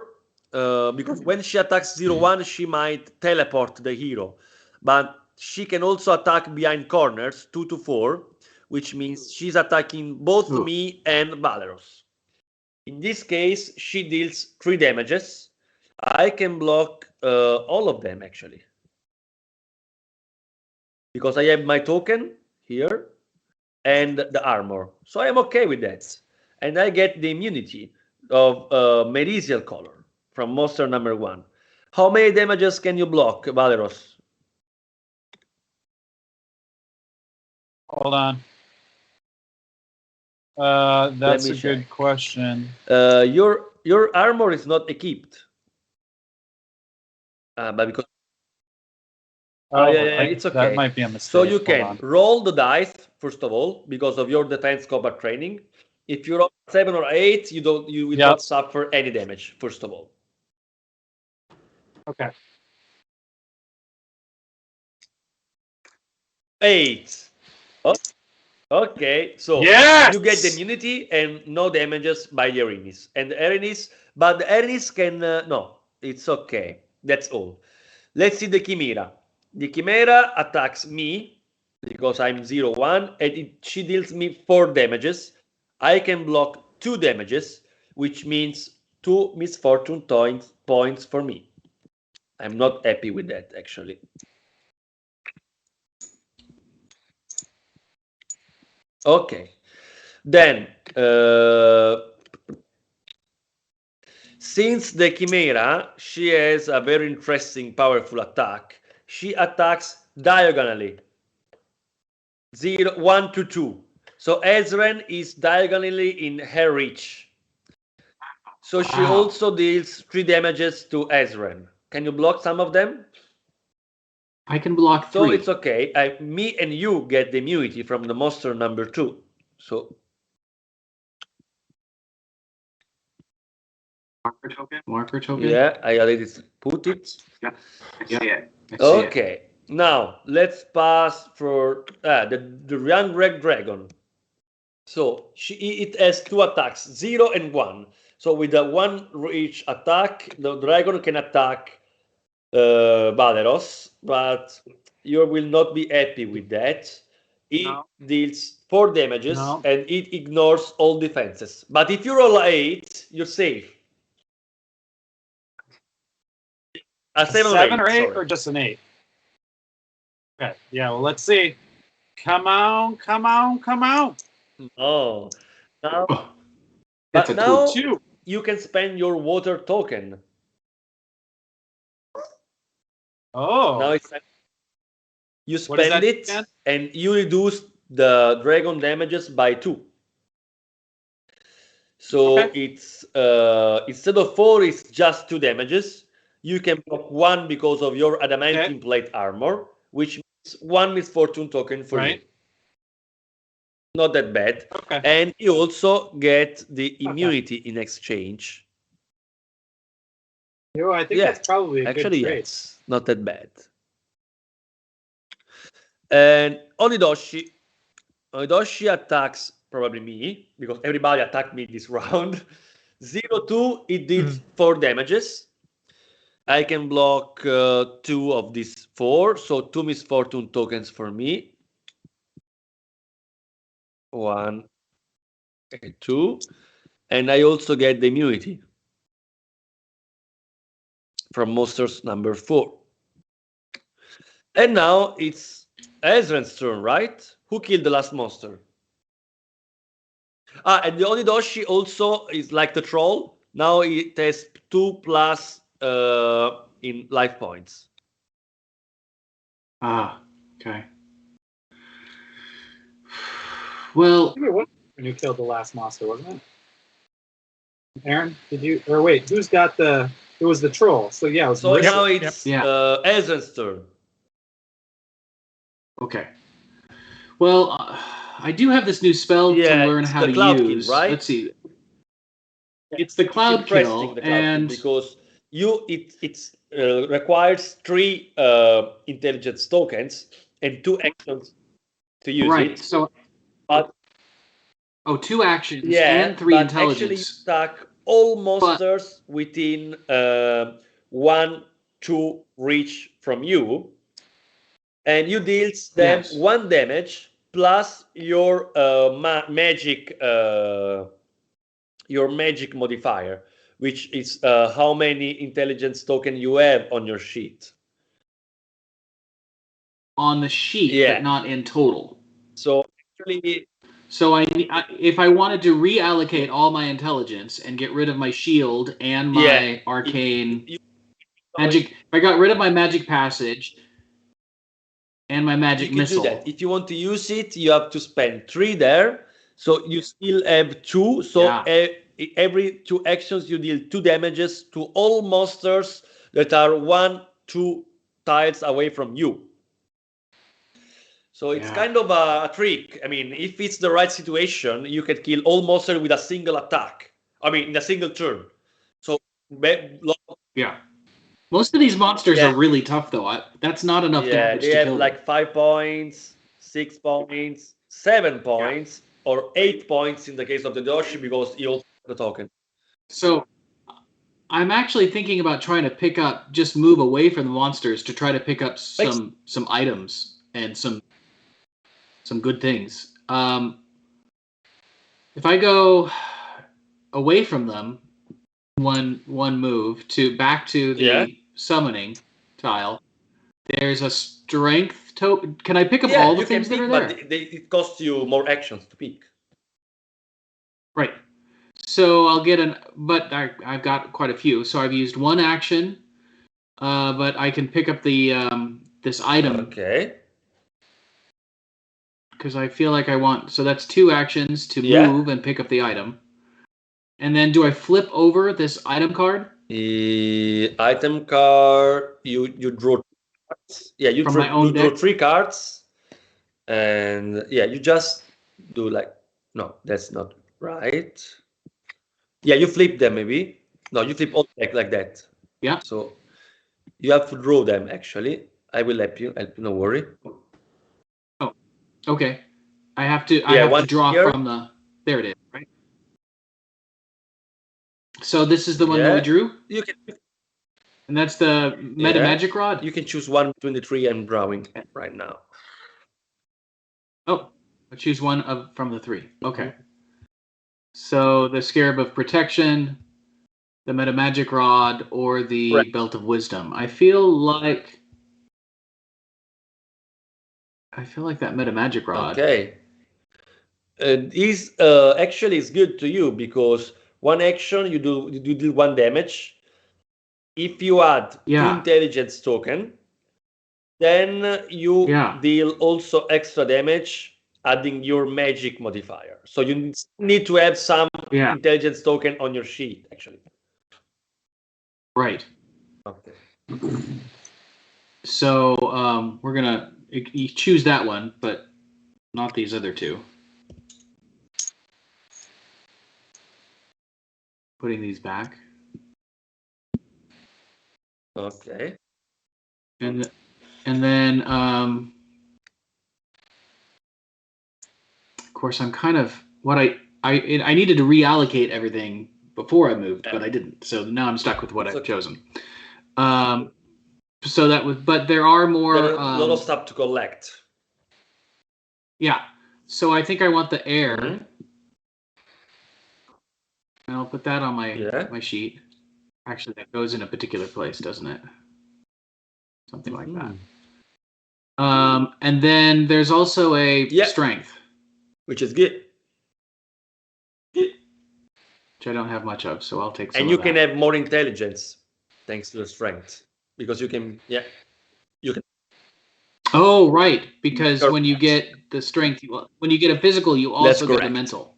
because when she attacks 0-1 she might teleport the hero, but she can also attack behind corners 2-4, which means she's attacking both me and Valeros. In this case, she deals 3 damages. I can block all of them actually, because I have my token here and the armor, so I'm okay with that. And I get the immunity of Merisial color from monster number 1. How many damages can you block, Valeros? Hold on. That's a good question. Your armor is not equipped, but because it's okay. That might be a mistake. So you can roll the dice first of all because of your defense combat training. If you roll 7 or 8, you will not suffer any damage. First of all. Okay. 8. Oh, okay, so yes! You get the immunity and no damages by the Erinis. And the Erinis, but the Erinis can no, it's okay. That's all. Let's see the Chimera. The Chimera attacks me because I'm 0-1, and she deals me 4 damages. I can block 2 damages, which means 2 misfortune points for me. I'm not happy with that actually. Okay, then since the Chimera, she has a very interesting, powerful attack. She attacks diagonally, 1-2. So Ezren is diagonally in her reach. So she also deals 3 damages to Ezren. Can you block some of them? I can block 3. So it's okay. Me and you get the immunity from the monster number 2. So marker token. Yeah, I already put it. Yeah. Okay, now let's pass for the young red dragon. So it has 2 attacks, 0 and 1. So with a 1 each attack, the dragon can attack Valeros, but you will not be happy with that. It deals 4 damages and it ignores all defenses. But if you roll 8, you're safe. A 7 or 8 or just an 8? Okay, yeah, well, let's see. Come on. Oh, now, That's but a now 2. you can spend your water token. Oh. Now it's you spend it again? and you reduce the dragon damages by 2. So it's instead of 4, it's just 2 damages. You can block 1 because of your adamantine plate armor, which means 1 misfortune token for you. Not that bad. Okay. And you also get the immunity in exchange. I think that's probably a good trade. Yes, not that bad. And Onidoshi attacks probably me, because everybody attacked me this round. 0-2, it deals 4 damages. I can block 2 of these 4, so 2 misfortune tokens for me. 1 and 2, and I also get the immunity from monsters number 4. And now it's Ezren's turn, right? Who killed the last monster? And the Onidoshi also is like the troll. Now it has 2+ in life points. Okay. Well, when you killed the last monster, wasn't it? Aaron, did you? Or wait, who's got the? It was the troll. So yeah, it was So Marissa. now it's Yep. Ezra's turn. Okay. Well, I do have this new spell to learn it's how the to cloud use. kill, right? Let's see. It's the cloud kill, and because it requires 3 intelligence tokens and 2 actions to use right. it. So, But 2 actions and 3 but intelligence. actually you stack all monsters within 1-2 reach from you, and you deal them 1 damage plus your magic modifier, which is how many intelligence token you have on your sheet. On the sheet, but not in total. So actually, so if I wanted to reallocate all my intelligence and get rid of my shield and my arcane magic, if I got rid of my magic passage and my magic missile. You can do that. If you want to use it, you have to spend 3 there. So you still have 2. So every 2 actions, you deal 2 damages to all monsters that are 1-2 tiles away from you. So it's kind of a trick. I mean, if it's the right situation, you can kill all monsters with a single attack. I mean, in a single turn. So most of these monsters are really tough, though. That's not enough damage to kill them. They have like 5 points, 6 points, 7 points, or 8 points in the case of the Giochi, because he also has the token. So I'm actually thinking about trying to just move away from the monsters to try to pick up some items and some good things. If I go away from them, one move back to the summoning tile, there's a strength token. Can I pick up all the things that are there? But it costs you more actions to pick. Right. So I'll get but I've got quite a few. So I've used 1 action, but I can pick up the this item. Okay. Because I feel like I want. So that's 2 actions to move and pick up the item. And then do I flip over this item card? The item card, you draw cards. Yeah, you draw 3 cards. And you just do no, that's not right. Yeah, you flip them maybe. No, you flip all deck like that. Yeah. So you have to draw them actually. I will help you. No worry. Oh, okay. I have to draw from the. There it is, right? So this is the one that we drew? You can. And that's the Metamagic Rod? You can choose one between the 3 I'm drawing right now. Oh, I choose one from the 3. Okay. So the Scarab of Protection, the Metamagic Rod, or the Belt of Wisdom. I feel like that Metamagic Rod. Okay. This actually is good to you because 1 action you do 1 damage. If you add 2 intelligence token, then you deal also extra damage, adding your magic modifier. So you need to have some intelligence token on your sheet, actually. Right. Okay. So we're gonna you choose that one, but not these other 2. Putting these back. Okay. And then of course I'm kind of I needed to reallocate everything before I moved, but I didn't. So now I'm stuck with what I've chosen. So that was, but there are more. There are a lot of stuff to collect. Yeah. So I think I want the air. And I'll put that on my sheet. Actually, that goes in a particular place, doesn't it? Something like that. And then there's also a strength. Which is good. Which I don't have much of, so I'll take some. And you can have more intelligence thanks to the strength. Because you can, you can. Oh, right. Because when you get the strength, when you get a physical, you also get the mental.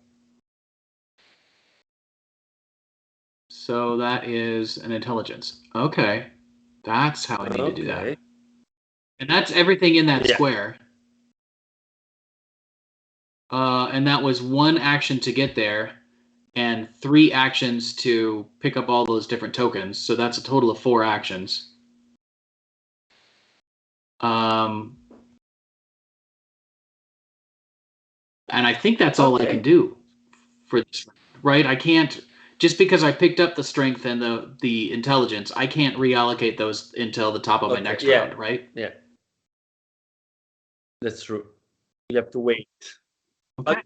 So that is an intelligence. Okay. That's how I need to do that. Okay. And that's everything in that Yeah. square. And that was 1 action to get there and 3 actions to pick up all those different tokens. So that's a total of 4 actions. And I think that's all I can do for this, right? I can't, just because I picked up the strength and the intelligence, I can't reallocate those until the top of my next round, right? Yeah. That's true. You have to wait. Okay.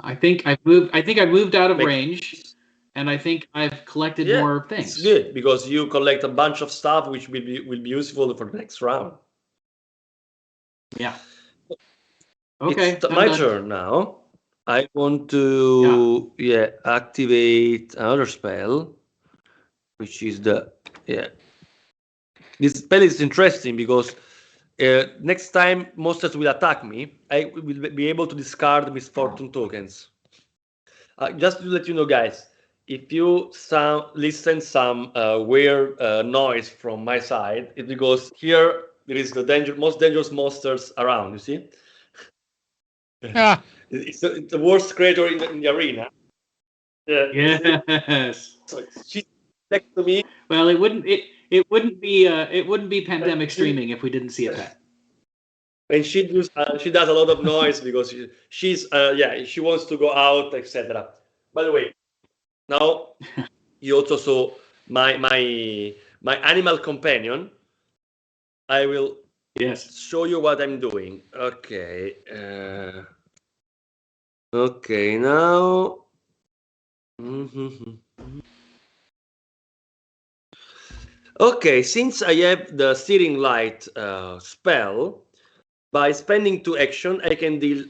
I think I've moved out of range, and I think I've collected more things. It's good because you collect a bunch of stuff which will be useful for the next round. Yeah. Okay. It's my done. turn now. I want to activate another spell, which is this spell is interesting because next time monsters will attack me, I will be able to discard misfortune tokens. Just to let you know, guys, if you listen some weird noise from my side, it's because here there is the most dangerous monsters around. You see? Ah, It's the worst creature in the arena. Yes. So she's next to me. Well, it wouldn't be pandemic streaming if we didn't see a pet. And she does a lot of noise because she wants to go out, etc. By the way, now you also saw my animal companion. I will show you what I'm doing. Okay. Okay, now. Okay, since I have the Searing Light spell, by spending 2 action, I can deal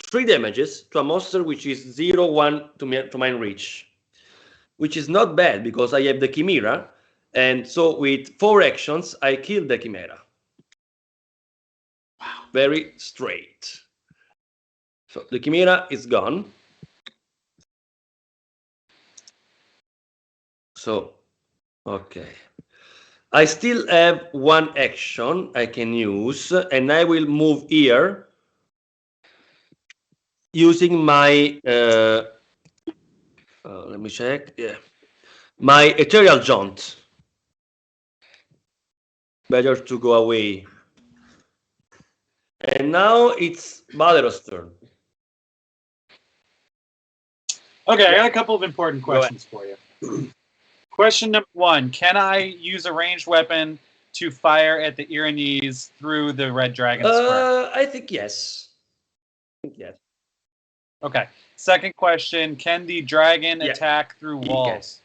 3 damages to a monster which is 0/1 to mine reach, which is not bad because I have the Chimera, and so with 4 actions, I kill the Chimera. Wow, very straight. So the Chimera is gone. So, okay. I still have 1 action I can use, and I will move here using my let me check. Yeah, my Ethereal Jaunt. Better to go away. And now it's Valero's turn. Okay, I got a couple of important questions for you. Question number 1: can I use a ranged weapon to fire at the Iranese through the red dragon square? I think yes. Yes. Okay. Second question: can the dragon attack through walls?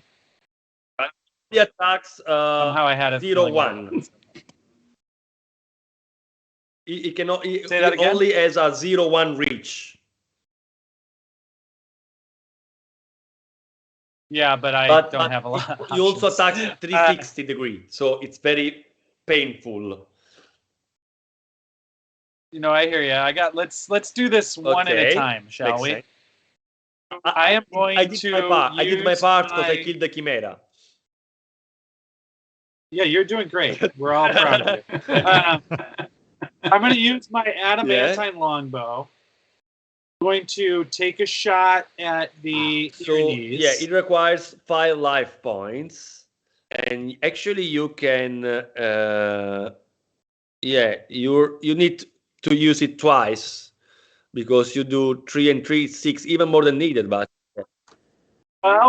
The attacks somehow I had a 0/1. It cannot. Say that again? Only has a 0/1 reach. Yeah, but I don't have a lot of You also options. attack 360 degree, so it's very painful. You know, I hear you. Let's do this one at a time, shall we? Sense. I am going I did my part because I killed the Chimera. Yeah, you're doing great. We're all proud of you. I'm going to use my Adamantine Longbow. I'm going to take a shot at the Iranese. Yeah, it requires 5 life points, and actually you can. You need to use it twice because you do 3 and 3, 6, even more than needed. But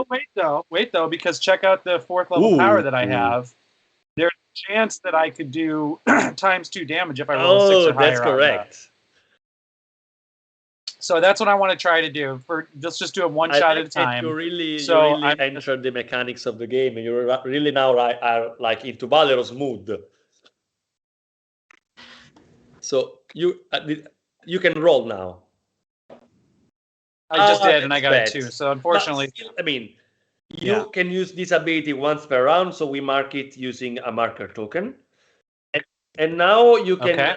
wait though, because check out the 4th level power that I have. There's a chance that I could do ×2 damage if I roll a 6 or higher. That's correct. So that's what I want to try to do. Let's just do it one shot at a time. You really I entered the mechanics of the game, and you're really now are like into Valero's mood. So you can roll now. I just did, and I got a 2. So unfortunately, I mean, you can use this ability once per round. So we mark it using a marker token, and now you can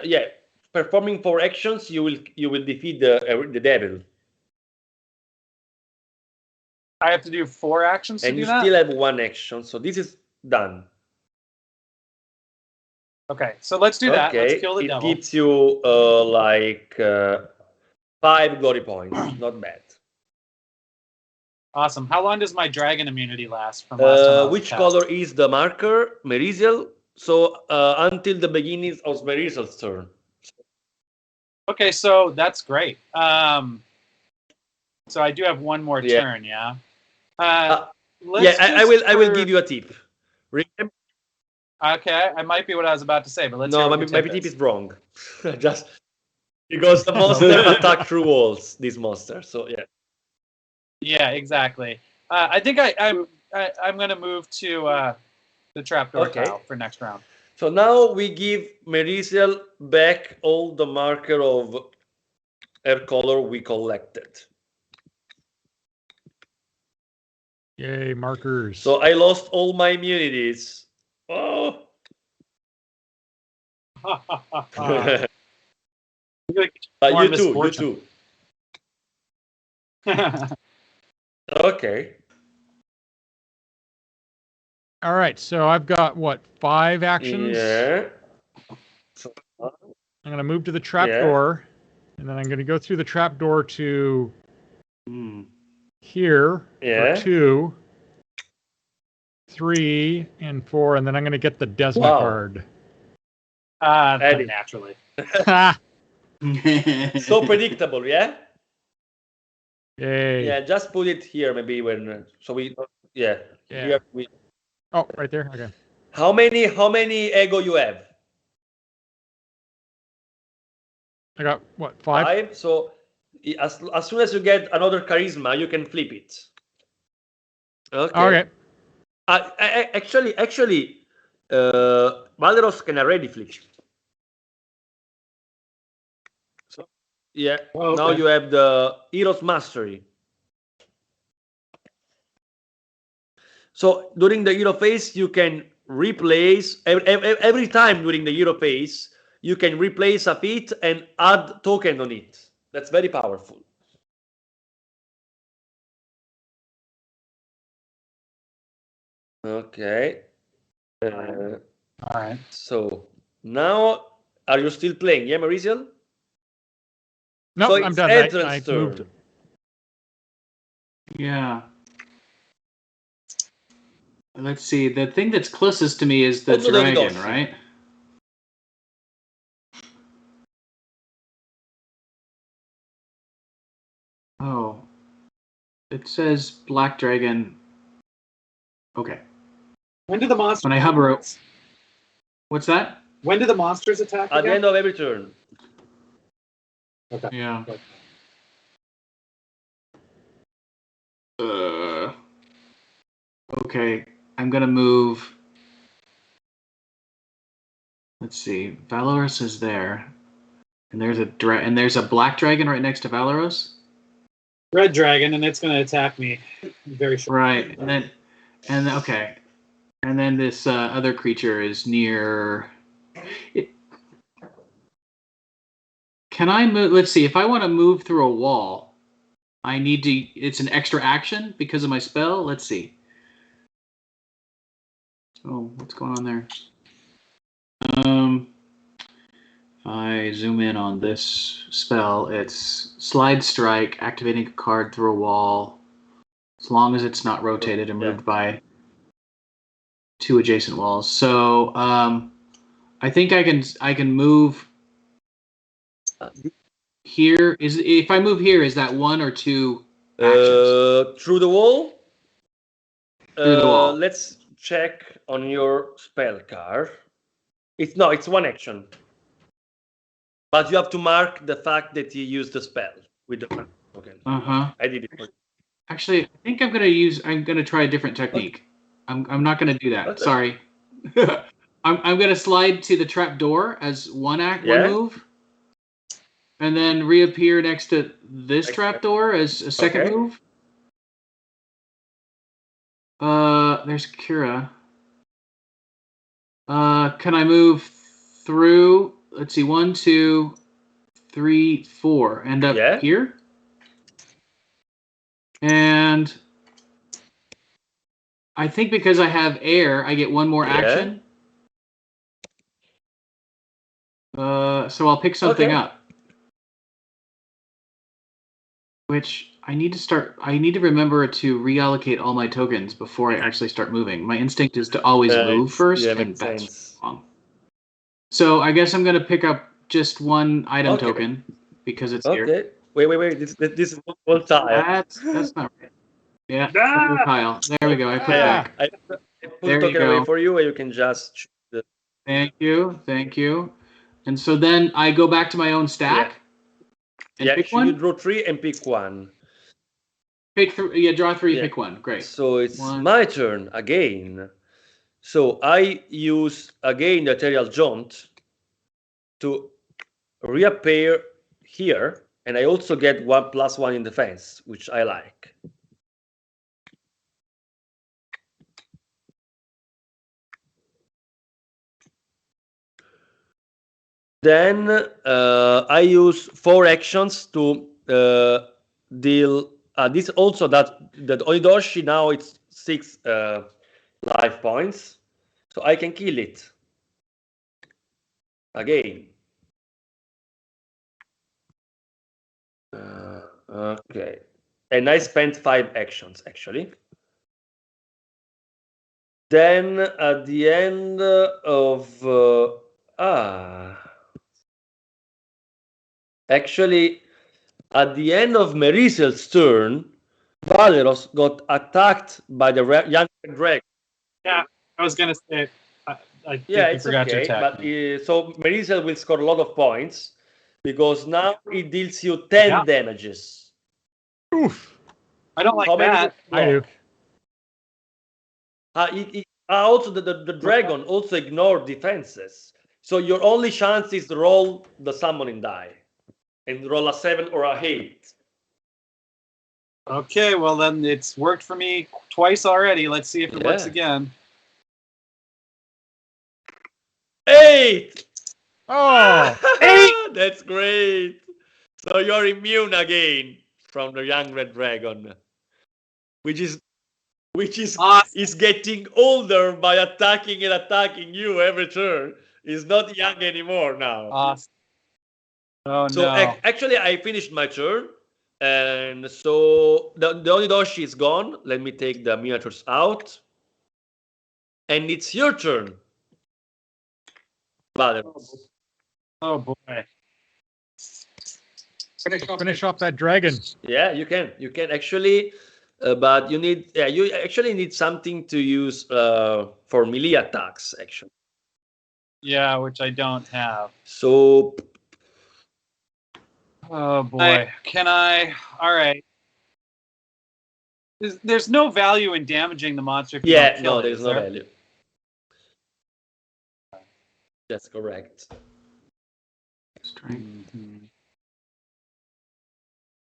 performing 4 actions. You will defeat the devil. I have to do 4 actions to and do you that? still have 1 action. So this is done. Okay, so let's do that. Okay, Let's kill the it devil. gives you 5 glory points. Not bad. Awesome. How long does my dragon immunity last from last time I was Which cast? color is the marker? Merisial. So until the beginning of Merisial's turn. Okay, so that's great. So I do have 1 more Yeah. turn, yeah? Yeah, I will give you a tip. Remember, Okay, I might be what I was about to say, but let's no, hear what my your tip is wrong. Just because the monster attack through walls. This monster. So yeah. Yeah, exactly. I think I'm going to move to the trapdoor Okay. tile for next round. So now we give Merisial back all the marker of her color we collected. Yay, markers. So I lost all my immunities. Oh. More You misfortune. too. Okay. All right, so I've got what, 5 actions? Yeah. So, I'm going to move to the trapdoor, and then I'm going to go through the trapdoor to here yeah. for 2, 3, and 4, and then I'm going to get the Desma Wow. card. Eddie. Naturally. So predictable, yeah? Yay. Yeah, just put it here maybe when so we Yeah. Here we, Oh, right there. Okay. how many ego you have? I got what, 5? 5. So as soon as you get another charisma, you can flip it. Okay. Okay. Actually, Valeros can already flip. So yeah. Oh, okay. Now you have the Hero's Mastery. So during the hero phase, you can replace every time during the hero phase, you can replace a feat and add token on it. That's very powerful. Okay. All right. So now, are you still playing? Yeah, Marisial? Nope, So I'm it's done. Edrin's I turn. moved. Yeah. Let's see. The thing that's closest to me is the Also the dragon, Ridossi. right? Oh. It says black dragon. Okay. When do the monsters? When I hover it. What's that? When do the monsters attack At the again? end of every turn. Okay. Yeah. Okay. I'm gonna move. Let's see. Valoris is there, and there's a black dragon right next to Valoris. Red dragon, and it's going to attack me very short. Right, and okay, and then this other creature is near. Can I move? Let's see. If I want to move through a wall, I need to. It's an extra action because of my spell. Let's see. Oh, what's going on there? If I zoom in on this spell, it's Slide Strike, activating a card through a wall, as long as it's not rotated and moved by 2 adjacent walls. So I think I can move here. If I move here, is that 1 or 2 actions? Through the wall? Through the wall. Let's check on your spell card. It's 1 action. But you have to mark the fact that you used the spell with the token. Uh-huh. I did it for you. Actually, I think I'm gonna try a different technique. I'm not gonna do that. Okay. Sorry. I'm gonna slide to the trap door as one move, and then reappear next to this trap door as a second move. There's Kira. Can I move through? Let's see, 1, 2, 3, 4. End up here. And I think because I have air, I get one more Yeah. action. So I'll pick something Okay. up. Which I need to start. I need to remember to reallocate all my tokens before I actually start moving. My instinct is to always move first, Yeah, and makes that's sense. wrong. So I guess I'm going to pick up just one item Okay. token because it's here. Okay. Wait. This is one tile. That's not right. Yeah, Ah! one more tile. There we go. I put it Yeah. back. I put There the you token away go. for you, and you can just choose the. Thank you. And so then I go back to my own stack and Yeah, pick should you one. draw 3 and pick one? Pick three. Yeah, draw 3. Yeah. Pick one. Great. So it's One. my turn again. So I use again the Ethereal Jaunt to reappear here, and I also get 1+1 in defense, which I like. Then I use 4 actions to deal. This also that Onidoshi now it's 6 life points, so I can kill it again. Okay, and I spent 5 actions actually. Then at the end of actually at the end of Merisel's turn, Valeros got attacked by the young dragon. Yeah, I was gonna say. I think Yeah, you it's forgot to okay, attack but me. so Merisel will score a lot of points because now it deals you 10 Yeah. damages. Oof. I don't like How many? that. I do. Also, the dragon also ignored defenses. So your only chance is to roll the summoning die and roll a 7 or a 8. Okay, well then it's worked for me twice already. Let's see if it works Yeah. again. 8! Oh, That's great. So you're immune again from the young red dragon, which is Awesome. is getting older by attacking and attacking you every turn. He's not young anymore now. Awesome. Oh So no. actually, I finished my turn, and so the Onidoshi is gone. Let me take the miniatures out, and it's your turn, Valeros. Oh boy. finish off that dragon. Yeah, you can. You can actually, but you need. Yeah, you actually need something to use for melee attacks. Actually, Yeah, which I don't have. so Oh boy. Can I? All right. There's no value in damaging the monster. If you yeah, don't kill no, it, there's is no there? value. That's correct. Strength. Mhm.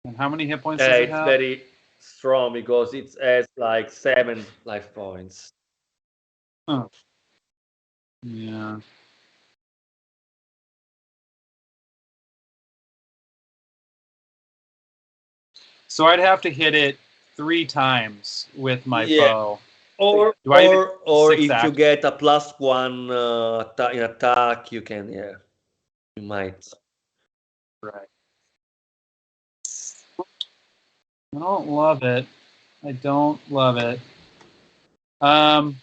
And how many hit points does it It's have? very strong because it has like 7 life points. Yeah. So I'd have to hit it 3 times with my Yeah. bow. Or Do I even or 6 if you actions? get a +1 in attack, you can you might. Right. I don't love it. I don't love it. Mhm.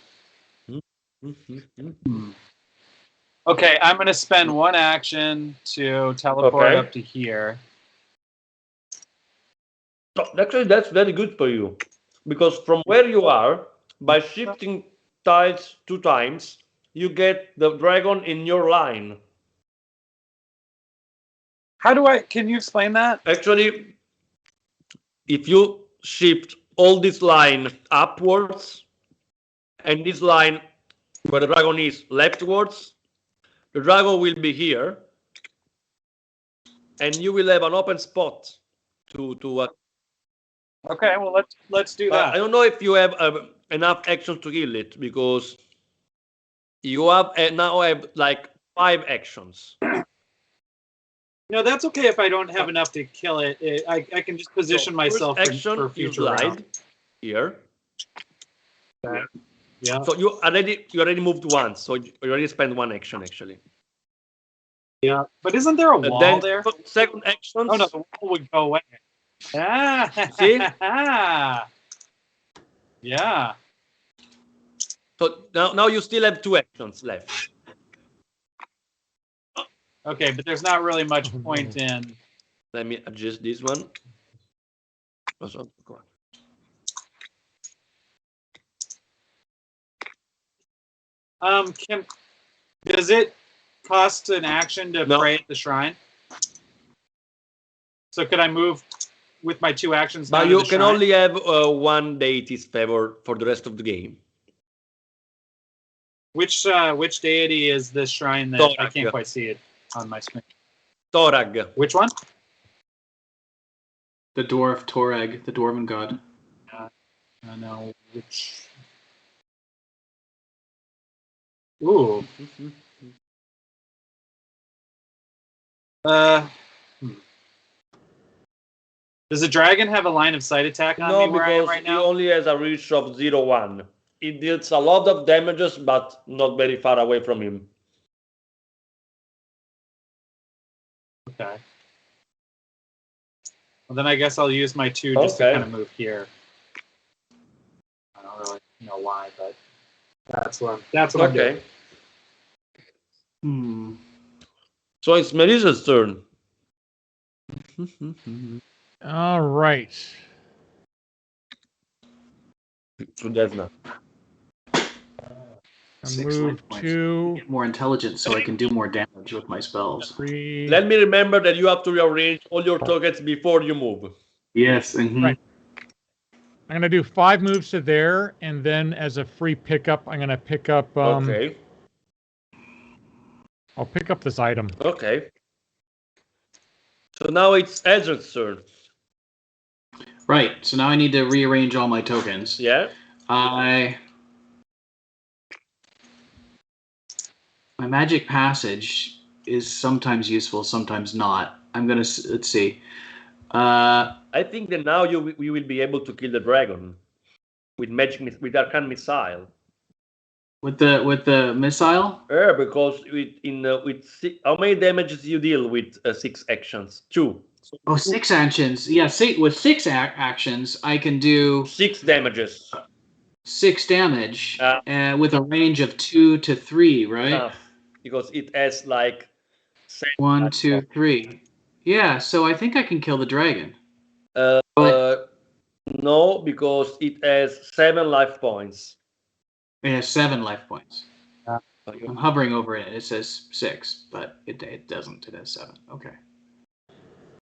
Okay, I'm going to spend 1 action to teleport Okay. up to here. So actually, that's very good for you because from where you are, by shifting tiles 2 times, you get the dragon in your line. How do I? Can you explain that? Actually, if you shift all this line upwards and this line where the dragon is leftwards, the dragon will be here, and you will have an open spot to. Okay, well let's do I that. don't know if you have enough action to kill it because you have now have like 5 actions. No, that's okay if I don't have enough to kill it. I can just position So myself first action, for you future glide round. here. Yeah. So you already moved once, so you already spent one action actually. Yeah. But isn't there a And wall then there? second actions. Oh no, the wall would go away. Ah. See? Yeah. So now you still have 2 actions left. Okay, but there's not really much point in. Let me adjust this one. Also, go on. Does it cost an action to No. pray at the shrine? So could I move with my 2 actions? But down to you the can shrine? only have 1 deity's favor for the rest of the game. Which deity is this shrine that I Torag. can't quite see it on my screen? Torag. Which one? The dwarf Torag, the dwarven god. I know which. Ooh. Does the dragon have a line of sight attack on No, me where I am because right he now? only has a reach of 0-1. It deals a lot of damages, but not very far away from him. Okay. Well, then I guess I'll use my 2 just to Okay. kind of move here. I don't really know why, but that's what I'm doing. Okay. So it's Melissa's turn. All right. So that's not. I 6 move life points. to Get more intelligence so I can do more damage with my spells. 3. Let me remember that you have to rearrange all your tokens before you move. Yes. Right. I'm gonna do 5 moves to there, and then as a free pickup, I'm gonna pick up. Okay. I'll pick up this item. Okay. So now it's Ezra's turn. Right. So now I need to rearrange all my tokens. Yeah. My magic passage is sometimes useful, sometimes not. I'm gonna let's see. I think that now we will be able to kill the dragon with Arcane Missile. With the missile. Yeah, because how many damages you deal with 6 actions? 2. Oh, 6 actions. Yeah, with 6 actions, I can do 6 damages. 6 damage with a range of 2 to 3, right? Enough, because it has like 1, 2, 3. Yeah, so I think I can kill the dragon. No, because it has 7 life points. It has 7 life points. I'm hovering over it. It says 6, but it doesn't. It has 7. Okay.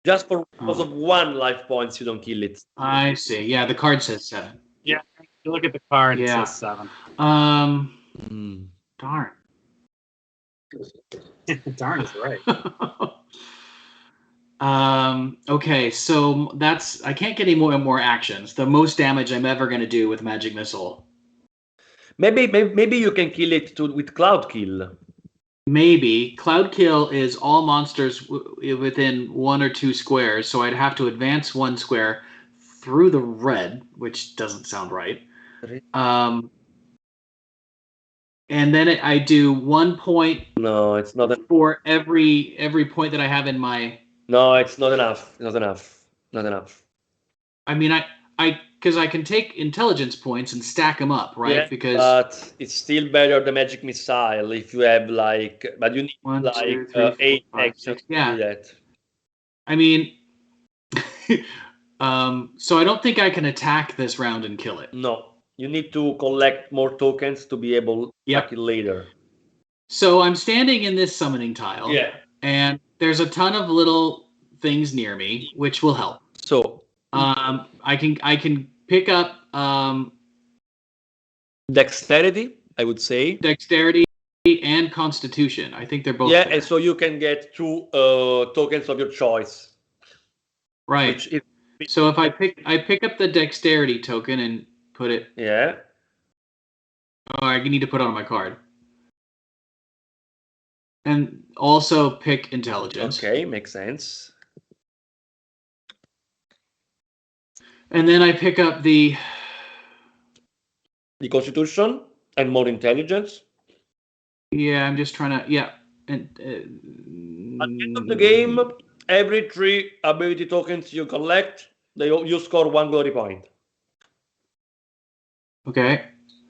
Just because of 1 life points, you don't kill it. I see. Yeah, the card says 7. Yeah, you look at the card, it Yeah. says 7. Darn. Darn is right. Okay, so I can't get any more actions. The most damage I'm ever going to do with Magic Missile. Maybe you can kill it with Cloud Kill. Maybe. Cloud Kill is all monsters within 1 or 2 squares, so I'd have to advance 1 square through the red, which doesn't sound right. And then I do 1 point. No, it's not for every point that I have in my. No, it's not enough. Not enough. I mean, because I can take intelligence points and stack them up, right? Yeah, because but it's still better the Magic Missile if you have but you need 1, 2, 3, 4, 8 5, actions 6. Yeah. to do that. I mean, so I don't think I can attack this round and kill it. No, you need to collect more tokens to be able to attack it later. So I'm standing in this summoning tile. Yeah. And there's a ton of little things near me, which will help. So I can pick up Dexterity, I would say. Dexterity and Constitution. I think they're both. Yeah, there. and so you can get 2 tokens of your choice. Right. So if I pick up the Dexterity token and put it. Yeah. Oh, I need to put it on my card. And also pick Intelligence. Okay, makes sense. And then I pick up the the Constitution and more intelligence. Yeah, I'm just trying to. Yeah. And, At the end of the game, every 3 ability tokens you collect, you score 1 glory point. Okay.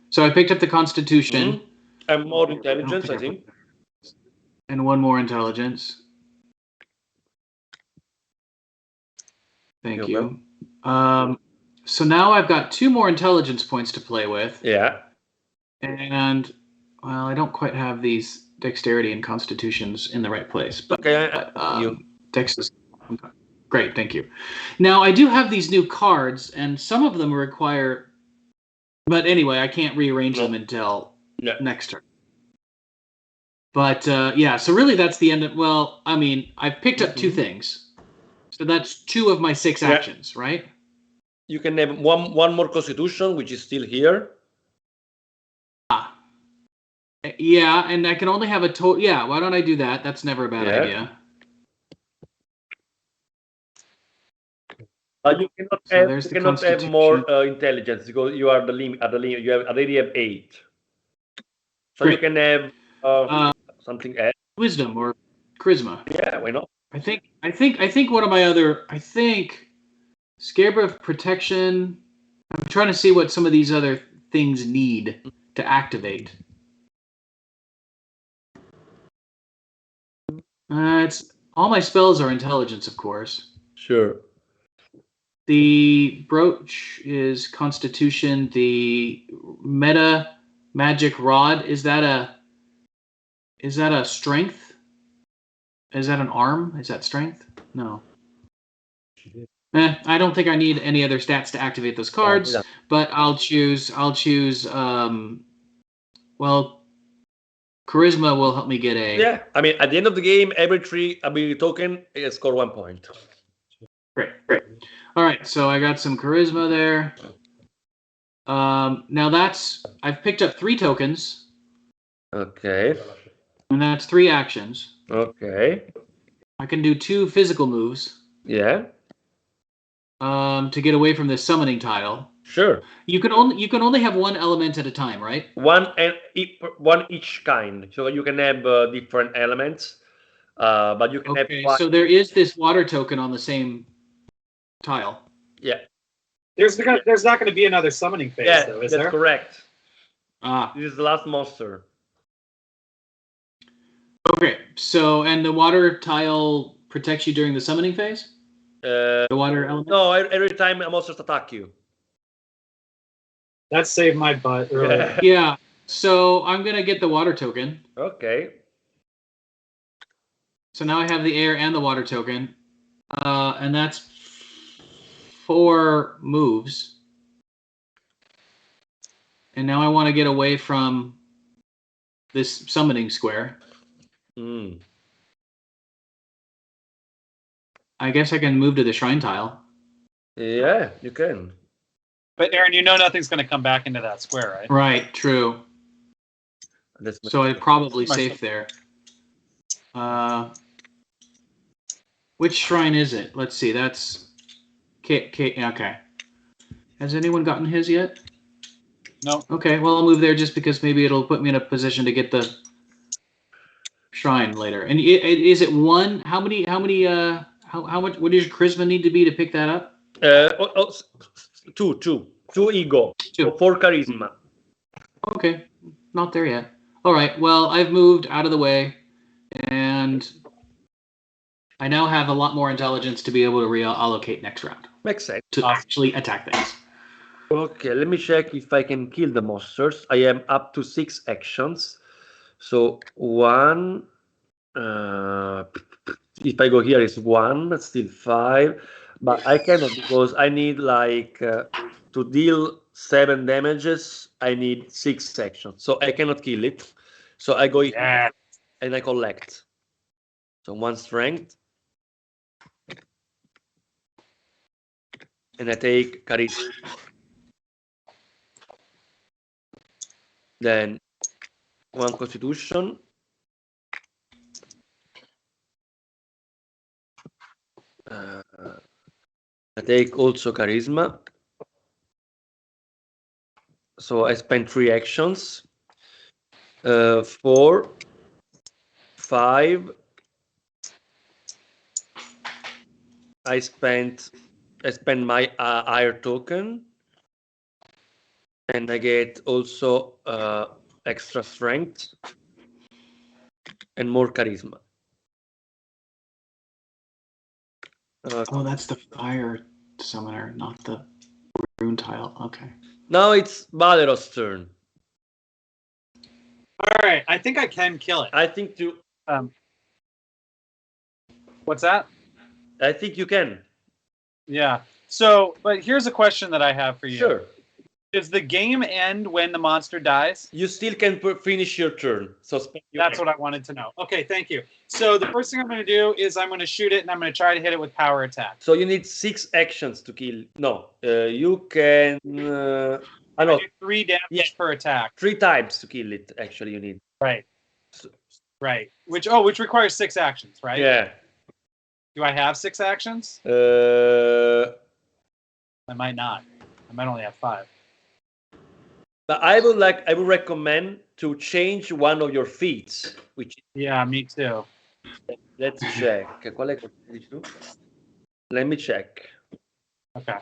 So I picked up the Constitution. And more intelligence, I think. And 1 more intelligence. Thank you. So now I've got 2 more intelligence points to play with. Yeah. And, well, I don't quite have these dexterity and constitutions in the right place. But, Okay, Dex is great, thank you. Now, I do have these new cards, and some of them require... But anyway, I can't rearrange them until next turn. But, yeah, so really that's the end of... Well, I mean, I've picked up 2 things. So that's 2 of my 6 actions, right? You can have one more Constitution, which is still here. Yeah, and I can only have a total... Yeah, why don't I do that? That's never a bad idea. You cannot have more intelligence because you are the limit. At the limit, you already have 8. So you can have something else. Wisdom or charisma. Yeah, why not? I think one of my other... I think Scarecrow of Protection... I'm trying to see what some of these other things need to activate. It's all my spells are intelligence, of course. Sure. The brooch is Constitution. The Metamagic Rod, is that a strength? Is that an arm? Is that strength? No. I don't think I need any other stats to activate those cards, but I'll choose well, charisma will help me get a... Yeah, I mean, at the end of the game, every 3 ability token, score 1 point. Great. All right, so I got some charisma there. Now I've picked up 3 tokens. Okay. And that's 3 actions. Okay. I can do 2 physical moves. Yeah. To get away from this summoning tile. Sure. You can only have 1 element at a time, right? One each kind. So you can have different elements, but you can have. So there is this water token on the same tile. Yeah. There's not going to be another summoning phase, though, is there? That's correct. This is the last monster. Okay, so and the water tile protects you during the summoning phase? The water element? No, every time a monster attacks you. That saved my butt earlier. Yeah, so I'm going to get the water token. Okay. So now I have the air and the water token. And that's 4 moves. And now I want to get away from this summoning square. I guess I can move to the shrine tile. Yeah, you can. But Aaron, you know nothing's going to come back into that square, right? Right, true. So I'm probably safe there. Which shrine is it? Let's see. That's okay. Has anyone gotten his yet? No. Okay, well I'll move there just because maybe it'll put me in a position to get the shrine later. And is it 1? How much? What does your charisma need to be to pick that up? 2 ego. 2 for charisma. Okay, not there yet. All right. Well, I've moved out of the way, and I now have a lot more intelligence to be able to reallocate next round. Makes sense. To actually attack things. Okay, let me check if I can kill the monsters. I am up to 6 actions. So 1. If I go here, it's 1. That's still 5. But I cannot because I need to deal 7 damages. I need 6 actions. So I cannot kill it. So I go here and I collect. So 1 strength. And I take charisma. Then 1 constitution. I take also charisma. So I spent 3 actions. 4, 5. I spent my higher token, and I get also extra strength and more charisma. Oh, that's the fire summoner, not the rune tile. Okay. Now it's Valeros' turn. All right, I think I can kill it. I think you. What's that? I think you can. Yeah. So, but here's a question that I have for you. Sure. Does the game end when the monster dies? You still can finish your turn. So That's what I wanted to know. Okay, thank you. So the first thing I'm going to do is I'm going to shoot it, and I'm going to try to hit it with power attack. So you need 6 actions to kill. No, you can. I know. I do 3 damage per attack. 3 times to kill it. Actually, you need. Right. So, Right. Which requires 6 actions, right? yeah. Do I have 6 actions? I might not. I might only have 5. But I would recommend to change one of your feats, which. Yeah, me too. Let's check. Let me check. Okay.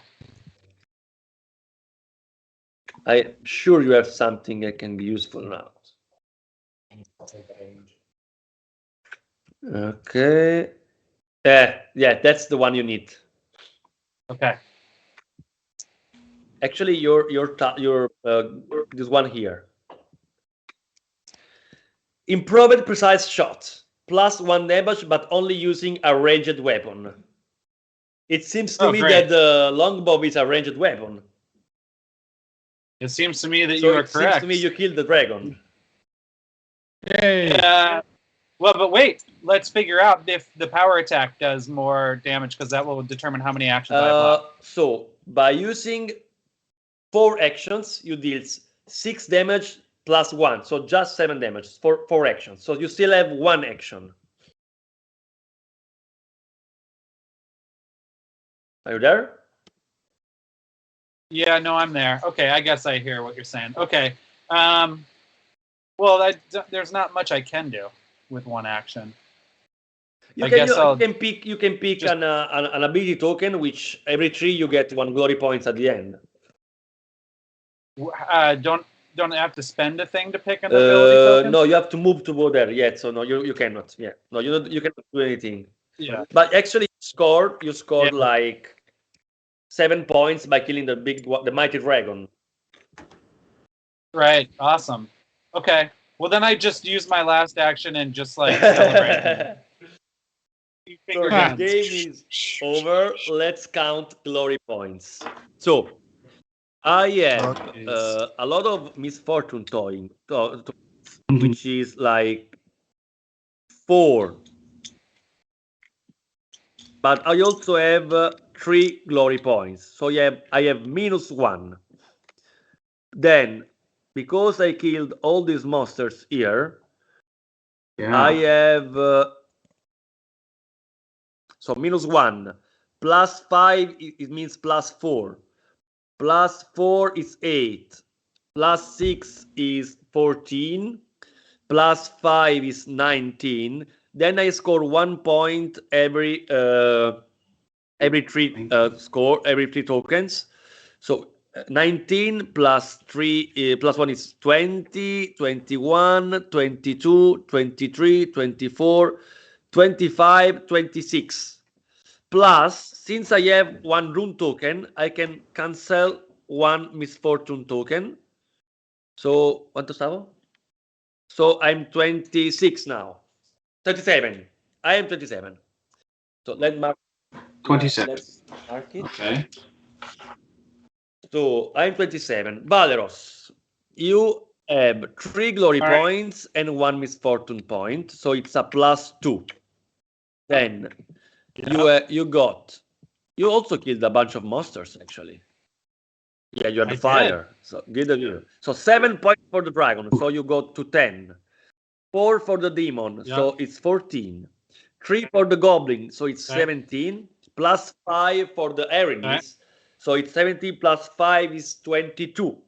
I'm sure you have something that can be useful now. Okay. Yeah, that's the one you need. Okay. Actually, this one here. Improved precise shot, +1 damage, but only using a ranged weapon. It seems to me great. that the longbow is a ranged weapon. It seems to me that So you are it correct. seems to me you killed the dragon. Yay! Well, but wait. Let's figure out if the power attack does more damage, because that will determine how many actions I have left. So by using 4 actions, you deal 6 damage +1, so just 7 damage for 4 actions. So you still have 1 action. Are you there? Yeah, no, I'm there. Okay, I guess I hear what you're saying. Okay. Well, there's not much I can do with 1 action. You I can, guess you, I'll you can pick just- an ability token, which every 3 you get 1 glory points at the end. Don't have to spend a thing to pick an ability token? No, you have to move to go there. Yeah, so no, you cannot. Yeah, no, you cannot do anything. Yeah. But actually, you scored Yeah. like 7 points by killing the mighty dragon. Right. Awesome. Okay. Well, then I just use my last action and just like celebrate. So Finger the guns. game is over. Let's count glory points. So I have a lot of misfortune which is like 4. But I also have 3 glory points. So I have -1. Then, because I killed all these monsters here, I have so -1 +5. It means +4. +4 is 8. +6 is 14. +5 is 19. Then I score 1 point every 3 every 3 tokens. So 19 +3 +1 is 20, 21, 22, 23, 24, 25, 26. Plus, since I have 1 rune token, I can cancel 1 misfortune token. So, ¿cuánto estaba? So I'm 26 now. 37. I am 27. So let's mark 27. Let's mark it. Okay. So I'm 27. Valeros, you have 3 glory All right. points and 1 misfortune point. So it's a +2. Then you also killed a bunch of monsters actually. Yeah, you had the I fire. So good of you. So 7 points for the dragon. So you go to 10. 4 for the demon. So it's 14. 3 for the goblin. So it's 17. +5 for the Arenis. So it's 17 +5 is 22.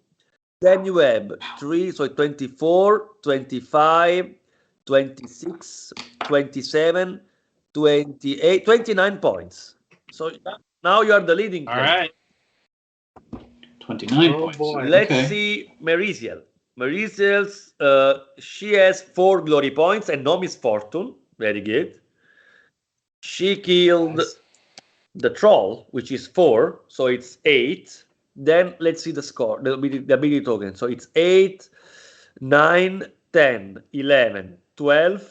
Then you have 3, so 24, 25, 26, 27, 28, 29 points. So now you are the leading All player. right. 29 Oh, points. boy. Let's Okay. see Merisiel. Merisiel's, she has 4 glory points and no misfortune. Very good. She killed Nice. the troll, which is 4, so it's 8. Then let's see the score, the ability token. So it's 8, 9, 10, 11, 12,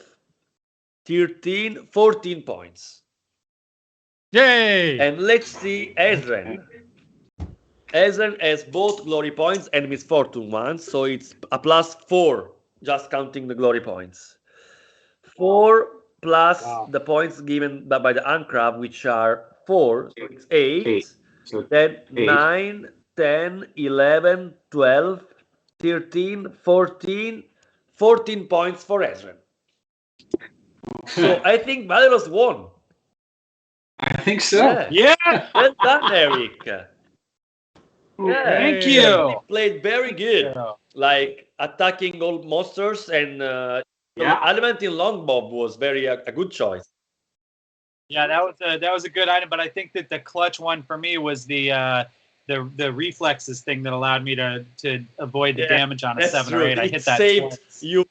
13, 14 points. Yay! And let's see Ezren. Ezren has both glory points and misfortune ones, so it's a +4, just counting the glory points. 4 plus Wow. the points given by the Uncraft, which are 4, so it's 8. 8. So Then 8. 9, 10, 11, 12, 13, 14, 14 points for Ezren. So I think Valeros won. I think so. Yeah. Well done, Eric. Yeah, Thank Hey. you. he played very good, like attacking all monsters, and Yeah. Adamantine Longbow was very a good choice. Yeah, that was a good item, but I think that the clutch one for me was the reflexes thing that allowed me to avoid the Yeah, damage on a That's 7 true. or 8. I It hit that saved twice. you.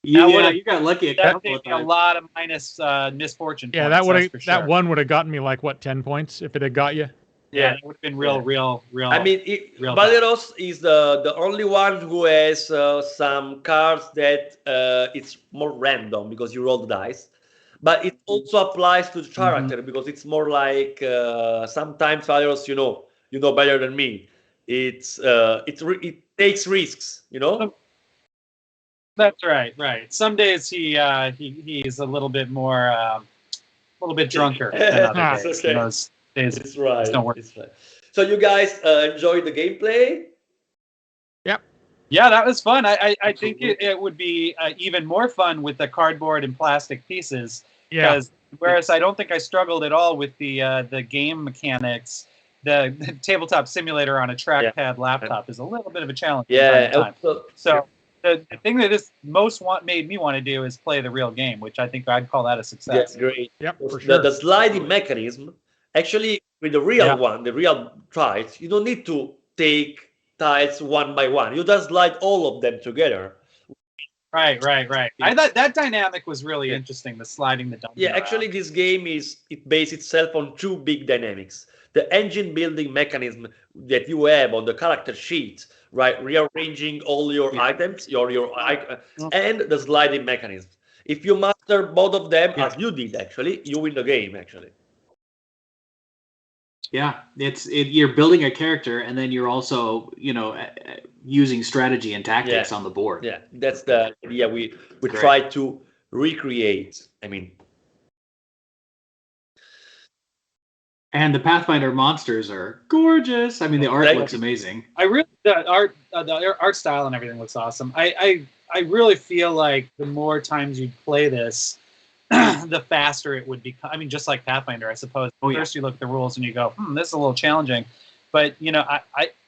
Yeah, would've- you got lucky a That couple of saved me a times. lot of minus misfortune Yeah, points, that would that's have for sure. that one would have gotten me like what 10 points if it had got you. Yeah, that would have been real. I mean, real Valeros is the only one who has some cards that it's more random because you roll the dice, but it also applies to the character because it's more like sometimes Valeros, you know better than me. It takes risks, you know. That's right. Some days he's a little bit more, a little bit drunker than other It's days. okay. And those days It's right. don't work. It's right. So you guys enjoyed the gameplay? Yeah, that was fun. I think it would be even more fun with the cardboard and plastic pieces. Yeah. Because whereas I don't think I struggled at all with the game mechanics, the tabletop simulator on a trackpad laptop is a little bit of a challenge from time to time. So the thing that this made me want to do is play the real game, which I think I'd call that a success. That's great. Yep, for sure. The sliding mechanism, actually, with the real one, the real tiles, you don't need to take tiles one by one. You just slide all of them together. Right. I thought that dynamic was really interesting, the sliding the dungeon. Yeah, actually, this game it based itself on 2 big dynamics: the engine building mechanism that you have on the character sheet, right, rearranging all your items, and the sliding mechanism. If you master both of them, as you did, actually, you win the game. Actually. Yeah, you're building a character, and then you're also using strategy and tactics on the board. Yeah, that's the idea we Great. try to recreate. I mean, And the Pathfinder monsters are gorgeous. I mean, the art looks amazing. The art style and everything looks awesome. I really feel like the more times you play this, the faster it would become. I mean, just like Pathfinder, I suppose. First, you look at the rules and you go, "This is a little challenging," but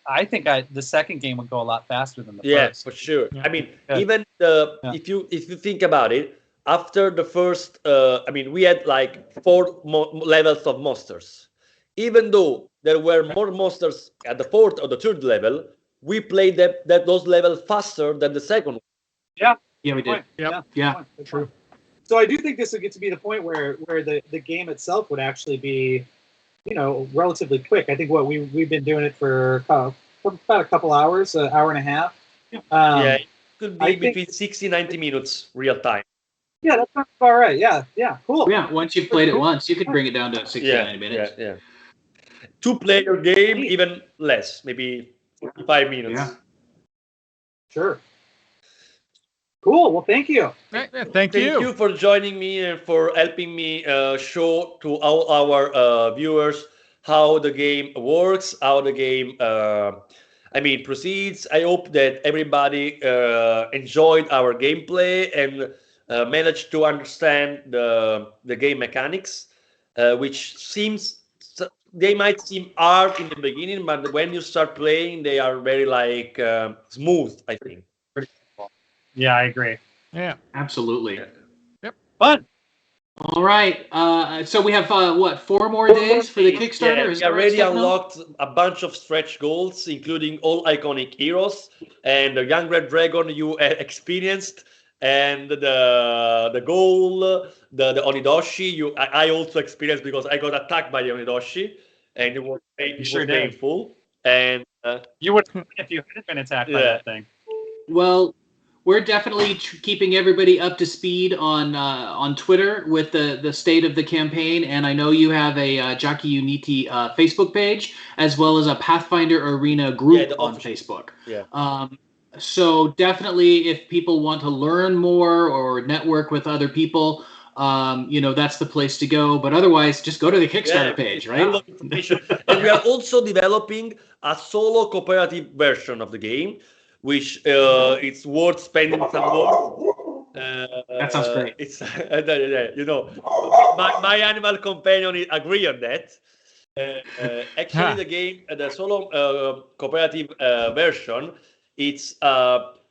I think the second game would go a lot faster than the first. Yeah, for sure. Yeah. I mean, even if you think about it, after the first, I mean, we had like 4 levels of monsters. Even though there were more monsters at the 4th or the 3rd level, we played those levels faster than the second one. Yeah, we did. Yep. True. So I do think this would get to be the point where the game itself would actually be, relatively quick. I think we've been doing it for about a couple hours, an hour and a half. It could be between 60-90 minutes real time. Yeah, that sounds about right. Yeah, cool. Yeah, once you've played it once, you could bring it down to 60-90 minutes. Yeah. 2-player game, even less, maybe 45 minutes. Yeah. Sure. Cool. Well, thank you. Thank Thank you for joining me and for helping me show to all our viewers how the game works, how the game, proceeds. I hope that everybody enjoyed our gameplay and managed to understand the game mechanics, which seems they might seem hard in the beginning, but when you start playing, they are very like smooth, I think. Yeah, I agree. Yeah. Absolutely. Fun. All right. So we have what, 4 more days for the Kickstarter? Yeah, Is we that right, already Stefano? unlocked a bunch of stretch goals, including all iconic heroes and the young red dragon you experienced, and the goal, the Onidoshi. I also experienced because I got attacked by the Onidoshi, and it was sure did. painful. And You would if you had been attacked by Yeah. that thing. Well, we're definitely keeping everybody up to speed on Twitter with the state of the campaign, and I know you have a Giochi Unit Facebook page as well as a Pathfinder Arena group on Facebook. Yeah. So definitely, if people want to learn more or network with other people, that's the place to go. But otherwise, just go to the Kickstarter page, right? Full of information. And we are also developing a solo cooperative version of the game, which it's worth spending some more. That sounds great. It's my animal companion agree on that. Actually, the game, the solo cooperative version, it's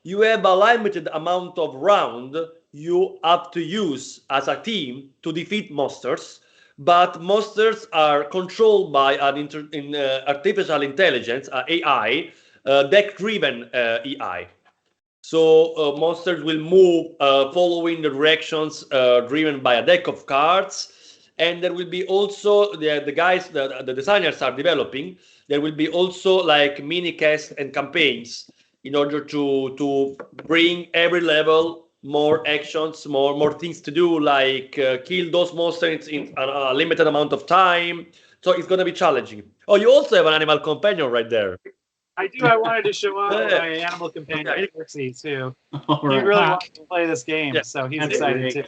you have a limited amount of round you have to use as a team to defeat monsters, but monsters are controlled by an artificial intelligence, AI, deck-driven AI. So monsters will move following the directions driven by a deck of cards. And there will be also the guys, the designers are developing. There will be also like mini quests and campaigns in order to bring every level more actions, more things to do, like kill those monsters in a limited amount of time. So it's going to be challenging. Oh, you also have an animal companion right there. I do. I wanted to show off my animal companion, Percy, too. All He right. really wants to play this game, Yeah. so he's That's excited great. too.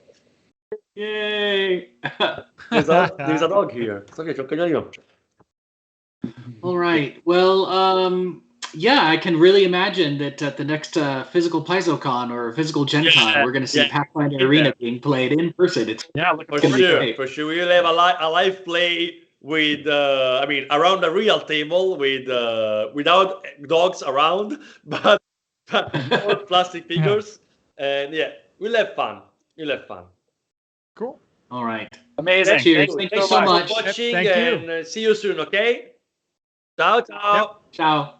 Yay! There's a dog here. Okay, c'è un cagnolino. All right. Well, yeah, I can really imagine that at the next physical PaizoCon or physical Gen Con, we're going to see Pathfinder Arena being played in person. It's Yeah, looking For gonna be sure, great. for sure. We will have a live play with, around a real table with without dogs around, but all plastic figures. And yeah, we'll have fun. We'll have fun. Cool. All right. amazing. Cheers. Thank you so much. For watching, Thank you. and see you soon, okay? Ciao, ciao. Ciao.